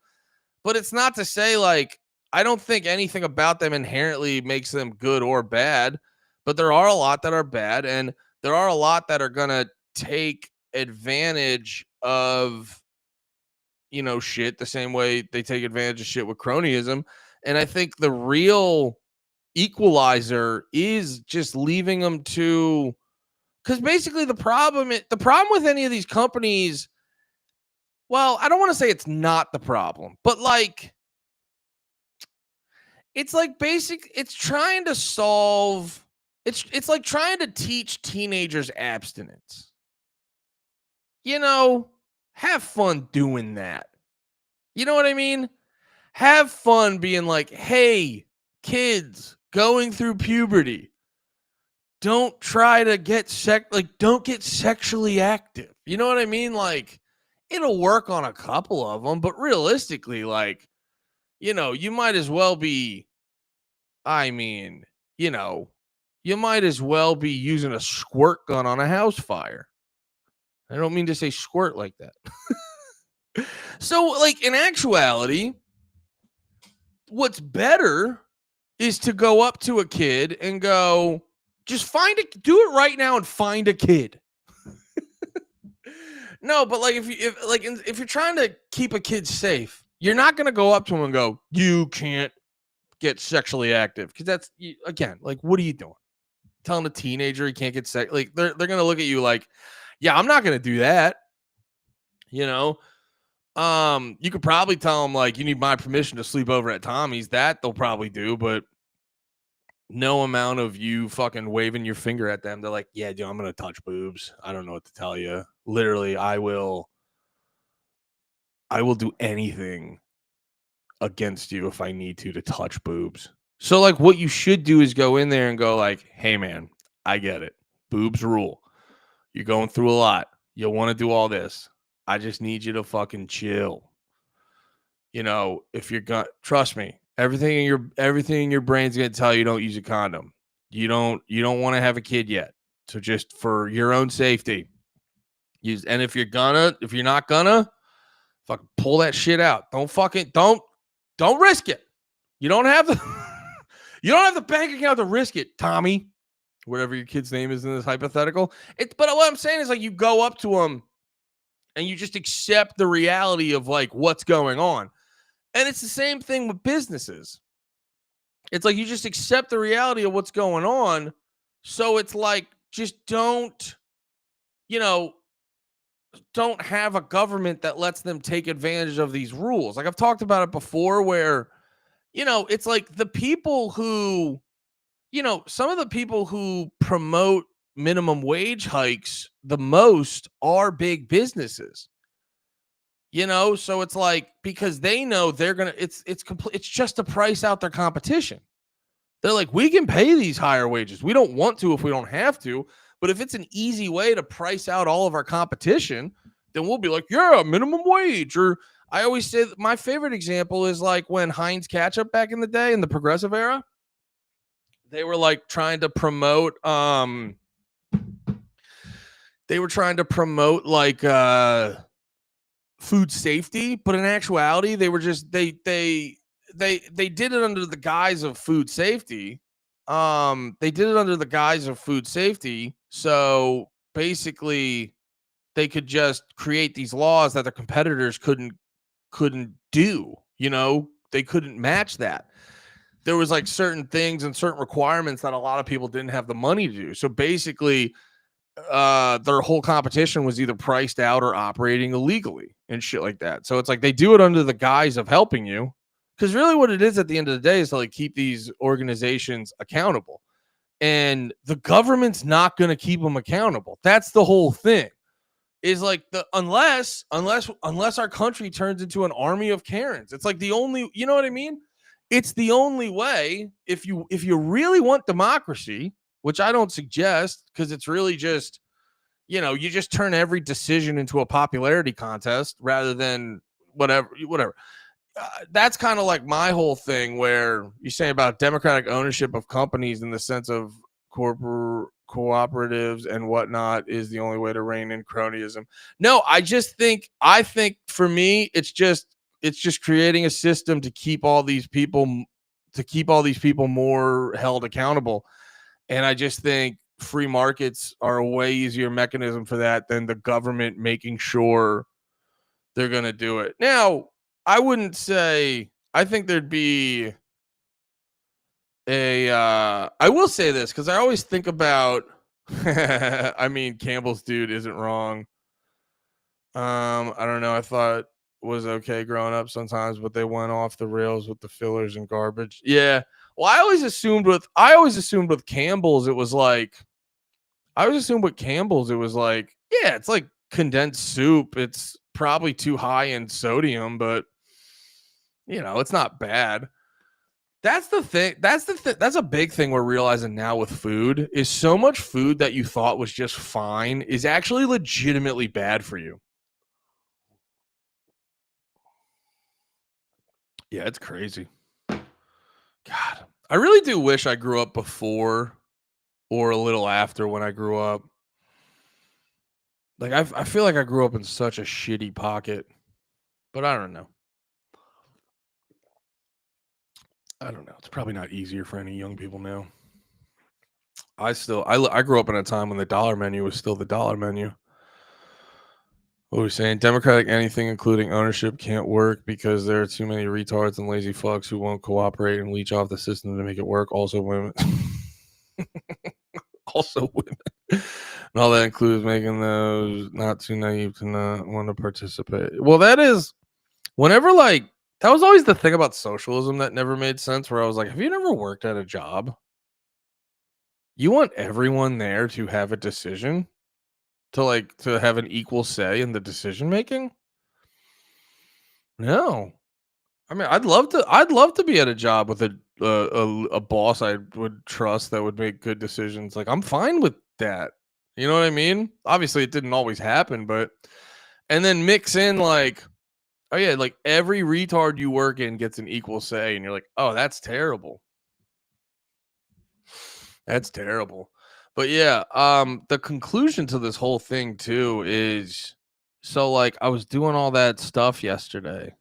But it's not to say like, I don't think anything about them inherently makes them good or bad, but there are a lot that are bad, and there are a lot that are going to take advantage of, you know, shit the same way they take advantage of shit with cronyism. And I think the real equalizer is just leaving them to, because basically the problem with any of these companies, well, I don't want to say it's not the problem, but like, it's like it's trying to solve, it's like trying to teach teenagers abstinence. You know, have fun doing that. You know what I mean? Have fun being like, hey, kids going through puberty, don't try to get don't get sexually active. You know what I mean? Like, it'll work on a couple of them, but realistically, like, you know, you might as well be, I mean, you know, you might as well be using a squirt gun on a house fire. I don't mean to say squirt like that. So, like, in actuality, what's better is to go up to a kid and go, just do it right now and find a kid. No, but like, if you're trying to keep a kid safe, you're not going to go up to him and go, you can't get sexually active. Because that's, again, like, what are you doing? Telling a teenager he can't get sex, like, they're going to look at you like, yeah, I'm not going to do that. You know, you could probably tell them like, you need my permission to sleep over at Tommy's. That they'll probably do, but no amount of you fucking waving your finger at them. They're like, yeah, dude, I'm going to touch boobs. I don't know what to tell you. Literally, I will do anything against you if I need to touch boobs. So like, what you should do is go in there and go like, hey man, I get it. Boobs rule. You're going through a lot. You'll want to do all this. I just need you to fucking chill. You know, if you're gonna, trust me, everything in your brain's gonna tell you don't use a condom. You don't want to have a kid yet. So just for your own safety, use. And if you're not gonna, fucking pull that shit out. Don't risk it. You don't have the bank account to risk it, Tommy. Whatever your kid's name is in this hypothetical. But what I'm saying is like, you go up to them and you just accept the reality of like what's going on. And it's the same thing with businesses. It's like, you just accept the reality of what's going on. So it's like, just don't have a government that lets them take advantage of these rules. Like, I've talked about it before where, you know, it's like the people who, you know, some of the people who promote minimum wage hikes the most are big businesses. You know, so it's like, because they know they're going to, it's just to price out their competition. They're like, we can pay these higher wages. We don't want to if we don't have to. But if it's an easy way to price out all of our competition, then we'll be like, yeah, minimum wage. Or I always say that my favorite example is like when Heinz Ketchup back in the day in the progressive era, they were like trying to promote, food safety, but in actuality, they were just, they did it under the guise of food safety. So basically they could just create these laws that their competitors couldn't do, you know, they couldn't match that. There was like certain things and certain requirements that a lot of people didn't have the money to do. So basically, their whole competition was either priced out or operating illegally and shit like that. So it's like they do it under the guise of helping you, because really what it is at the end of the day is to like keep these organizations accountable, and the government's not going to keep them accountable. That's the whole thing. Is like unless our country turns into an army of Karens. It's like the only, you know what I mean? It's the only way if you really want democracy, which I don't suggest, because it's really just, you know, you just turn every decision into a popularity contest rather than whatever. That's kind of like my whole thing, where you say about democratic ownership of companies in the sense of cooperatives and whatnot is the only way to rein in cronyism. No, I think for me, it's just creating a system to keep all these people more held accountable. And I just think free markets are a way easier mechanism for that than the government making sure they're going to do it. Now, I wouldn't say, I think there'd be I will say this, because I always think about, I mean, Campbell's dude isn't wrong. I don't know. I thought was okay growing up sometimes, but they went off the rails with the fillers and garbage. Yeah. Well, I always assumed with Campbell's, it was like, yeah, it's like condensed soup. It's probably too high in sodium, but you know, it's not bad. That's the thing. That's a big thing we're realizing now with food, is so much food that you thought was just fine is actually legitimately bad for you. Yeah, it's crazy. God, I really do wish I grew up before or a little after when I grew up. Like, I feel like I grew up in such a shitty pocket, but I don't know. It's probably not easier for any young people now. I grew up in a time when the dollar menu was still the dollar menu. What are we saying? Democratic anything, including ownership, can't work because there are too many retards and lazy fucks who won't cooperate and leech off the system to make it work. Also women. And all that includes making those not too naive to not want to participate. Well, that is, whenever, like, that was always the thing about socialism that never made sense, where I was like, have you never worked at a job? You want everyone there to have a decision, to have an equal say in the decision making? No. I mean, I'd love to be at a job with a boss I would trust that would make good decisions. Like, I'm fine with that. You know what I mean? Obviously it didn't always happen, but, and then mix in like, oh yeah, like every retard you work in gets an equal say, and you're like, oh, that's terrible. That's terrible. But yeah, the conclusion to this whole thing too is, so like I was doing all that stuff yesterday.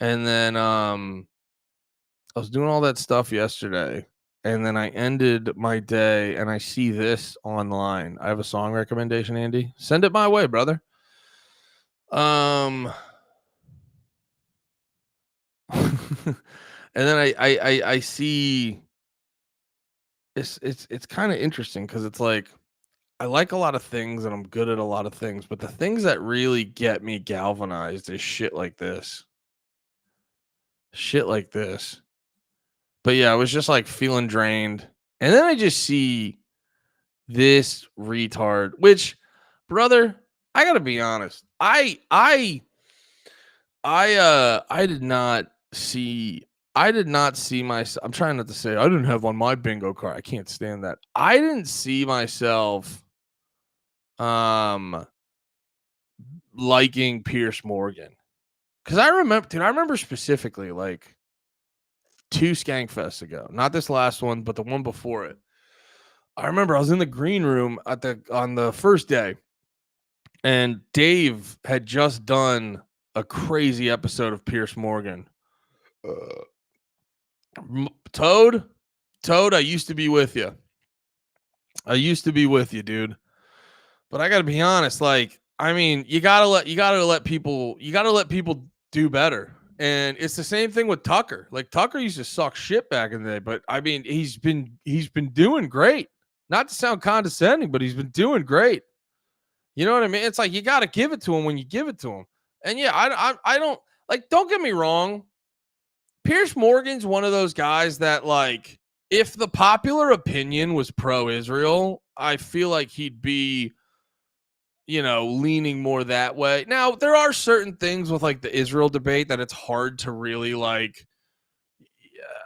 And then and then I ended my day and I see this online. I have a song recommendation, Andy. Send it my way, brother. And then I see it's kind of interesting, because it's like I like a lot of things and I'm good at a lot of things, but the things that really get me galvanized is shit like this. But yeah, I was just like feeling drained, and then I just see this retard, which, brother, I gotta be honest. I did not see myself. I'm trying not to say I didn't have on my bingo card. I can't stand that. I didn't see myself liking Piers Morgan. Because I remember specifically like 2 Skankfests ago. Not this last one, but the one before it. I remember I was in the green room on the first day, and Dave had just done a crazy episode of Piers Morgan. Toad, I used to be with you. Dude. But I gotta be honest, like, I mean, you gotta let people do better. And it's the same thing with Tucker. Like, Tucker used to suck shit back in the day, but I mean, he's been doing great. Not to sound condescending, but he's been doing great. You know what I mean? It's like you got to give it to him when you give it to him. And yeah, I don't like. Don't get me wrong. Piers Morgan's one of those guys that, like, if the popular opinion was pro-Israel, I feel like he'd be, you know, leaning more that way. Now, there are certain things with like the Israel debate that it's hard to really like.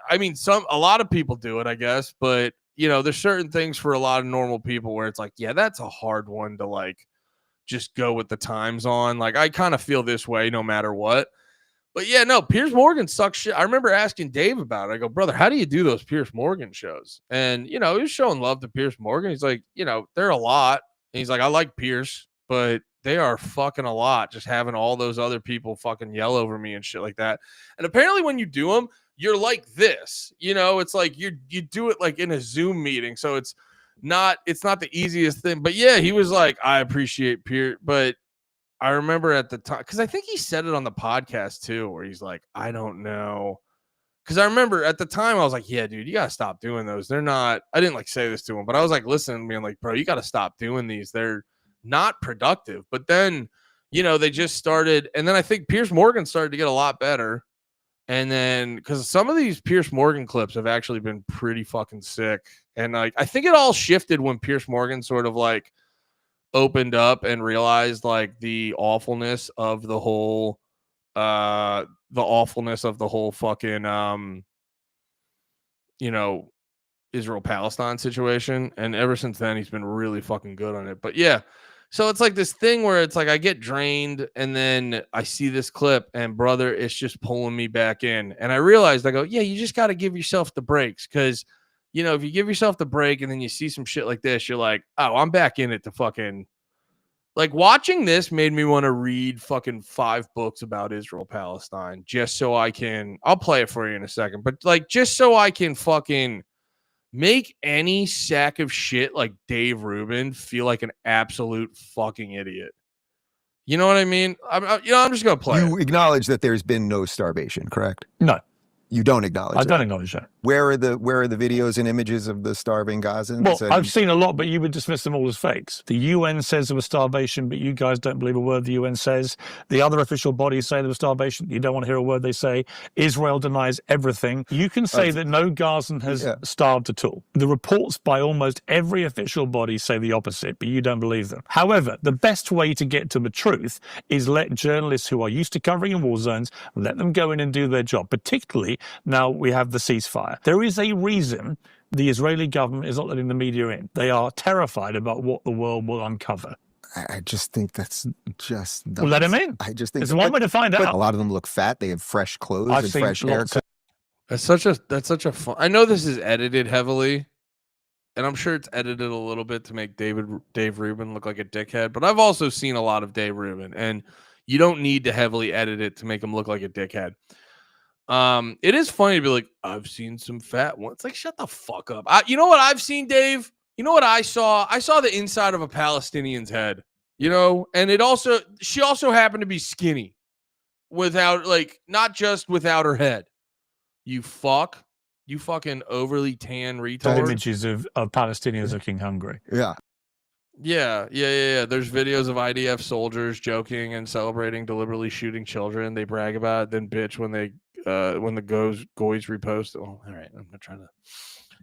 I mean, a lot of people do it, I guess, but you know, there's certain things for a lot of normal people where it's like, yeah, that's a hard one to like just go with the times on. Like, I kind of feel this way no matter what. But yeah, no, Piers Morgan sucks shit. I remember asking Dave about it. I go, brother, how do you do those Piers Morgan shows? And, you know, he was showing love to Piers Morgan. He's like, you know, they're a lot. And he's like, I like Piers, but they are fucking a lot. Just having all those other people fucking yell over me and shit like that. And apparently when you do them, you're like this, you know, it's like you do it like in a Zoom meeting. So it's not the easiest thing. But yeah, he was like, I appreciate Piers. But I remember at the time, because I think he said it on the podcast too, where he's like, I don't know. Because I remember at the time, I was like, yeah, dude, you got to stop doing those. They're not, I didn't like say this to him, but I was like, listen, being like, bro, you got to stop doing these. They're not productive. But then, you know, they just started. And then I think Piers Morgan started to get a lot better. And then, because some of these Piers Morgan clips have actually been pretty fucking sick. And like, I think it all shifted when Piers Morgan sort of like opened up and realized like the awfulness of the whole fucking you know, Israel-Palestine situation. And ever since then, he's been really fucking good on it. But yeah, so it's like this thing where it's like I get drained and then I see this clip and brother, it's just pulling me back in. And I realized, I go, yeah, you just got to give yourself the breaks. Because, you know, if you give yourself the break and then you see some shit like this, you're like, oh, I'm back in it to fucking. Like, watching this made me want to read fucking 5 books about Israel-Palestine just so I can. I'll play it for you in a second. But like, just so I can fucking make any sack of shit like Dave Rubin feel like an absolute fucking idiot. You know what I mean? I'm just going to play You acknowledge that there's been no starvation, correct? No. You don't acknowledge that? I don't acknowledge that. Where are the videos and images of the starving Gazans? Well, I've seen a lot, but you would dismiss them all as fakes. The UN says there was starvation, but you guys don't believe a word the UN says. The other official bodies say there was starvation. You don't want to hear a word they say. Israel denies everything. You can say that no Gazan has starved at all. The reports by almost every official body say the opposite, but you don't believe them. However, the best way to get to the truth is let journalists who are used to covering in war zones, let them go in and do their job, particularly now we have the ceasefire. There is a reason the Israeli government is not letting the media in. They are terrified about what the world will uncover. I just think that's just nuts. Well, let them in. I just think it's one way to find out. A lot of them look fat. They have fresh clothes and fresh haircuts. That's such a fun. I know this is edited heavily, and I'm sure it's edited a little bit to make Dave Rubin look like a dickhead. But I've also seen a lot of Dave Rubin, and you don't need to heavily edit it to make him look like a dickhead. It is funny to be like, I've seen some fat ones. It's like, shut the fuck up. You know what I've seen, Dave? You know what I saw? I saw the inside of a Palestinian's head, you know, and she also happened to be skinny without, like, not just without her head. You fucking overly tan retard. Images of Palestinians looking hungry. Yeah. Yeah. There's videos of IDF soldiers joking and celebrating deliberately shooting children. They brag about it, then bitch when the goys repost. Oh, all right. I'm not trying to.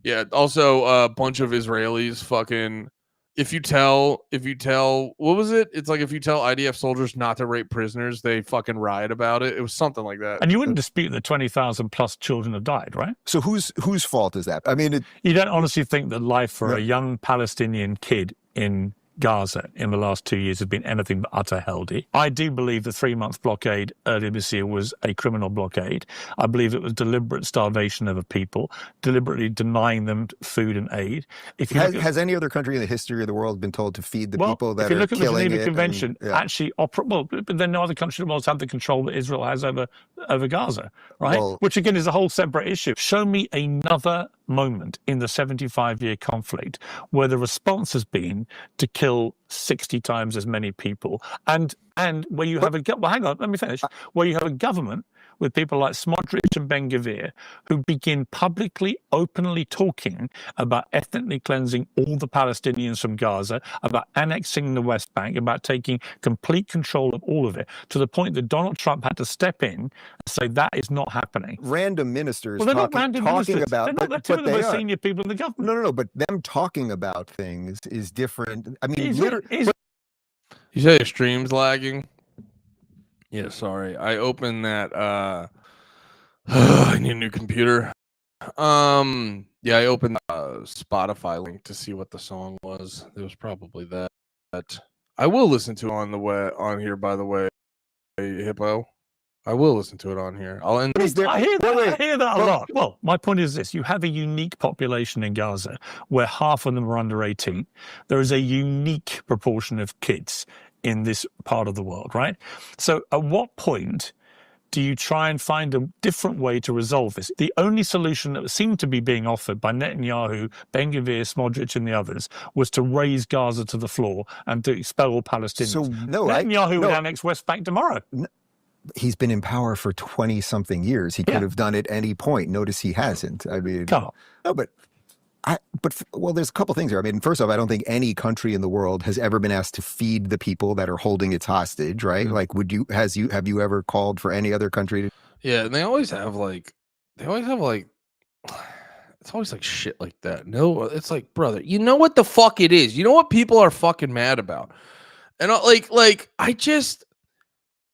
Yeah. Also, a bunch of Israelis fucking. If you tell, what was it? It's like if you tell IDF soldiers not to rape prisoners, they fucking riot about it. It was something like that. And you wouldn't dispute that 20,000 plus children have died, right? So whose fault is that? I mean, you don't honestly think that life for a young Palestinian kid in Gaza in the last 2 years has been anything but utter hell-y. I do believe the 3-month blockade earlier this year was a criminal blockade. I believe it was deliberate starvation of a people, deliberately denying them food and aid. Has any other country in the history of the world been told to feed the people that are killing it? If you look at the Geneva Convention, actually, but then no other country in the world has the control that Israel has over Gaza, right? Well, which again is a whole separate issue. Show me another moment in the 75-year conflict where the response has been to kill 60 times as many people and where you have hang on, let me finish, where you have a government with people like Smotrich and Ben-Gvir, who begin publicly, openly talking about ethnically cleansing all the Palestinians from Gaza, about annexing the West Bank, about taking complete control of all of it, to the point that Donald Trump had to step in and say that is not happening. Random ministers well, they're talking, not random talking ministers. about, they're not, but two of the they most are. senior people in the government. No, but them talking about things is different. I mean, You say your stream's lagging? Yeah, sorry. I opened that I need a new computer. Yeah, I opened Spotify link to see what the song was. It was probably that. I will listen to it on here, by the way, Hippo. I will listen to it on here. I'll end. I hear that a lot. Well, my point is this. You have a unique population in Gaza where half of them are under 18. There is a unique proportion of kids in this part of the world, right? So at what point do you try and find a different way to resolve this? The only solution that seemed to be being offered by Netanyahu, Ben-Gvir, Smotrich, and the others was to raise Gaza to the floor and to expel all Palestinians. So, Netanyahu would annex West Bank tomorrow. He's been in power for 20-something years. He could have done it any point. Notice he hasn't. I mean, well, there's a couple things here. I mean, first off, I don't think any country in the world has ever been asked to feed the people that are holding its hostage, right? Like, have you ever called for any other country to? Yeah, and they always have like, it's always like shit like that. No, it's like, brother, you know what the fuck it is? You know what people are fucking mad about? And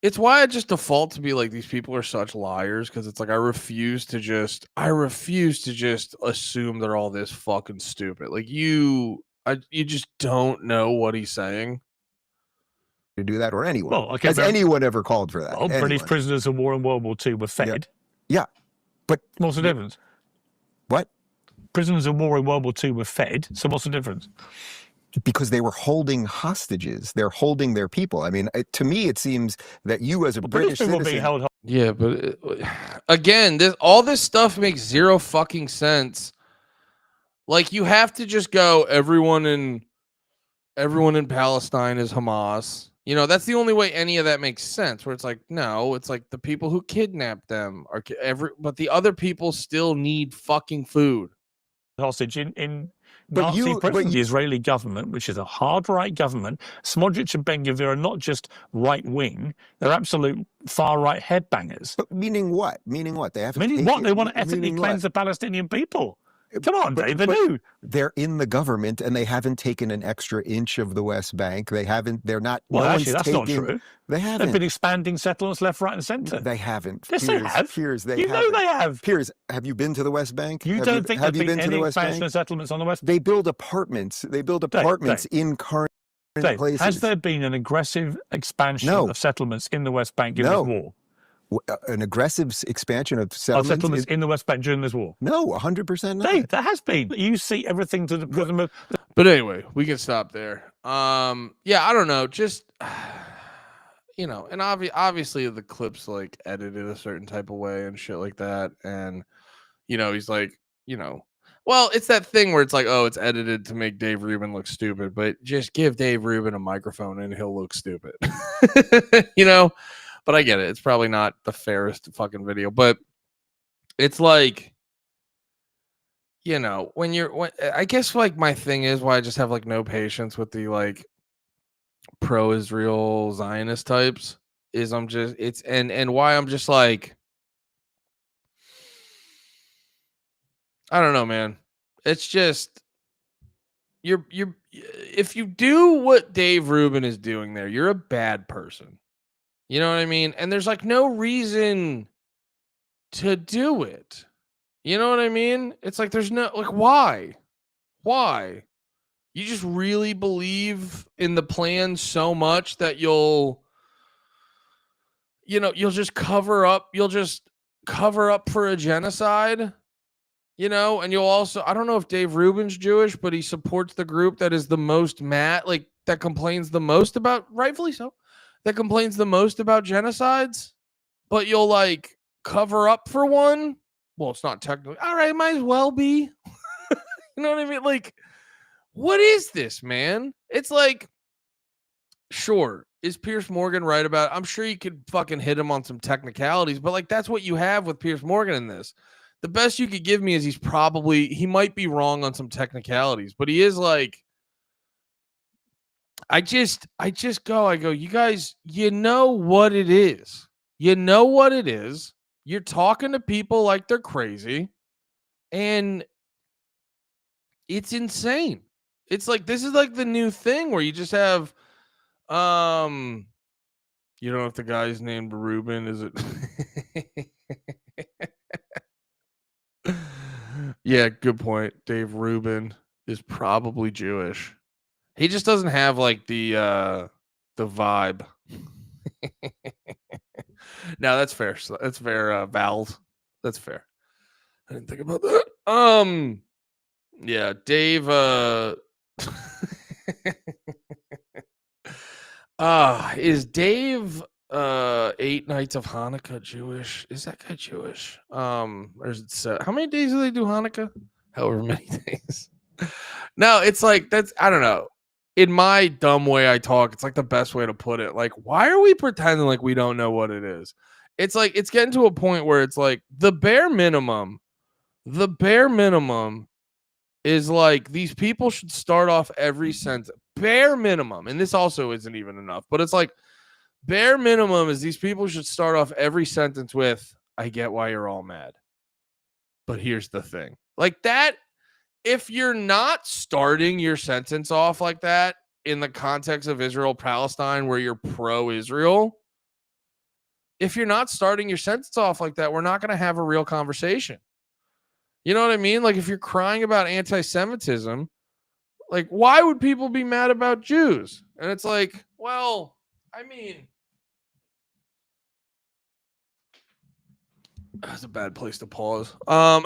it's why I just default to be like, these people are such liars, because it's like I refuse to just assume they're all this fucking stupid. Like you just don't know what he's saying. To do that, or anyone? Well, okay, has anyone ever called for that? Well, British prisoners of war in World War II were fed. Yeah. But what's the difference? What? Prisoners of war in World War II were fed. So what's the difference? Because they were holding hostages. They're holding their people. I mean, to me, it seems that you as a British citizen... being held. Yeah, but again, all this stuff makes zero fucking sense. Like, you have to just go, everyone in Palestine is Hamas. You know, that's the only way any of that makes sense. Where it's like, no, it's like the people who kidnapped them are but the other people still need fucking food. Hostage in the Israeli government, which is a hard right government. Smotrich and Ben-Gvir are not just right wing; they're absolute far right headbangers. But meaning what? Meaning what? They have. Meaning what? They want to ethnically cleanse the Palestinian people. Come on, Dave. They do. They're in the government, and they haven't taken an extra inch of the West Bank. They haven't. They're not. Well, actually, that's not true. They haven't. They've been expanding settlements left, right, and centre. They haven't. Yes, they have. Piers, you know they have. Piers, have you been to the West Bank? You don't think there's been any expansion of settlements on the West Bank? They build apartments. They build apartments in current places. Has there been an aggressive expansion of settlements in the West Bank during this war? An aggressive expansion of settlements in the West Bank during this war? No, 100% not. Dave, there has been. You see everything to the prism of. But anyway, we can stop there. Yeah, I don't know. Just, you know, and obviously the clip's like edited a certain type of way and shit like that. And, you know, he's like, you know, well, it's that thing where it's like, oh, it's edited to make Dave Rubin look stupid, but just give Dave Rubin a microphone and he'll look stupid, you know? But I get it. It's probably not the fairest fucking video, but it's like, you know, when I guess like my thing is why I just have like no patience with the like pro-Israel Zionist types is and why I'm just like, I don't know, man. It's just, if you do what Dave Rubin is doing there, you're a bad person. You know what I mean? And there's like no reason to do it. You know what I mean? It's like there's no, like, why? Why? You just really believe in the plan so much that you'll just cover up for a genocide, you know? And you'll also, I don't know if Dave Rubin's Jewish, but he supports the group that is the most mad, like that complains the most about, rightfully so, that complains the most about genocides, but you'll like cover up for one. Well, it's not technically all right. Might as well be. You know what I mean? Like, what is this, man? It's like, sure, Is Piers Morgan right about it? I'm sure you could fucking hit him on some technicalities, but like that's what you have with Piers Morgan in this. The best you could give me is he might be wrong on some technicalities, but he is like, I go, you guys, you know what it is. You know what it is. You're talking to people like they're crazy, and it's insane. It's like, this is like the new thing where you just have, you don't know if the guy's named Ruben, is it? Yeah, good point. Dave Rubin is probably Jewish. He just doesn't have like the vibe. No, that's fair. That's fair, Valve. That's fair. I didn't think about that. Yeah, Dave is Dave 8 Nights of Hanukkah Jewish? Is that guy Jewish? Or is it how many days do they do Hanukkah? However many days. No, it's like that's, I don't know. In my dumb way I talk, it's like the best way to put it. Like, why are we pretending like we don't know what it is? It's like it's getting to a point where it's like the bare minimum is like these people should start off every sentence. Bare minimum, and this also isn't even enough, but it's like bare minimum is these people should start off every sentence with, I get why you're all mad, but here's the thing. Like that, if you're not starting your sentence off like that in the context of Israel-Palestine where you're pro-Israel, if you're not starting your sentence off like that, we're not going to have a real conversation. You know what I mean? Like if you're crying about anti-Semitism, like why would people be mad about Jews? And it's like, well, I mean, that's a bad place to pause. But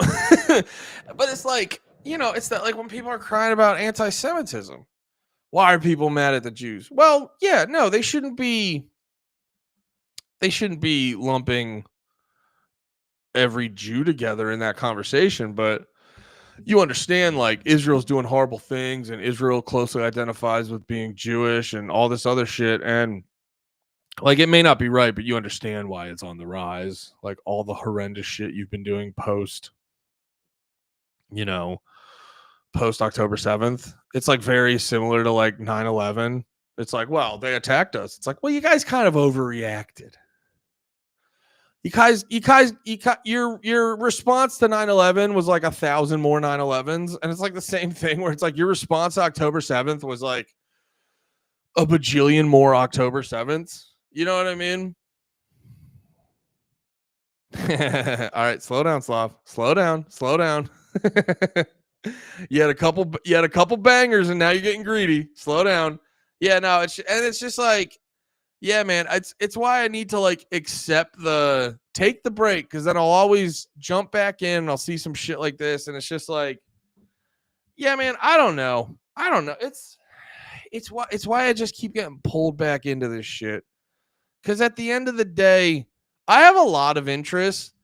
it's like, you know, it's that like when people are crying about anti-Semitism, why are people mad at the Jews? Well, yeah, no, they shouldn't be lumping every Jew together in that conversation, but you understand like Israel's doing horrible things and Israel closely identifies with being Jewish and all this other shit, and like it may not be right, but you understand why it's on the rise. Like all the horrendous shit you've been doing post October 7th. It's like very similar to like 9/11. It's like, well, they attacked us. It's like, well, you guys kind of overreacted. Your response to 9/11 was like 1,000 more 9/11s, and it's like the same thing where it's like your response to October 7th was like a bajillion more October 7ths. You know what I mean? All right, slow down, Slav. Slow down. You had a couple bangers, and now you're getting greedy. Slow down. Yeah, no, it's just like, yeah, man, it's why I need to like take the break, because then I'll always jump back in and I'll see some shit like this, and it's just like, yeah, man, I don't know. It's why I just keep getting pulled back into this shit. Because at the end of the day, I have a lot of interest.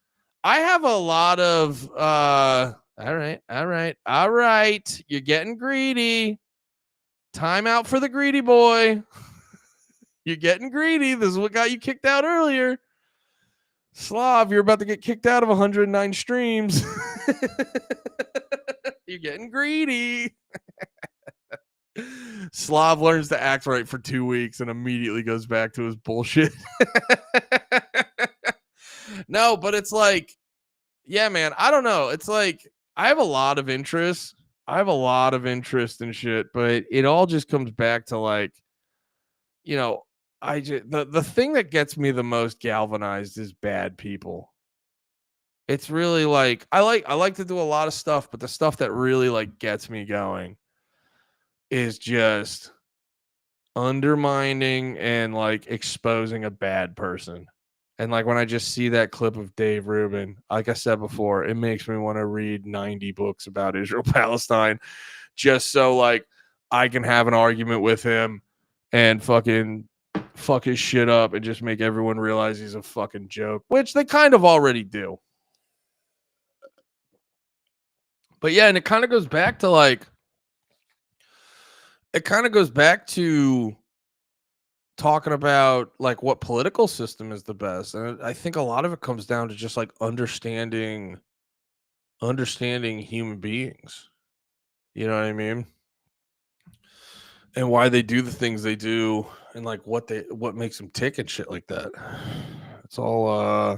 I have a lot of all right. You're getting greedy. Time out for the greedy boy. You're getting greedy. This is what got you kicked out earlier. Slav, you're about to get kicked out of 109 streams. You're getting greedy. Slav learns to act right for 2 weeks and immediately goes back to his bullshit. No, but it's like, yeah, man, I don't know. It's like, I have a lot of interest. In shit, but it all just comes back to like, you know, the thing that gets me the most galvanized is bad people. It's really like I like to do a lot of stuff, but the stuff that really like gets me going is just undermining and like exposing a bad person. And like when I just see that clip of Dave Rubin, like I said before, it makes me want to read 90 books about Israel-Palestine just so like I can have an argument with him and fucking fuck his shit up and just make everyone realize he's a fucking joke, which they kind of already do. But yeah, and it kind of goes back to talking about like what political system is the best, and I think a lot of it comes down to just like understanding human beings. You know what I mean? And why they do the things they do, and like what makes them tick and shit like that. It's all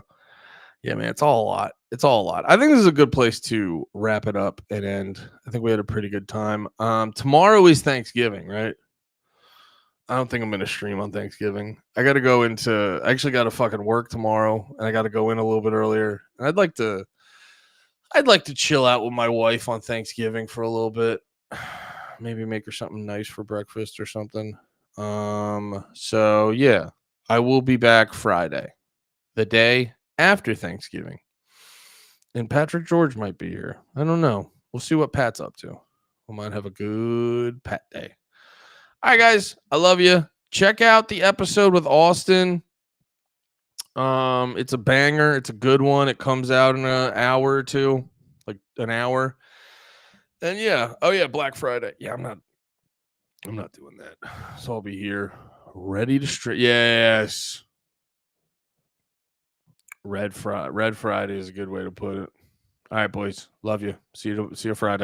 yeah, man, it's all a lot. It's all a lot. I think this is a good place to wrap it up and end. I think we had a pretty good time. Tomorrow is Thanksgiving, right? I don't think I'm gonna stream on Thanksgiving. I gotta go into I actually gotta fucking work tomorrow, and I gotta go in a little bit earlier. And I'd like to chill out with my wife on Thanksgiving for a little bit. Maybe make her something nice for breakfast or something. So yeah, I will be back Friday, the day after Thanksgiving. And Patrick George might be here. I don't know. We'll see what Pat's up to. We might have a good Pat day. All right, guys. I love you. Check out the episode with Austin. It's a banger. It's a good one. It comes out in an hour or two, like an hour. And yeah, oh yeah, Black Friday. Yeah, I'm not doing that. So I'll be here, ready to straight. Yes, Red Friday is a good way to put it. All right, boys, love you. See you Friday.